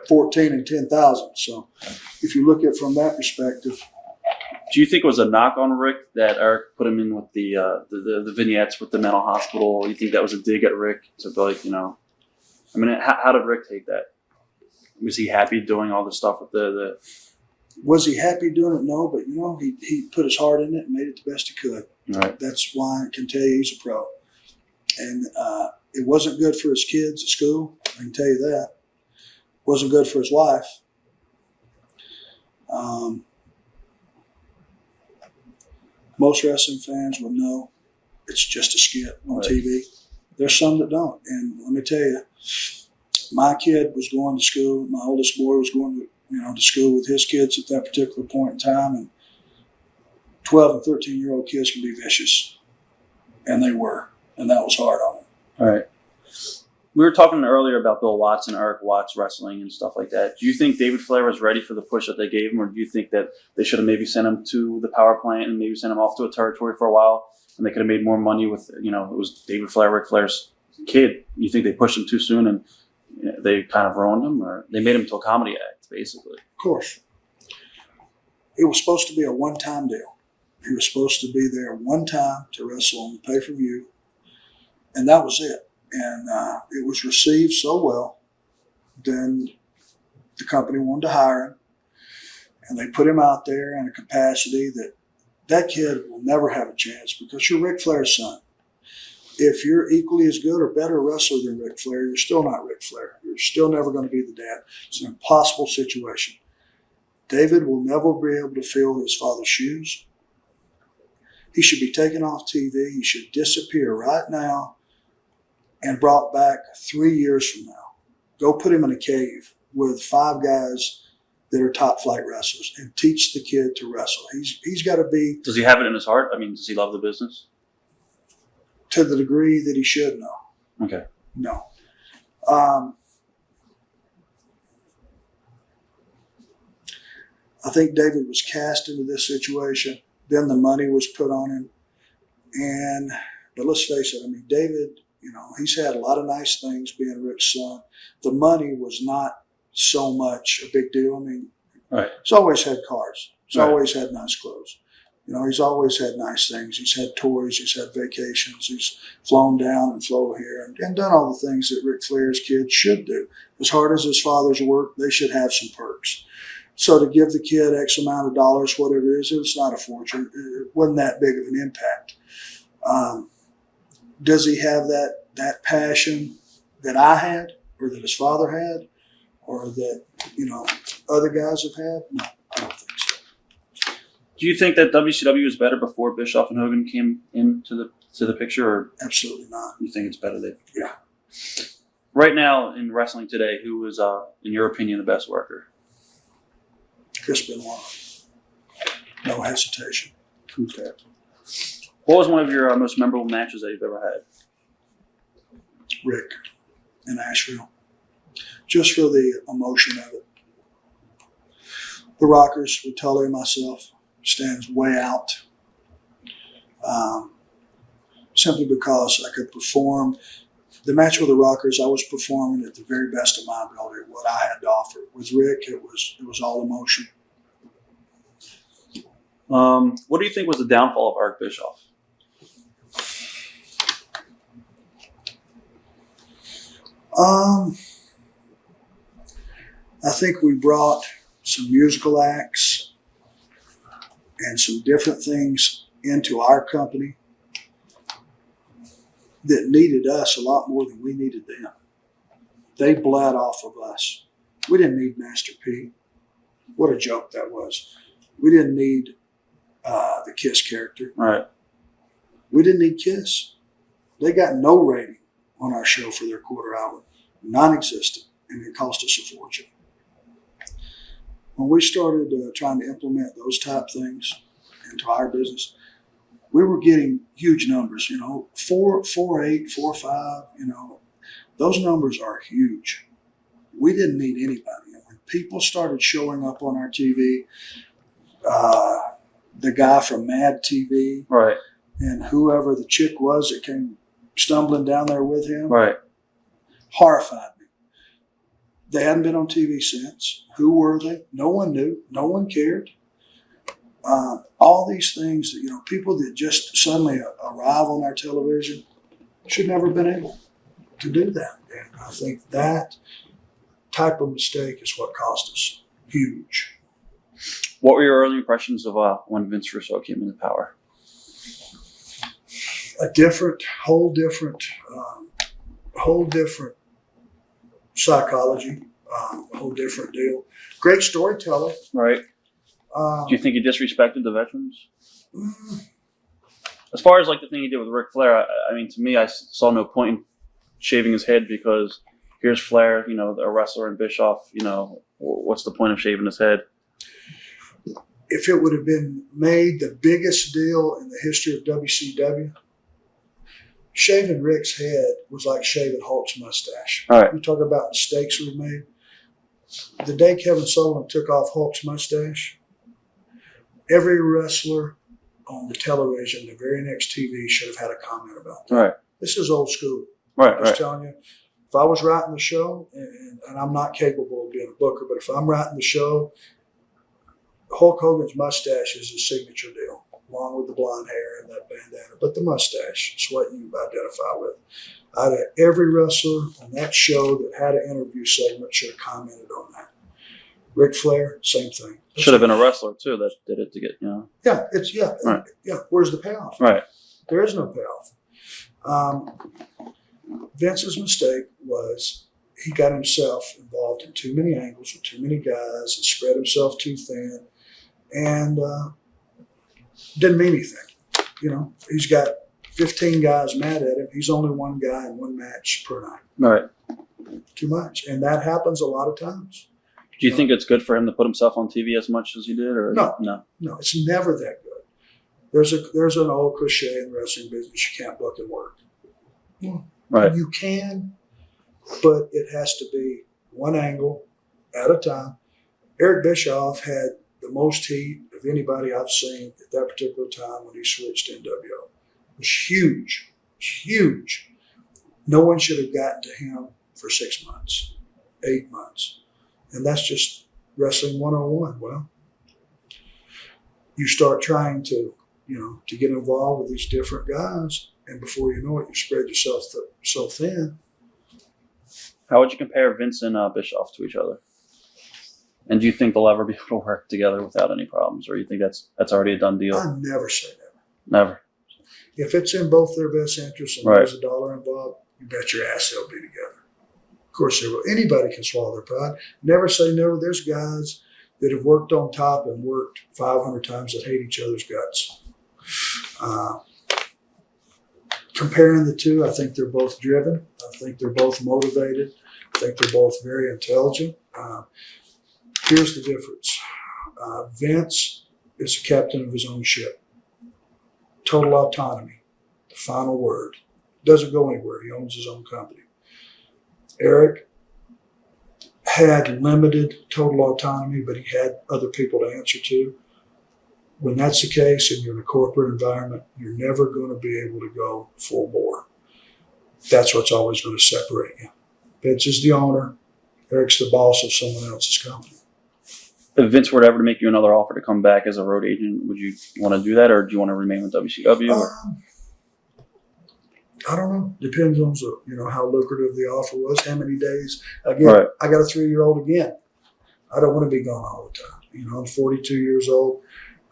14 and 10,000. So if you look at it from that perspective. Do you think it was a knock on Rick that Eric put him in with the vignettes with the mental hospital? You think that was a dig at Rick to be like, I mean, how did Rick take that? Was he happy doing all the stuff with the? Was he happy doing it? No, but he put his heart in it and made it the best he could. Right. That's why I can tell you he's a pro. And it wasn't good for his kids at school. I can tell you that. It wasn't good for his wife. Most wrestling fans will know it's just a skit on TV. There's some that don't. And let me tell you, my kid was going to school. My oldest boy was going to school with his kids at that particular point in time. And 12 and 13-year-old kids can be vicious. And they were. And that was hard on them. All right. We were talking earlier about Bill Watts and Eric Watts wrestling and stuff like that. Do you think David Flair was ready for the push that they gave him, or do you think that they should have maybe sent him to the power plant and maybe sent him off to a territory for a while, and they could have made more money with, it was David Flair, Ric Flair's kid? You think they pushed him too soon and they kind of ruined him, or they made him into a comedy act, basically? Of course. It was supposed to be a one-time deal. He was supposed to be there one time to wrestle on the pay-per-view, and that was it. And it was received so well, then the company wanted to hire him, and they put him out there in a capacity that kid will never have a chance because you're Ric Flair's son. If you're equally as good or better wrestler than Ric Flair, you're still not Ric Flair. You're still never going to be the dad. It's an impossible situation. David will never be able to fill his father's shoes. He should be taken off TV. He should disappear right now and brought back 3 years from now. Go put him in a cave with 5 guys that are top flight wrestlers and teach the kid to wrestle. He's got to be. Does he have it in his heart? I mean, does he love the business? To the degree that he should know. Okay. No. I think David was cast into this situation. Then the money was put on him. But let's face it, I mean, David, he's had a lot of nice things being Rick's son. The money was not so much a big deal. I mean, he's always had cars. He's always had nice clothes. He's always had nice things. He's had tours. He's had vacations. He's flown down and flown here and done all the things that Ric Flair's kids should do. As hard as his father's work, they should have some perks. So to give the kid X amount of dollars, whatever it is, it's not a fortune. It wasn't that big of an impact. Does he have that passion that I had, or that his father had, or that other guys have had? No, I don't think so. Do you think that WCW was better before Bischoff and Hogan came into the picture, or absolutely not? You think it's better than? Yeah. Right now in wrestling today, who is, in your opinion, the best worker? Chris Benoit. No hesitation. Okay. What was one of your most memorable matches that you've ever had? Rick in Asheville, just for the emotion of it. The Rockers with Tully and myself stands way out, simply because I could perform. The match with the Rockers, I was performing at the very best of my ability, what I had to offer. With Rick, it was all emotion. What do you think was the downfall of Eric Bischoff? I think we brought some musical acts and some different things into our company that needed us a lot more than we needed them. They bled off of us. We didn't need Master P. What a joke that was. We didn't need the Kiss character. Right. We didn't need Kiss. They got no rating on our show for their quarter hour. Non-existent. And it cost us a fortune. When we started trying to implement those type things into our business, we were getting huge numbers, 4.8, 4.5, those numbers are huge. We didn't need anybody. And when people started showing up on our TV, the guy from Mad TV, right, and whoever the chick was that came stumbling down there with him, right, horrified me. They hadn't been on TV since. Who were they? No one knew. No one cared. All these things that, people that just suddenly arrive on our television should never have been able to do that. And I think that type of mistake is what cost us. Huge. What were your early impressions of when Vince Russo came into power? A whole different psychology, a whole different deal. Great storyteller. Right. Do you think he disrespected the veterans? As far as the thing he did with Ric Flair, I mean, to me, I saw no point in shaving his head because here's Flair, a wrestler, and Bischoff, what's the point of shaving his head? If it would have been made the biggest deal in the history of WCW, shaving Rick's head was like shaving Hulk's mustache. All right. We talk about mistakes we've made. The day Kevin Sullivan took off Hulk's mustache, every wrestler on the television, the very next TV, should have had a comment about that. Right. This is old school. Right, I'm just telling you, if I was writing the show, and I'm not capable of being a booker, but if I'm writing the show, Hulk Hogan's mustache is his signature deal, along with the blonde hair and that bandana. But the mustache is what you identify with. Every wrestler on that show that had an interview segment should have commented on that. Ric Flair, same thing. Should have been a wrestler too that did it to get, Yeah, Right. Yeah. Where's the payoff? Right. There is no payoff. Vince's mistake was he got himself involved in too many angles with too many guys and spread himself too thin, and didn't mean anything. He's got 15 guys mad at him. He's only one guy in one match per night. Right. Too much, and that happens a lot of times. Do you think it's good for him to put himself on TV as much as he did, or No. No. No, it's never that good. There's an old cliche in the wrestling business: you can't book and work. Right. You can, but it has to be one angle at a time. Eric Bischoff had the most heat of anybody I've seen at that particular time when he switched to NWO. It was huge, huge. No one should have gotten to him for 6 months, 8 months. And that's just wrestling 101. Well, you start trying to get involved with these different guys, and before you know it, you spread yourself so thin. How would you compare Vince and Bischoff to each other? And do you think they'll ever be able to work together without any problems, or you think that's already a done deal? I never say never. Never. If it's in both their best interests and Right. there's a dollar involved, you bet your ass they'll be together. Of course they will. Anybody can swallow their pride. Never say never. There's guys that have worked on top and worked 500 times that hate each other's guts. Comparing the two, I think they're both driven. I think they're both motivated. I think they're both very intelligent. Here's the difference. Vince is a captain of his own ship. total autonomy, the final word. Doesn't go anywhere. He owns his own company. Eric had limited total autonomy, but he had other people to answer to. When that's the case and you're in a corporate environment, you're never going to be able to go full bore. That's what's always going to separate you. Vince is the owner. Eric's the boss of someone else's company. If Vince were to ever make you another offer to come back as a road agent, would you want to do that, or do you want to remain with WCW? I don't know. Depends on how lucrative the offer was, how many days. Again, Right. I got a 3-year-old again. I don't want to be gone all the time. I'm 42 years old.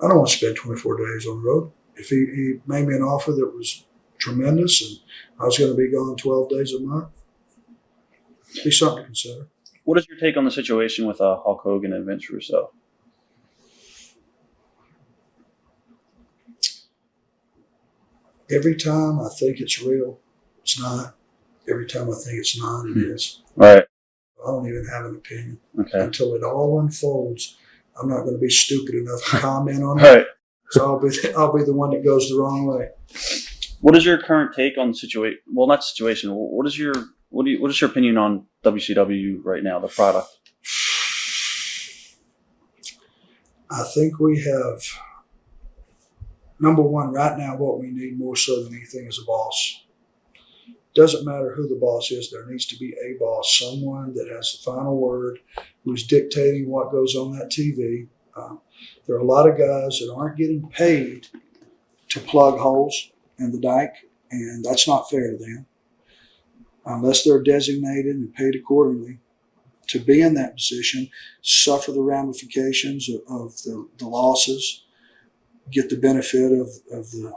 I don't want to spend 24 days on the road. If he made me an offer that was tremendous and I was going to be gone 12 days a month, it'd be something to consider. What is your take on the situation with Hulk Hogan and Vince Russo? Every time I think it's real, it's not. Every time I think it's not, it is. Right. I don't even have an opinion. Okay. Until it all unfolds, I'm not going to be stupid enough to comment on it. Right. So I'll be the one that goes the wrong way. What is your current take on the situation? Well, not situation. What is your opinion on WCW right now, the product? I think we have, number one, right now, what we need more so than anything is a boss. Doesn't matter who the boss is, there needs to be a boss, someone that has the final word, who's dictating what goes on that TV. There are a lot of guys that aren't getting paid to plug holes in the dike, and that's not fair to them. Unless they're designated and paid accordingly to be in that position, suffer the ramifications of the losses, get the benefit of the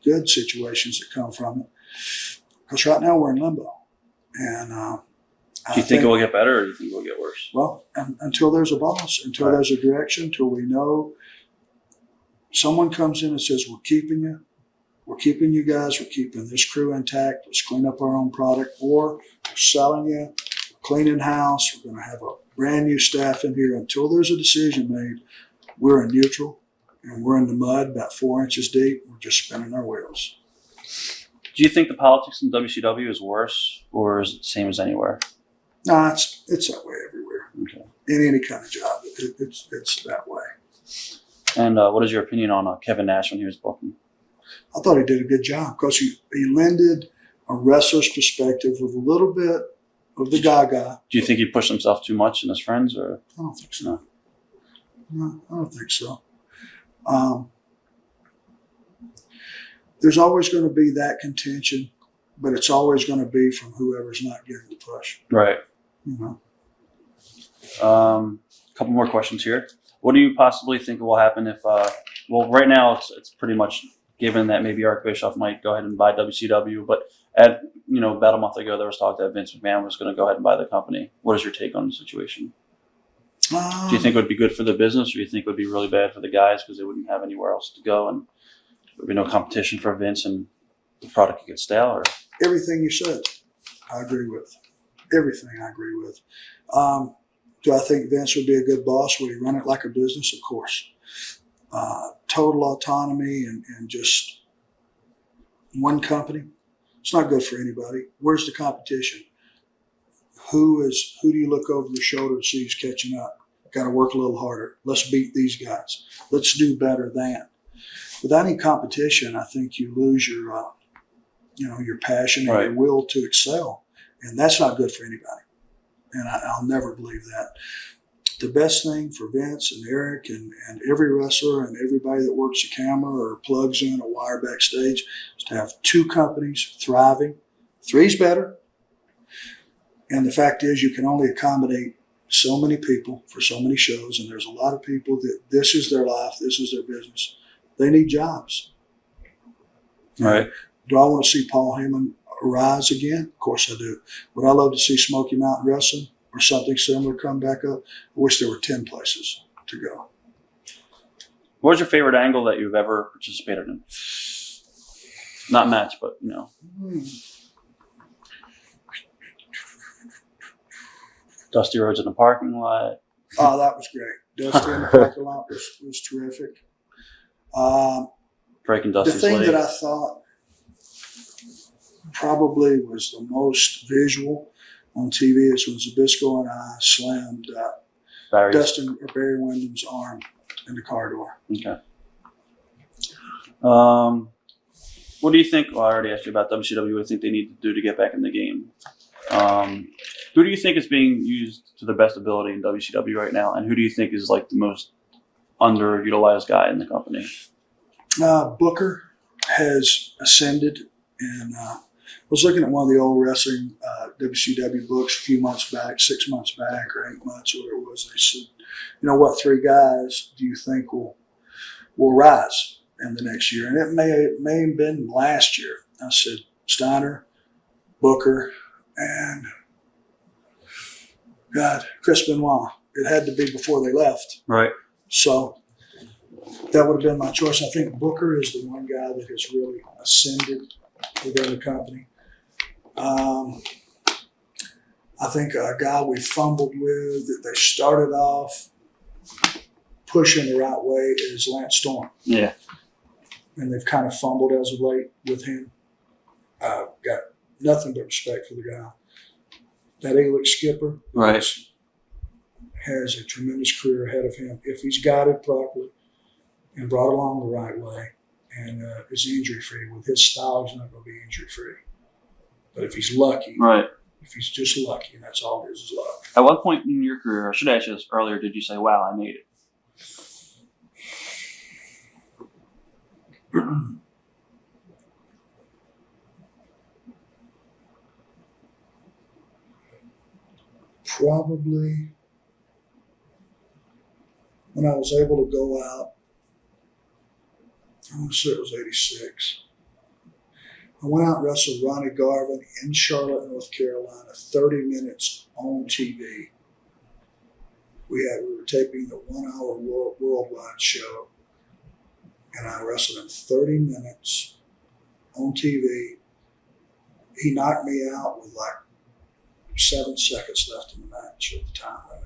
good situations that come from it. Because right now we're in limbo. And Do you think it will get better, or do you think it will get worse? Well, until there's a boss, until there's a direction, until we know someone comes in and says, we're keeping you guys, we're keeping this crew intact, let's clean up our own product, or we're selling you, we're cleaning house, we're going to have a brand new staff in here. Until there's a decision made, we're in neutral and we're in the mud about 4 inches deep. We're just spinning our wheels. Do you think the politics in WCW is worse, or is it the same as anywhere? No, it's that way everywhere. Okay. In any kind of job, it's that way. And what is your opinion on Kevin Nash when he was booking? I thought he did a good job because he lended a wrestler's perspective with a little bit of the gaga. Do you think he pushed himself too much in his friends, or? I don't think so. No, I don't think so. There's always going to be that contention, but it's always going to be from whoever's not getting the push. Right. A couple more questions here. What do you possibly think will happen if? Well, right now it's pretty much given that maybe Eric Bischoff might go ahead and buy WCW, but about a month ago there was talk that Vince McMahon was going to go ahead and buy the company. What is your take on the situation? Do you think it would be good for the business, or do you think it would be really bad for the guys because they wouldn't have anywhere else to go and there would be no competition for Vince and the product could get stale? Or everything you said, I agree with. Everything I agree with. Do I think Vince would be a good boss? Would he run it like a business? Of course. Total autonomy and just one company. It's not good for anybody. Where's the competition? Who do you look over your shoulder and see who's catching up? Got to work a little harder. Let's beat these guys. Let's do better than. Without any competition, I think you lose your passion and your will to excel, and that's not good for anybody. And I'll never believe that. The best thing for Vince and Eric and every wrestler and everybody that works a camera or plugs in a wire backstage is to have two companies thriving. Three's better. And the fact is you can only accommodate so many people for so many shows, and there's a lot of people that this is their life, this is their business. They need jobs. right. Do I want to see Paul Heyman rise again? Of course I do. Would I love to see Smoky Mountain Wrestling or something similar come back up? I wish there were 10 places to go. What was your favorite angle that you've ever participated in? Not match, but Dusty Rhodes in the parking lot. Oh, that was great. Dusty in the parking lot was terrific. breaking The Dusty's thing leg. that I thought probably was the most visual on TV is when Zbyszko and I slammed Barry's. Dustin or Barry Windham's arm in the car door. Okay. What do you think? Well, I already asked you about WCW. What do you think they need to do to get back in the game? Who do you think is being used to the best ability in WCW right now, and who do you think is like the most underutilized guy in the company? Booker has ascended, and I was looking at one of the old wrestling WCW books a few months back, 6 months back or 8 months, or whatever it was. They said, you know, what 3 guys do you think will rise in the next year? And it may have been last year. I said Steiner, Booker, and Chris Benoit. It had to be before they left. Right. So that would have been my choice. I think Booker is the one guy that has really ascended within the company. I think a guy we fumbled with that they started off pushing the right way is Lance Storm. Yeah. And they've kind of fumbled as of late with him. Got nothing but respect for the guy. That Elix Skipper Right. has a tremendous career ahead of him if he's guided properly and brought along the right way and is injury-free. With his style, he's not going to be injury-free. But if he's lucky, Right. if he's just lucky, and that's all it is luck. At what point in your career, I should ask you this earlier, did you say, wow, I made it? Probably when I was able to go out, I want to say it was 86. I went out and wrestled Ronnie Garvin in Charlotte, North Carolina, 30 minutes on TV. We were taping the 1 hour worldwide show, and I wrestled him 30 minutes on TV. He knocked me out with like 7 seconds left in the match at the time limit.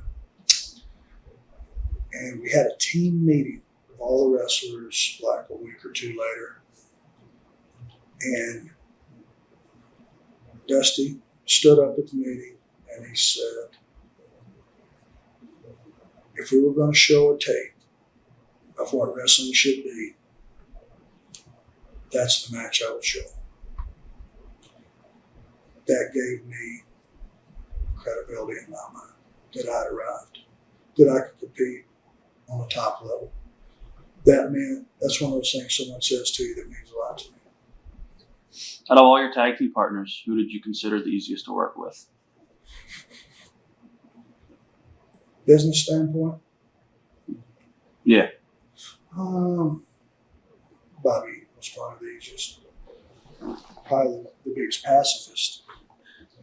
And we had a team meeting with all the wrestlers like a week or 2 later. And Dusty stood up at the meeting and he said, if we were going to show a tape of what wrestling should be, that's the match I would show. That gave me credibility in my mind that I'd arrived, that I could compete on the top level. That meant, that's one of those things someone says to you that means a lot to me. Out of all your tag team partners, who did you consider the easiest to work with? Business standpoint, Yeah. Bobby was probably the easiest. Probably the biggest pacifist.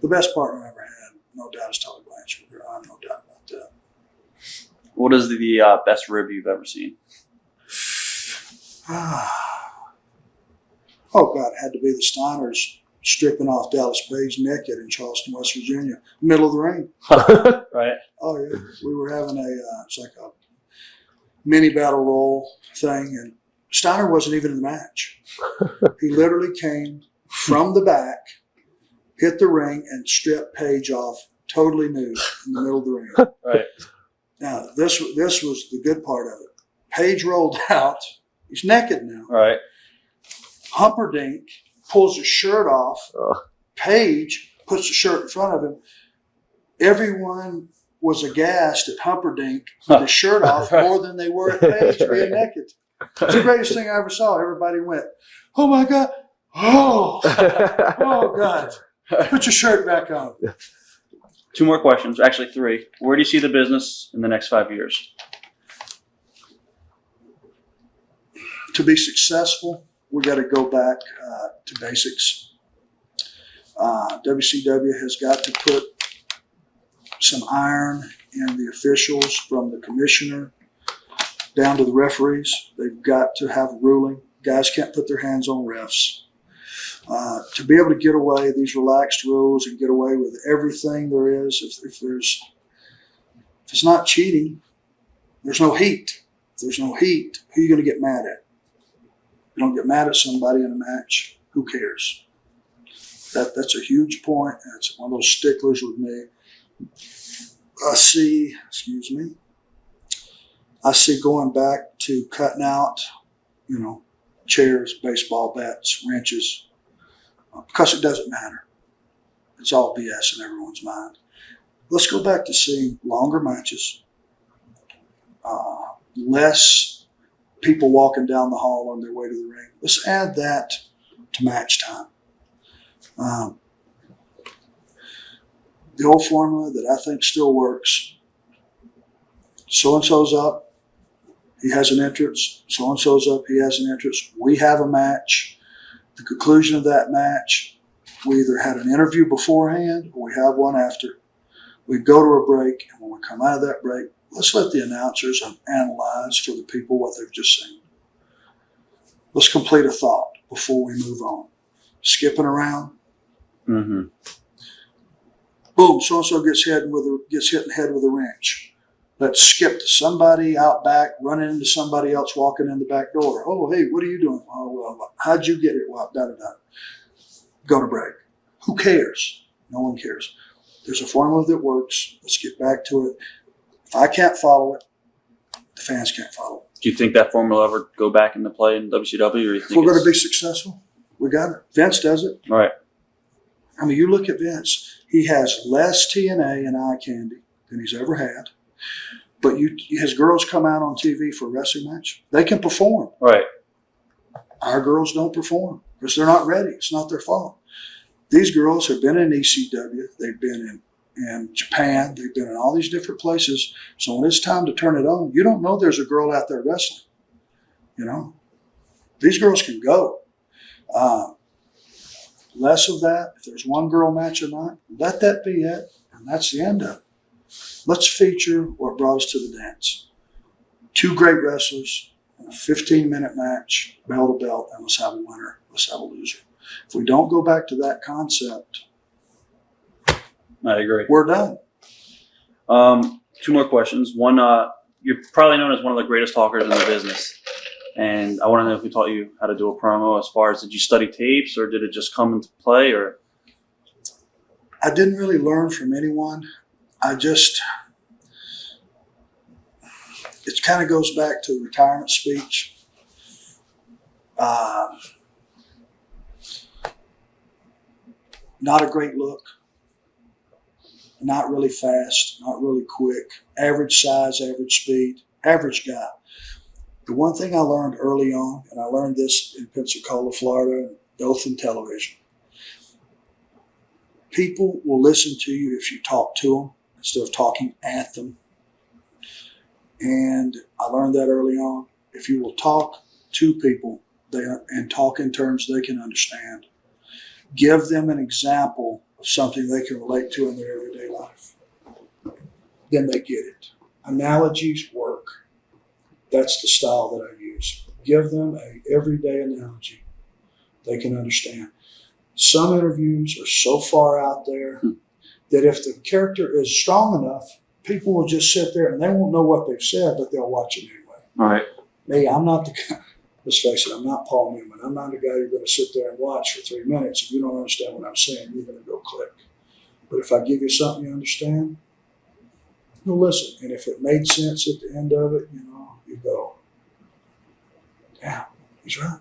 The best partner I ever had, no doubt, is Tully Blanchard. I'm no doubt about that. What is the best rib you've ever seen? Oh, God, it had to be the Steiners stripping off Dallas Page naked in Charleston, West Virginia, middle of the ring. Right. Oh, yeah. We were having it's like a mini battle roll thing, and Steiner wasn't even in the match. He literally came from the back, hit the ring, and stripped Page off totally nude in the middle of the ring. Right. Now, this was the good part of it. Page rolled out. He's naked now. Right. Humperdinck pulls his shirt off. Oh. Page puts the shirt in front of him. Everyone was aghast at Humperdinck with his shirt off more than they were at Page being naked. It's the greatest thing I ever saw. Everybody went, oh, my God. Oh, oh, God. Put your shirt back on. 2 more questions, actually 3. Where do you see the business in the next 5 years? To be successful, we got to go back to basics. WCW has got to put some iron in the officials, from the commissioner down to the referees. They've got to have a ruling. Guys can't put their hands on refs. To be able to get away these relaxed rules and get away with everything there is, if it's not cheating, there's no heat. If there's no heat, who are you going to get mad at? You don't get mad at somebody in a match. Who cares? That's a huge point. That's one of those sticklers with me. I see going back to cutting out, chairs, baseball bats, wrenches, because it doesn't matter. It's all BS in everyone's mind. Let's go back to seeing longer matches, less people walking down the hall on their way to the ring. Let's add that to match time. The old formula that I think still works. So-and-so's up, he has an entrance. So-and-so's up, he has an entrance. We have a match. The conclusion of that match, we either had an interview beforehand or we have one after. We go to a break, and when we come out of that break, let's let the announcers analyze for the people what they've just seen. Let's complete a thought before we move on. Skipping around. Mm-hmm. Boom, so-and-so gets hit in the head with a wrench. Let's skip to somebody out back running into somebody else walking in the back door. Oh, hey, what are you doing? Oh, well, how'd you get it? Well, da-da-da. Go to break. Who cares? No one cares. There's a formula that works. Let's get back to it. If I can't follow it, the fans can't follow it. Do you think that formula will ever go back into play in WCW? Or you If think we're going to be successful, we got it. Vince does it. All right. I mean, you look at Vince. He has less TNA and eye candy than he's ever had. But his girls come out on TV for a wrestling match. They can perform. Right. Our girls don't perform because they're not ready. It's not their fault. These girls have been in ECW. They've been in Japan. They've been in all these different places. So when it's time to turn it on, you don't know there's a girl out there wrestling. These girls can go. Less of that. If there's one girl match a night, let that be it. And that's the end of it. Let's feature what brought us to the dance. 2 great wrestlers in a 15-minute match, bell to belt, and let's have a winner. Let's have a loser. If we don't go back to that concept, I agree. We're done. 2 more questions. One, you're probably known as one of the greatest talkers in the business. And I want to know if we taught you how to do a promo as far as, did you study tapes or did it just come into play? Or I didn't really learn from anyone. It kind of goes back to the retirement speech. Not a great look. Not really fast, not really quick. Average size, average speed, average guy. The one thing I learned early on, and I learned this in Pensacola, Florida, Dothan Television, people will listen to you if you talk to them instead of talking at them. And I learned that early on. If you will talk to people and talk in terms they can understand, give them an example of something they can relate to in their everyday life, then they get it. Analogies work. That's the style that I use. Give them an everyday analogy they can understand. Some interviews are so far out there that if the character is strong enough, people will just sit there and they won't know what they've said, but they'll watch it anyway. all right. Me, I'm not the guy. Let's face it, I'm not Paul Newman. I'm not the guy you're going to sit there and watch for 3 minutes. If you don't understand what I'm saying, you're going to go click. But if I give you something you understand, you'll listen. And if it made sense at the end of it, you go, yeah, he's right.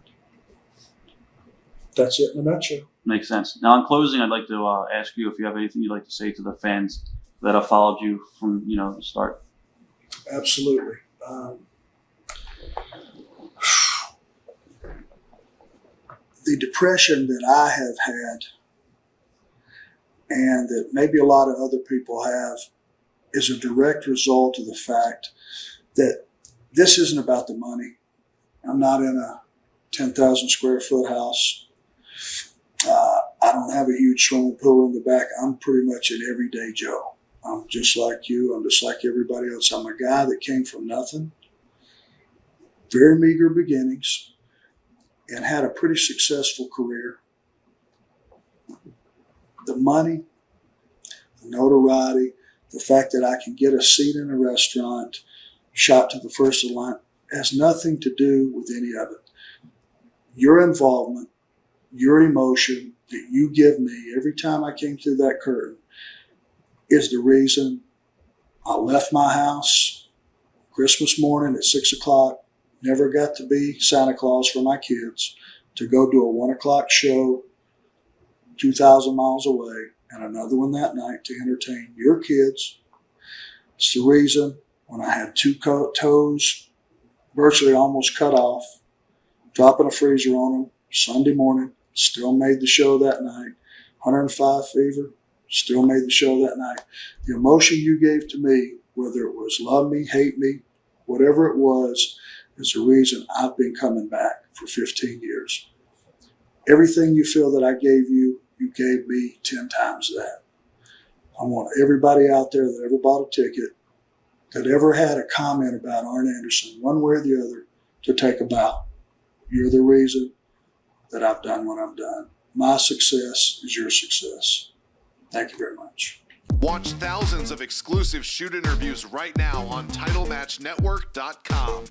That's it in a nutshell. Makes sense. Now, in closing, I'd like to ask you if you have anything you'd like to say to the fans that have followed you from, the start. Absolutely. The depression that I have had and that maybe a lot of other people have is a direct result of the fact that this isn't about the money. I'm not in a 10,000 square foot house. I don't have a huge swimming pool in the back. I'm pretty much an everyday Joe. I'm just like you. I'm just like everybody else. I'm a guy that came from nothing, very meager beginnings, and had a pretty successful career. The money, the notoriety, the fact that I can get a seat in a restaurant, shot to the first of the line, has nothing to do with any of it. your involvement, your emotion that you give me every time I came through that curtain is the reason I left my house Christmas morning at 6 o'clock, never got to be Santa Claus for my kids, to go do a 1 o'clock show 2,000 miles away and another one that night to entertain your kids. It's the reason when I had two toes virtually almost cut off, dropping a freezer on them Sunday morning, still made the show that night. 105 fever, still made the show that night. The emotion you gave to me, whether it was love me, hate me, whatever it was, is the reason I've been coming back for 15 years. Everything you feel that I gave you, you gave me 10 times that. I want everybody out there that ever bought a ticket, that ever had a comment about Arn Anderson, one way or the other, to take a bow. You're the reason that I've done what I've done. My success is your success. Thank you very much. Watch thousands of exclusive shoot interviews right now on TitleMatchNetwork.com.